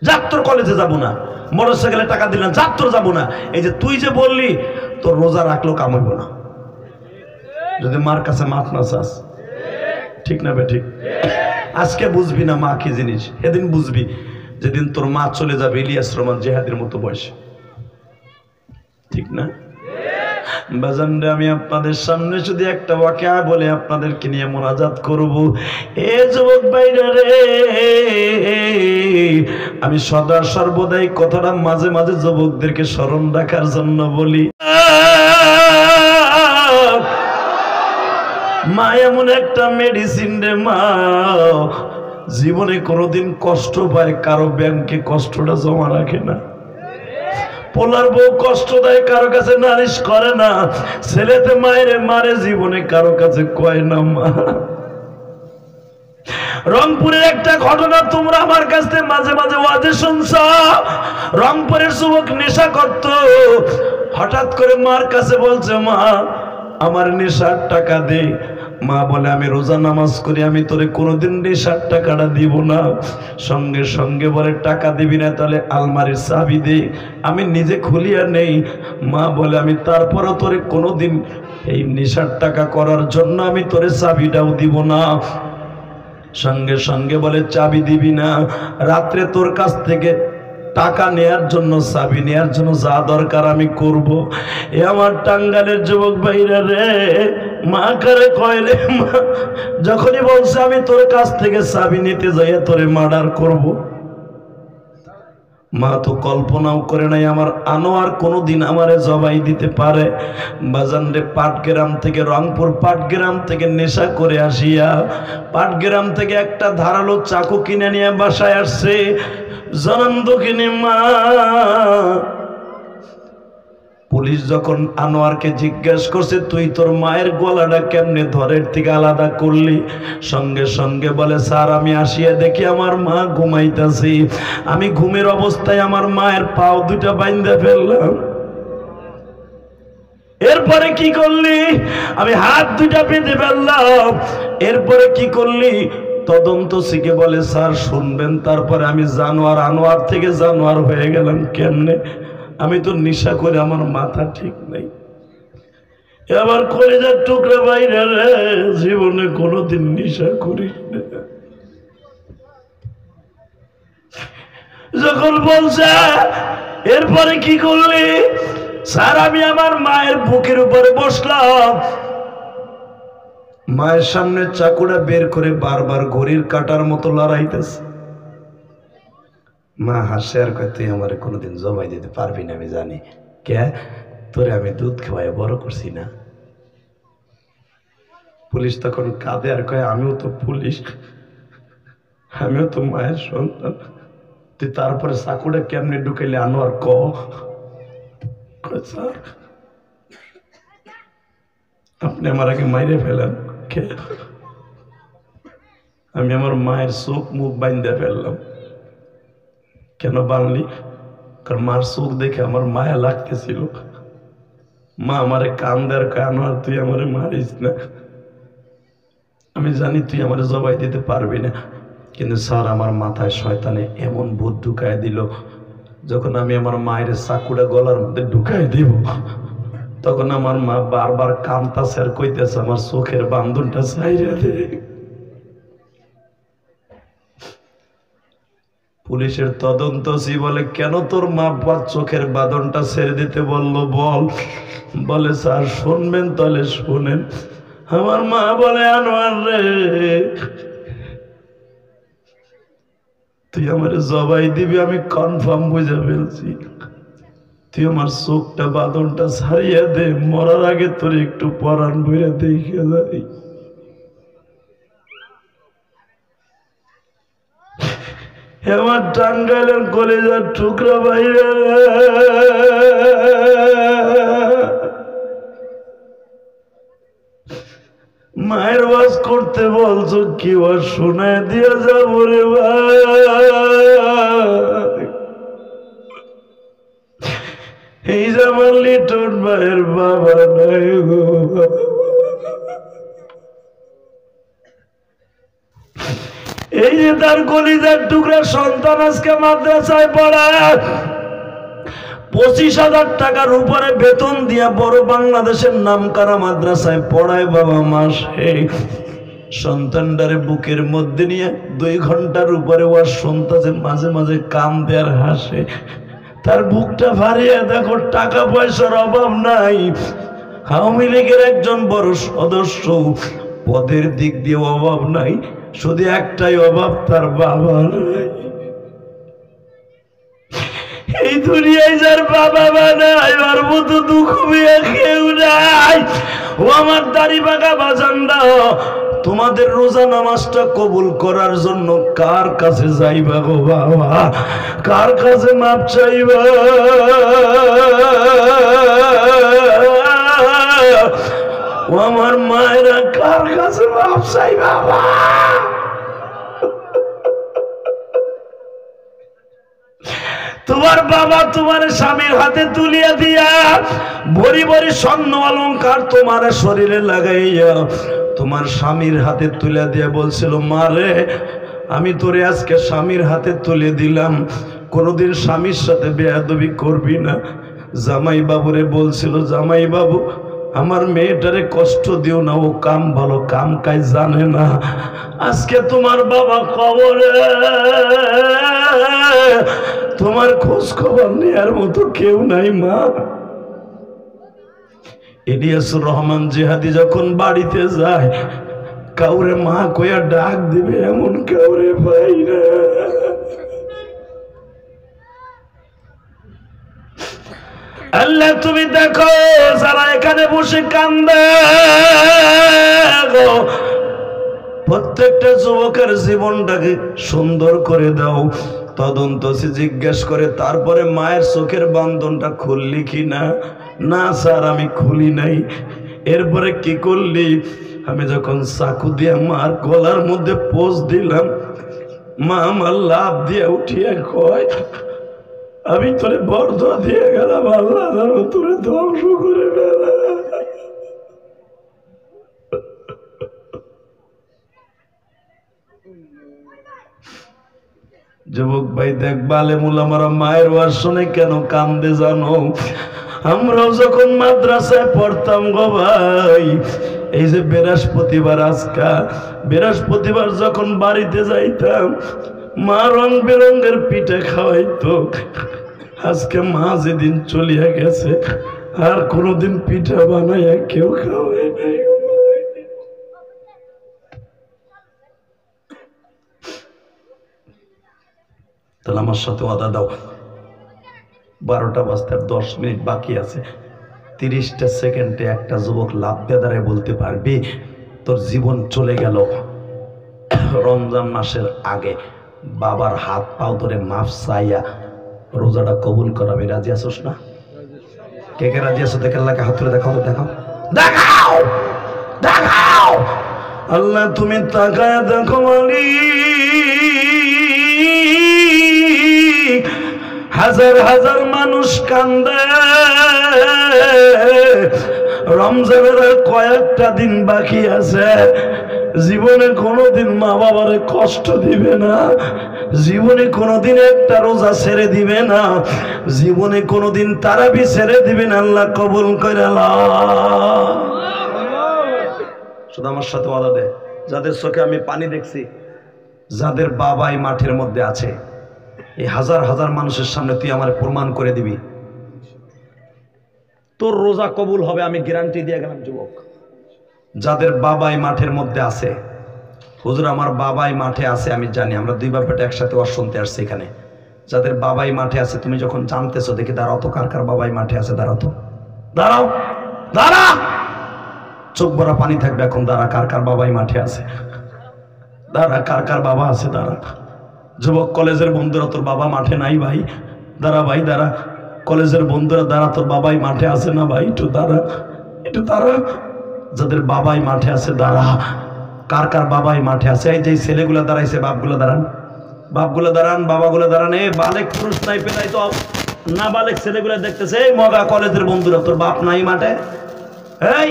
যা তোর কলেজে যাবো না, মোটরসাইকেলে টাকা দিলাম, যা তোর যাবো না। এই যে তুই যে বললি তোর রোজা রাখলেও কাম হইব না যদি মার কাছে মাফ না চাস, ঠিক না বে ঠিক? আজকে বুঝবি না মা কি জিনিস, সেদিন বুঝবি যেদিন তোর মা চলে যাবে ইলিয়াস রহমান জিহাদের মতো বয়সে, ঠিক না? বাজানরে, আমি আপনাদের সামনে শুধু একটা ওয়াকিয়া বলে আপনাদেরকে নিয়ে মোনাজাত করব। এ যুবক ভাইরা রে, আমি সদা সর্বদাই কথাটা মাঝে মাঝে যুবকদেরকে স্মরণ রাখার জন্য বলি, মা এমন একটা মেডিসিন রে মা, জীবনে কোনোদিন কষ্ট পায় কারো ব্যাংকে কষ্টটা জমা রাখে না, পোলার বউ কষ্ট দেয় কারো কাছে নালিশ করে না, ছেলেতে মায়ের মারে জীবনে কারো কাছে কয় না মা। রংপুরের একটা ঘটনা তোমরা আমার কাছ থেকে মাঝে মাঝে ওয়াজে শুনছ, রংপুরের যুবক নেশা করত, হঠাৎ করে মার কাছে বলছে মা আমার নেশার টাকা দে, মা বলে আমি রোজা নামাজ করি, আমি তোরে কোনোদিন নেশার টাকাটা দিব না। সঙ্গে সঙ্গে বলে টাকা দিবি না তাহলে আলমারির চাবি দে, আমি নিজে খুলিয়া নেই। মা বলে আমি তারপরও তোরে কোনোদিন এই নেশার টাকা করার জন্য আমি তোরে চাবিটাও দিব না। সঙ্গে সঙ্গে বলে চাবি দিবি না, রাত্রে তোর কাছ থেকে টাকা নেয়ার জন্য, চাবি নেয়ার জন্য যা দরকার আমি করব। এ আমার টাঙ্গালের যুবক ভাইরা রে, মা কারে কয়লে মা যখনই বলছে আমি তোর কাছ থেকে চাবি নিতে যাইয়া তোরে মার্ডার করব, মা তো কল্পনাও করে নাই আমার আনোয়ার কোনোদিন আমারে জবাই দিতে পারে। বাজানরে পাটগ্রাম থেকে, রংপুর পাটগ্রাম থেকে নেশা করে আসিয়া পাটগ্রাম থেকে একটা ধারালো চাকু কিনে নিয়ে বাসায় আসছে। জনম দুঃখিনী মা, পুলিশ যখন আনোয়ারকে জিজ্ঞেস করছে তুই তোর মায়ের গলাটা কেমনে ধরের থেকে আলাদা করলি, সঙ্গে সঙ্গে বলে স্যার আমি আসিয়া দেখি আমার মা ঘুমাইতেছি, আমি ঘুমের অবস্থায় আমার মায়ের পাও দুটা বাইন্ধে ফেললাম। এরপরে কি করলি? আমি হাত দুইটা বেঁধে ফেললাম। এরপরে কি করলি? তদন্ত শিখে বলে স্যার শুনবেন, তারপরে আমি জানোয়ার আনোয়ার থেকে জানোয়ার হয়ে গেলাম কেমনে? আমি তো নেশা করে আমার মাথা ঠিক নেই। আবার কলেজার টুকরা বাইরে রে, জীবনে কোনোদিন নেশা করিস না। যখন বলছে এরপরে কি করলি? স্যার আমি আমার মায়ের বুকের উপরে বসলাম, মায়ের সামনে চাকুটা বের করে বারবার ঘড়ির কাটার মতো লড়াইতেছে। মা হাসে আর কয়, তুই আমার কোনোদিন জবাই দিতে পারবি না আমি জানি। কে? তোরে আমি দুধ খাওয়াই বড় করছি না। পুলিশ তখন কাঁদে আর কয়, আমিও তো পুলিশ, আমিও তো মায়ের সন্তান, তুই তারপরে চাকুটা কেমনে ঢুকাইলে আনোয়ার ক? স্যার আপনি আমার আগে মাইরে ফেলেন। কে? আমি আমার মায়ের চোখ মুখ বাইন্ধে ফেললাম। কেন বানলি? কারণ মার চোখ দেখে আমার মায়া লাগতেছিল। মা আমারে কান দেয়ার কেন, আর তুই আমারে মারিস না, আমি জানি তুই আমারে জবাই দিতে পারবি না, কিন্তু স্যার আমার মাথায় শয়তানে এমন ভূত ঢুকায় দিল, যখন আমি আমার মায়ের চাকুটা গলার মধ্যে ঢুকাই দিব, তখন আমার মা বারবার কাঁদতাছে আর কইতেছে আমার চোখের বান্ধনটা ছাইরা দে। পুলিশের তদন্তসি বলে, কেন তোর মা চোখের বাঁধনটা ছেড়ে দিতে বললো বল? বলে স্যার শুনবেন? তাহলে শুনেন। আমার মা বলে, আনোয়ার রে, তুই আমার জবাই দিবি আমি কনফার্ম বুঝে ফেলছি, তুই আমার চোখটা বাঁধনটা ছাড়িয়ে দে, মরার আগে তোর একটু পরাণ বইরা দেখে যাই। আমার টাঙ্গাইলের কলেজার টুকরা বাইরে, মায়ের ওয়াজ করতে বলছো কি ওয়াজ শোনায় দিয়ে যাবো রে ভাই? এই যে আমার লিটন ভাইয়ের বাবা নাই গো, এই যে তার কলিজার টুকরা সন্তান আজকে মাদ্রাসায় পড়ায়, 25,000 টাকার উপরে বেতন দিয়া বড় বাংলাদেশের নামকরা মাদ্রাসায় পড়ায় বাবা মাসে। সন্তানটারে বুকের মধ্যে নিয়ে 2 ঘন্টার উপরে ওয়াজ শুনতেছে, মাঝে মাঝে কান্দে আর হাসে। তার বুকটা ভারিয়ে দেখো, টাকা পয়সার অভাব নাই, আওয়ামী লীগের একজন বড় সদস্য, পদের দিক দিয়ে অভাব নাই, শুধু একটাই অভাব, তার বাবা নাই। এই দুনিয়ায় যার বাবা বানায় আর মতো দুঃখ পেয়ে কেউ নাই। ও আমার দাড়ি পাকা বাজানরা, তোমাদের রোজা নামাজটা কবুল করার জন্য কার কাছে যাইবা গো বাবা? কার কাছে মাপ চাইবা? ও আমার মায়েরা, কার কাছে মাপ চাইবা? তোমার বাবা তোমার স্বামীর হাতে তুলিয়া দিয়া ভরি ভরি স্বর্ণ অলংকার তোমার শরীরে লাগাইয়া তোমার স্বামীর হাতে তুলে দিয়ে বলছিল, মারে আমি তোরে আজকে স্বামীর হাতে তুলে দিলাম, কোনোদিন স্বামীর সাথে বেয়াদবি করবি না। জামাই বাবুরে বলছিল, জামাই বাবু আমার মেয়েটারে কষ্ট দিও না, ও কাম ভালো কাম কাজ জানে না। আজকে তোমার বাবা কবরে, তোমার খোঁজ খবর নেওয়ার মতো কেউ নাই মা। ইলিয়াসুর রহমান জিহাদি যখন বাড়িতে যায়, কাউরে মা কইয়া ডাক দিবে এমন কাউরে পাই না। আল্লাহ তুমি দেখো যারা এখানে বসে কান্দে, প্রত্যেকটা যুবকের জীবনটাকে সুন্দর করে দাও। তদন্ত জিজ্ঞেস করে, তারপরে মায়ের চোখের বান্ধনটা খুললি কি না? না স্যার আমি খুলি নাই। এরপরে কি করলি? আমি যখন চাকু দিয়ে মার গলার মধ্যে পোষ দিলাম, মা আমার লাভ দিয়ে উঠিয়ে কয়, আমি তোরে বরদোয়া দিয়ে গেলাম, আল্লাহ যেন তোরে ধ্বংস করে ফেলে। যুবক ভাই দেখবা, আলেম ওলামারা মায়ের ওয়াজ শুনে কেন কান্দে জানো? আমরাও যখন মাদ্রাসায় পড়তাম গো ভাই, এই যে বৃহস্পতিবার, আজকা বৃহস্পতিবার যখন বাড়িতে যাইতাম, মা রং বেরঙ্গের পিঠা খাওয়াইতো। আজকে মা যেদিন চলিয়া গেছে আর কোনোদিন পিঠা বানাইয়া কেউ খাওয়াই নাই। তাহলে আমার সাথে ওয়াদা দাও, 12টা বাজতে 10 মিনিট বাকি আছে, 30টা সেকেন্ডে একটা যুবক লাভ বেদারে বলতে পারবি তোর জীবন চলে গেল রমজান মাসের আগে বাবার হাত পাও ধরে মাফ চাইয়া রোজাটা কবুল করাবে? রাজি আছোস না? কে কে রাজি আছো? দেখে আল্লাহকে হাত তুলে দেখাও, দেখাও, দেখাও, দেখাও। আল্লাহ তুমি তাকায় দেখো মালিক, হাজার হাজার মানুষ কান্দে, রমজানের কয়েকটা দিন বাকি আছে, জীবনে কোনোদিন মা বাবারে কষ্ট দিবে না, জীবনে কোনোদিন একটা রোজা ছেড়ে দিবে না, জীবনে কোনোদিন তারাবি ছেড়ে দিবে না। আল্লাহ কবুল করে আল্লাহ। শুধু আমার সাথে ওয়াদা দে, যাদের চোখে আমি পানি দেখছি, যাদের বাবাই মাঠের মধ্যে আছে, এই হাজার হাজার মানুষের সামনে তুই আমার প্রমাণ করে দিবি তোর রোজা কবুল হবে, আমি গ্যারান্টি দিয়ে গেলাম। যুবক যাদের বাবাই মাঠের মধ্যে আছে, হুজুর আমার বাবাই মাঠে আছে, আমি জানি, আমরা দুই বাপটা একসাথে ওয়াজ শুনতে আসছি এখানে। যাদের বাবাই মাঠে আছে, তুমি যখন জানতেছো, দেখি দাঁড়াও তো, কার কার বাবাই মাঠে আছে? দাঁড়াও তো, দাঁড়াও, দাঁড়া, চোখ ভরা পানি থাকবে এখন। দাঁড়া, কার কার বাবাই মাঠে আছে? দাঁড়া, কার কার বাবা আছে? দাঁড়া। যুবক কলেজের বন্ধুরা, তোর বাবা মাঠে নাই ভাই? দাঁড়া ভাই, দাঁড়া। কলেজের বন্ধুরা দাঁড়া, তোর বাবাই মাঠে আছে না ভাই? একটু দাঁড়া, একটু দাঁড়া। যাদের বাবাই মাঠে আছে দাঁড়া, কার কার বাবাই মাঠে আছে? এই যে ছেলেগুলো দাঁড়াইছে, বাপগুলো দাঁড়ান, বাপগুলো দাঁড়ান, বাবাগুলো দাঁড়ান। এ বালেক পুরুষ নাই পেলাই তো না, বালেক ছেলেগুলো দেখতেছে। এই মগা কলেজের বন্ধুরা, তোর বাপ নাই মাঠে? এই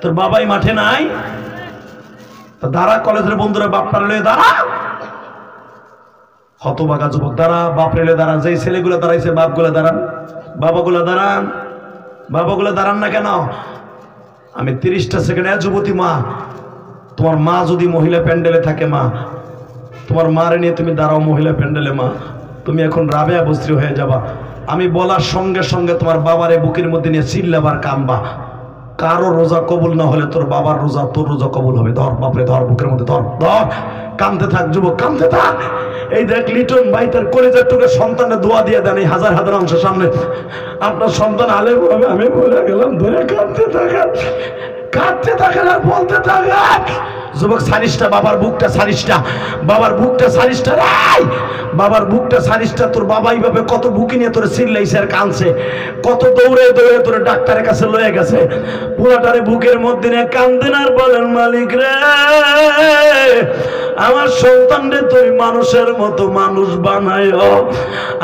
তোর বাবাই মাঠে নাই? দাঁড়া, কলেজের বন্ধুরা, বাপটা লয়ে দাঁড়া। হতবাগা যুবক দাঁড়া, বাপ রেলে দাঁড়ান। যেই ছেলেগুলো দাঁড়াইছে বাপগুলো দাঁড়ান, বাবাগুলো দাঁড়ান, বাবাগুলো দাঁড়ান না কেন? আমি 30টা সেকেন্ডে, যুবতী মা, তোমার মা যদি মহিলা প্যান্ডেলে থাকে, মা তোমার মারে নিয়ে তুমি দাঁড়াও মহিলা প্যান্ডেলে। মা তুমি এখন রাবেয়া বস্ত্রী হয়ে যাবা, আমি বলার সঙ্গে সঙ্গে তোমার বাবারে বুকের মধ্যে নিয়ে চিল্লাবার কামবা। কারো রোজা কবুল না হলে তোর বাবার রোজা, তোর রোজা কবুল হবে। ধর বাপরে, ধর, বুকের মধ্যে ধর, ধর, কামতে থাক যুবক, কামতে থাক। এই দেখ লিটন ভাই তার কলেজের টুকে সন্তানের দোয়া দিয়ে দেন এই হাজার হাজার অংশের সামনে। আপনার সন্তান আলেম হবে, আমি বলে গেলাম, ধরে কাঁদতে থাকেন, কাঁদতে থাকেন আর বলতে থাকেন। যুবক সারিসটা, বাবার বুকটা সারিসটা, বাবার বুকটা সারিসটা, রাই বাবার বুকটা সারিসটা। তোর বাবা এইভাবে কত বুকি নিয়ে তোর চিল্লাইছে আর কাঁদছে, কত দৌড়ে দৌড়ে তোর ডাক্তারের কাছে লয়ে গেছে, পুরাটারে বুকের মধ্যে নিয়ে কান্দেন আর বলেন, মালিক রে, আমার সন্তান রে তুই মানুষের মতো মানুষ বানায়।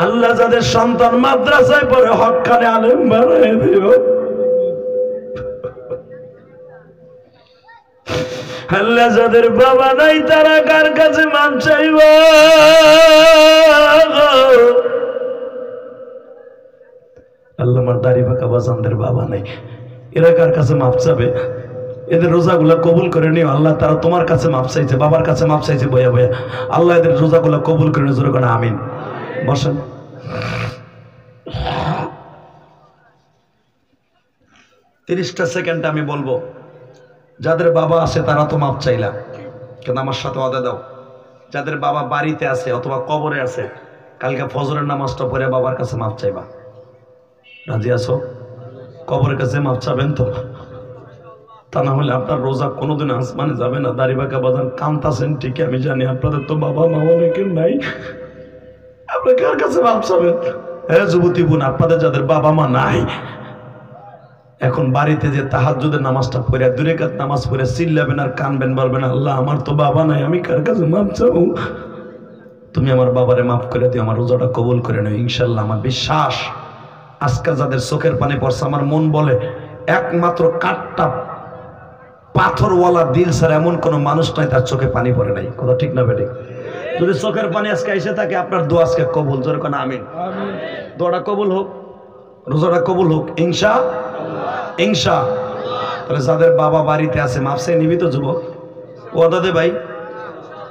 আল্লাহ যাদের সন্তান মাদ্রাসায় পড়ে হক্কানে আলেম বানায় দিও। আল্লাহ যাদের বাবা নাই তারা কার কাছে মাপ চাইব? আল্লাহ আমার দাড়ি পাকা বাজানদের বাবা নাই, এরা কার কাছে মাপ চাবে? এদের রোজাগুলা কবুল করে নিও আল্লাহ। তারা তোমার কাছে মাপ চাইছে, বাবার কাছে মাপ চাইছে বইয়া বইয়া। আল্লাহ এদের রোজাগুলা কবুল করে নিও, জোরে করে আমিন। বসেন। 30টা সেকেন্ড আমি বলবো, যাদের বাবা আছে তারা তো মাপ চাইলা, কিন্তু আমার সাথে ওয়াদা দাও, যাদের বাবা বাড়িতে আছে অথবা কবরে আছে, কালকে ফজরের নামাজটা পড়ে বাবার কাছে মাপ চাইবা। রাজি আছো? কবরের কাছে মাপ চাবেন তো? তা না হলে আপনার রোজা কোনোদিন আসমানে যাবে না। দাড়িবাঁকা বাজান কান্তাছেন ঠিকই, আমি জানি আপনাদের তো বাবা মা অনেকের নাই, আপনি কার কাছে মাপ চাবেন? হ্যাঁ যুবতী বোন, আপনাদের যাদের বাবা মা নাই, এখন বাড়িতে যে তাহাজ্জুদের নামাজটা পড়ে 2 রাকাত নামাজ পড়ে চিল্লাবেন আর কানবেন, বলবেন, আল্লাহ আমার তো বাবা নাই, আমি কার কাছে মাপ চাবো? তুমি আমার বাবারে মাফ করে দিও, আমার রোজাটা কবুল করে নিও। ইনশাল্লাহ আমার বিশ্বাস আজকাল যাদের চোখের পানি পড়ছে, আমার মন বলে একমাত্র কাঠটা পাথরওয়ালা দিল ছাড়া এমন কোনো মানুষ নাই তার চোখে পানি পড়ে নাই। কথা ঠিক না বেঠিক? যদি চোখের পানি আজকে এসে থাকে, আপনার দোয়া আজকে কবুল। জোরে কোন আমিন। দোয়াটা কবুল হোক, রোজাটা কবুল হোক ইনশা। তাহলে যাদের বাবা বাড়িতে আছে মাফ চাই নিবি তো যুবক? ওয়াদা দে ভাই,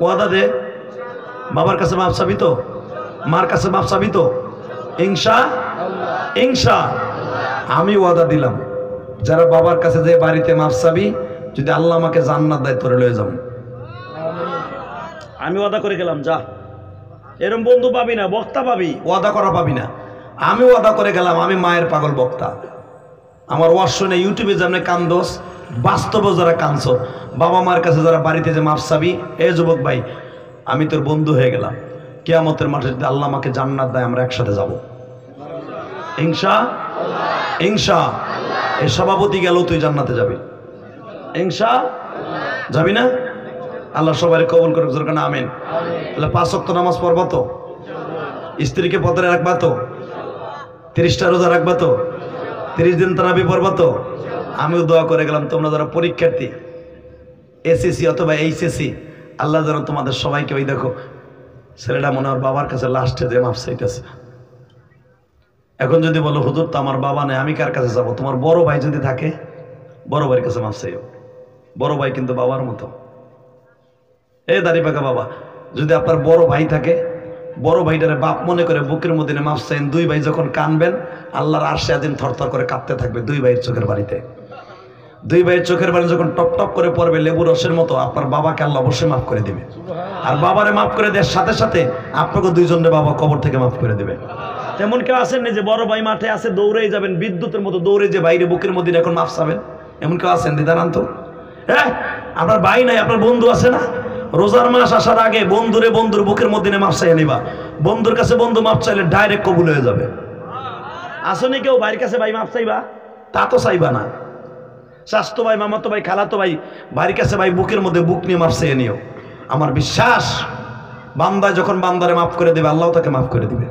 ওয়াদা দে। বাবার কাছে মাফ চাবি তো, মার কাছে মাফ চাবি তো ইনশা। আমি ওয়াদা দিলাম, যারা বাবার কাছে যে বাড়িতে মাফ চাবি, যদি আল্লাহ আমাকে জান্নাত দেয় তোরে লয়ে যাবো। আমি ওয়াদা করে গেলাম, যা। এরকম বন্ধু পাবি না, বক্তা পাবি, ওয়াদা করা পাবি না। আমি ওয়াদা করে গেলাম, আমি মায়ের পাগল বক্তা। আমার ওয়াজ শুনে ইউটিউবে যেমন কান্দোস, বাস্তবে যারা কাঁদছো, বাবা মার কাছে যারা বাড়িতে যে মাফ চাবি, এ যুবক ভাই আমি তোর বন্ধু হয়ে গেলাম। কিয়ামতের মাঠে যদি আল্লাহ আমাকে জান্নাত দেয়, আমরা একসাথে যাব ইনশা। এই সভাপতি গেল, তুই জান্নাতে যাবি ইনশা। যাবি না? আল্লাহ সবাই কবুল করুক, জোরে কোন আমিন। তাহলে 5 ওয়াক্ত নামাজ পড়বা তো, স্ত্রীকে পদরে রাখবা তো, 30টা রোজা রাখবা তো, 30 দিন তারাবি পড়বা তো। আমিও দোয়া করে গেলাম, তোমরা যারা পরীক্ষার্থী এসএসসি অথবা এইচএসসি, আল্লাহ যেন তোমাদের সবাইকে, ওই দেখো ছেলেটা মনে হয় বাবার কাছে লাস্টে যে মাফ চাইতেছে। এখন যদি বলো হুজুর তো আমার বাবা নেই, আমি কার কাছে যাব? তোমার বড় ভাই যদি থাকে, বড় ভাইয়ের কাছে মাফ চাইও। বড় ভাই কিন্তু বাবার মতো। এই দাড়ি পাকা বাবা, যদি আপনার বড় ভাই থাকে, বড় ভাইটারে বাপ মনে করে বুকের মধ্যে মাফ চাইন। 2 ভাই যখন কানবেন, আল্লাহর আরশে আদিন থরথর করে কাঁপতে থাকবে 2 ভাইয়ের চোখের বাড়িতে। 2 ভাইয়ের চোখের বাড়ি যখন টপ টপ করে পড়বে লেবু রসের মতো, আপনার বাবাকে আল্লাহ অবশ্যই মাফ করে দিবে। আর বাবারে মাফ করে দেওয়ার সাথে সাথে আপনাকে 2 জনের বাবা কবর থেকে মাফ করে দিবে। তেমন কেউ আছেন না যে বড় ভাই মাঠে আছে, দৌড়েই যাবেন বিদ্যুতের মতো, দৌড়ে যে বাইরে বুকের মধ্যে এখন মাফ চাবেন, এমন কেউ আছেন? দিদারান তো। হ্যাঁ, আপনার ভাই নাই, আপনার বন্ধু আছে না? রোজার মাস আসার আগে বন্ধুর বুকের মধ্যে মাফ চাইয়ে নিবা। বন্ধুর কাছে বন্ধু মাফ চাইলে ডাইরেক্ট কবুল হয়ে যাবে। আসলে কেউ ভাইয়ের কাছে ভাই মাফ চাইবা? তা তো চাইবা না। স্বাস্থ্য ভাই, মামাতো ভাই, খালাতো ভাই, ভাইয়ের কাছে ভাই বুকের মধ্যে বুক নিয়ে মাফ চাইয়ে নিও। আমার বিশ্বাস বান্দা যখন বান্দারে মাফ করে দেবে, আল্লাহ তাকে মাফ করে দিবে।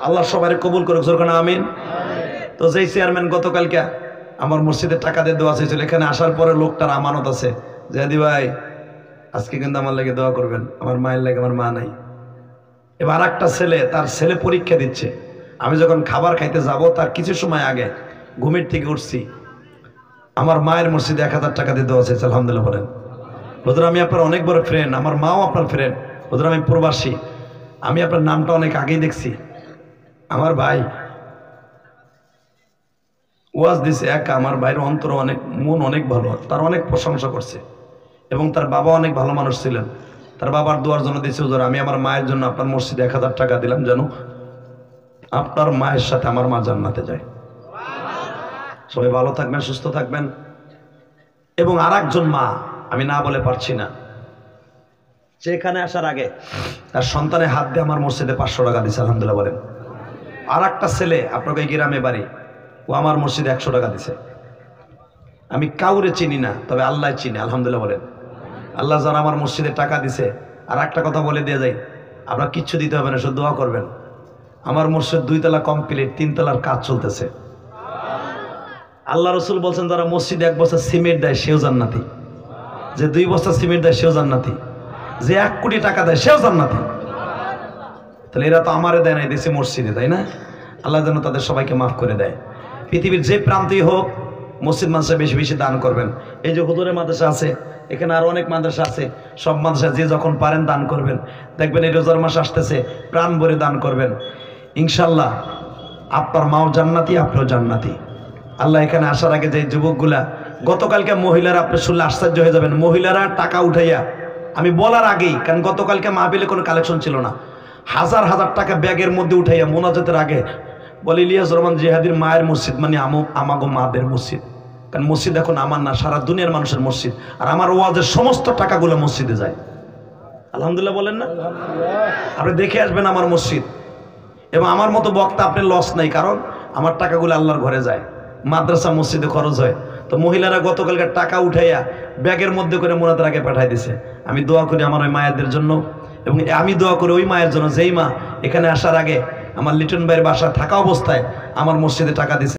আল্লাহ সবাই কবুল করুক, জোরে কোন আমিন। তো যেই চেয়ারম্যান গতকালকে আমার মসজিদে টাকা দিয়ে দোয়া চাইছিল, এখানে আসার পরে লোকটার আমানত আছে, জাদি ভাই আজকে কিন্তু আমার লাগে দোয়া করবেন, আমার মায়ের লাগে, আমার মা নাই। এবার একটা ছেলে, তার ছেলে পরীক্ষা দিচ্ছে। আমি যখন খাবার খাইতে যাব, তার কিছু সময় আগে ঘুমের থেকে উঠছি, আমার মায়ের মসজিদে 1000 টাকা দিয়ে দেওয়া চাইছে। আলহামদুলিল্লাহ বলেন। হুজুর আমি আপনার অনেক বড় ফ্রেন্ড, আমার মাও আপনার ফ্রেন্ড। হুজুর আমি প্রবাসী, আমি আপনার নামটা অনেক আগেই দেখছি। আমার ভাই ওয়াজ দিছে একা, আমার ভাইয়ের অন্তর অনেক, মন অনেক ভালো, তার অনেক প্রশংসা করছে। এবং তার বাবা অনেক ভালো মানুষ ছিলেন। তার বাবার দোয়ার জন্য দিয়েছে, হুজুর আমি আমার মায়ের জন্য আপনার মসজিদে 1000 টাকা দিলাম, যেন আপনার মায়ের সাথে আমার মা জান্নাতে যায়। সবাই ভালো থাকবেন, সুস্থ থাকবেন। এবং আরেকজন মা, আমি না বলে পারছি না, সেখানে আসার আগে তার সন্তানের হাত দিয়ে আমার মসজিদে 500 টাকা দিচ্ছে। আলহামদুলিল্লাহ বলেন। আর একটা ছেলে আপনাকে গ্রামে বাড়ি, ও আমার মসজিদে 100 টাকা দিছে। আমি কাউরে চিনি না, তবে আল্লাহ চিনি। আলহামদুলিল্লাহ বলেন। আল্লাহ যারা আমার মসজিদে টাকা দিছে। আর একটা কথা বলে দিয়ে যাই, আপনার কিচ্ছু দিতে হবে না, শুধু দোয়া করবেন। আমার মসজিদ 2 তলা কমপ্লিট, 3 তলার কাজ চলতেছে। আল্লাহ রসুল বলছেন, যারা মসজিদে 1 বস্তা সিমেন্ট দেয় সেও জান্নাতি, যে 2 বস্তা সিমেন্ট দেয় সেও জান্নাতি, যে 1 কোটি টাকা দেয় সেও জান্নাতি। তাহলে এরা তো আমারে দেয় নাই, দেশে মসজিদে, তাই না? আল্লাহ যেন তাদের সবাইকে মাফ করে দেয়। পৃথিবীর যে প্রান্তেই হোক, মসজিদ মাদ্রাসা বেশি বেশি দান করবেন। এই যে হুজুরের মাদ্রাসা আছে, এখানে আরো অনেক মাদ্রাসা আছে, সব মাদ্রাসা যে যখন পারেন দান করবেন। দেখবেন এই রোজার মাস আসতেছে, প্রাণ ভরে দান করবেন। ইনশাল্লাহ আপনার মাও জান্নাতি, আপনিও জান্নাতি। আল্লাহ এখানে আসার আগে যে যুবকগুলা, গতকালকে মহিলারা, আপনি শুনলে আশ্চর্য হয়ে যাবেন, মহিলারা টাকা উঠাইয়া, আমি বলার আগেই, কারণ গতকালকে মাহফিলে কোনো কালেকশন ছিল না, হাজার হাজার টাকা ব্যাগের মধ্যে উঠাইয়া মোনাজাতের আগে বলে, ইলিয়াস রহমান জিহাদির মায়ের মসজিদ মানে আমাগো মাদের মসজিদ। কারণ মসজিদ এখন আমার না, সারা দুনিয়ার মানুষের মসজিদ। আর আমার ওয়াজের সমস্ত টাকাগুলো মসজিদে যায়। আলহামদুলিল্লাহ বলেন না? আপনি দেখে আসবেন আমার মসজিদ। এবং আমার মতো বক্তা আপনি লস নাই, কারণ আমার টাকাগুলো আল্লাহর ঘরে যায়, মাদ্রাসা মসজিদে খরচ হয়। তো মহিলারা গতকালকার টাকা উঠাইয়া ব্যাগের মধ্যে করে মোনাজাতের আগে পাঠাই দিছে। আমি দোয়া করি আমার ওই মায়েদের জন্য এবং আমি দোয়া করি ওই মায়ের জন্য যেই মা এখানে আসার আগে আমার লিটন ভাইয়ের বাসা থাকা অবস্থায় আমার মসজিদে টাকা দিয়েছে।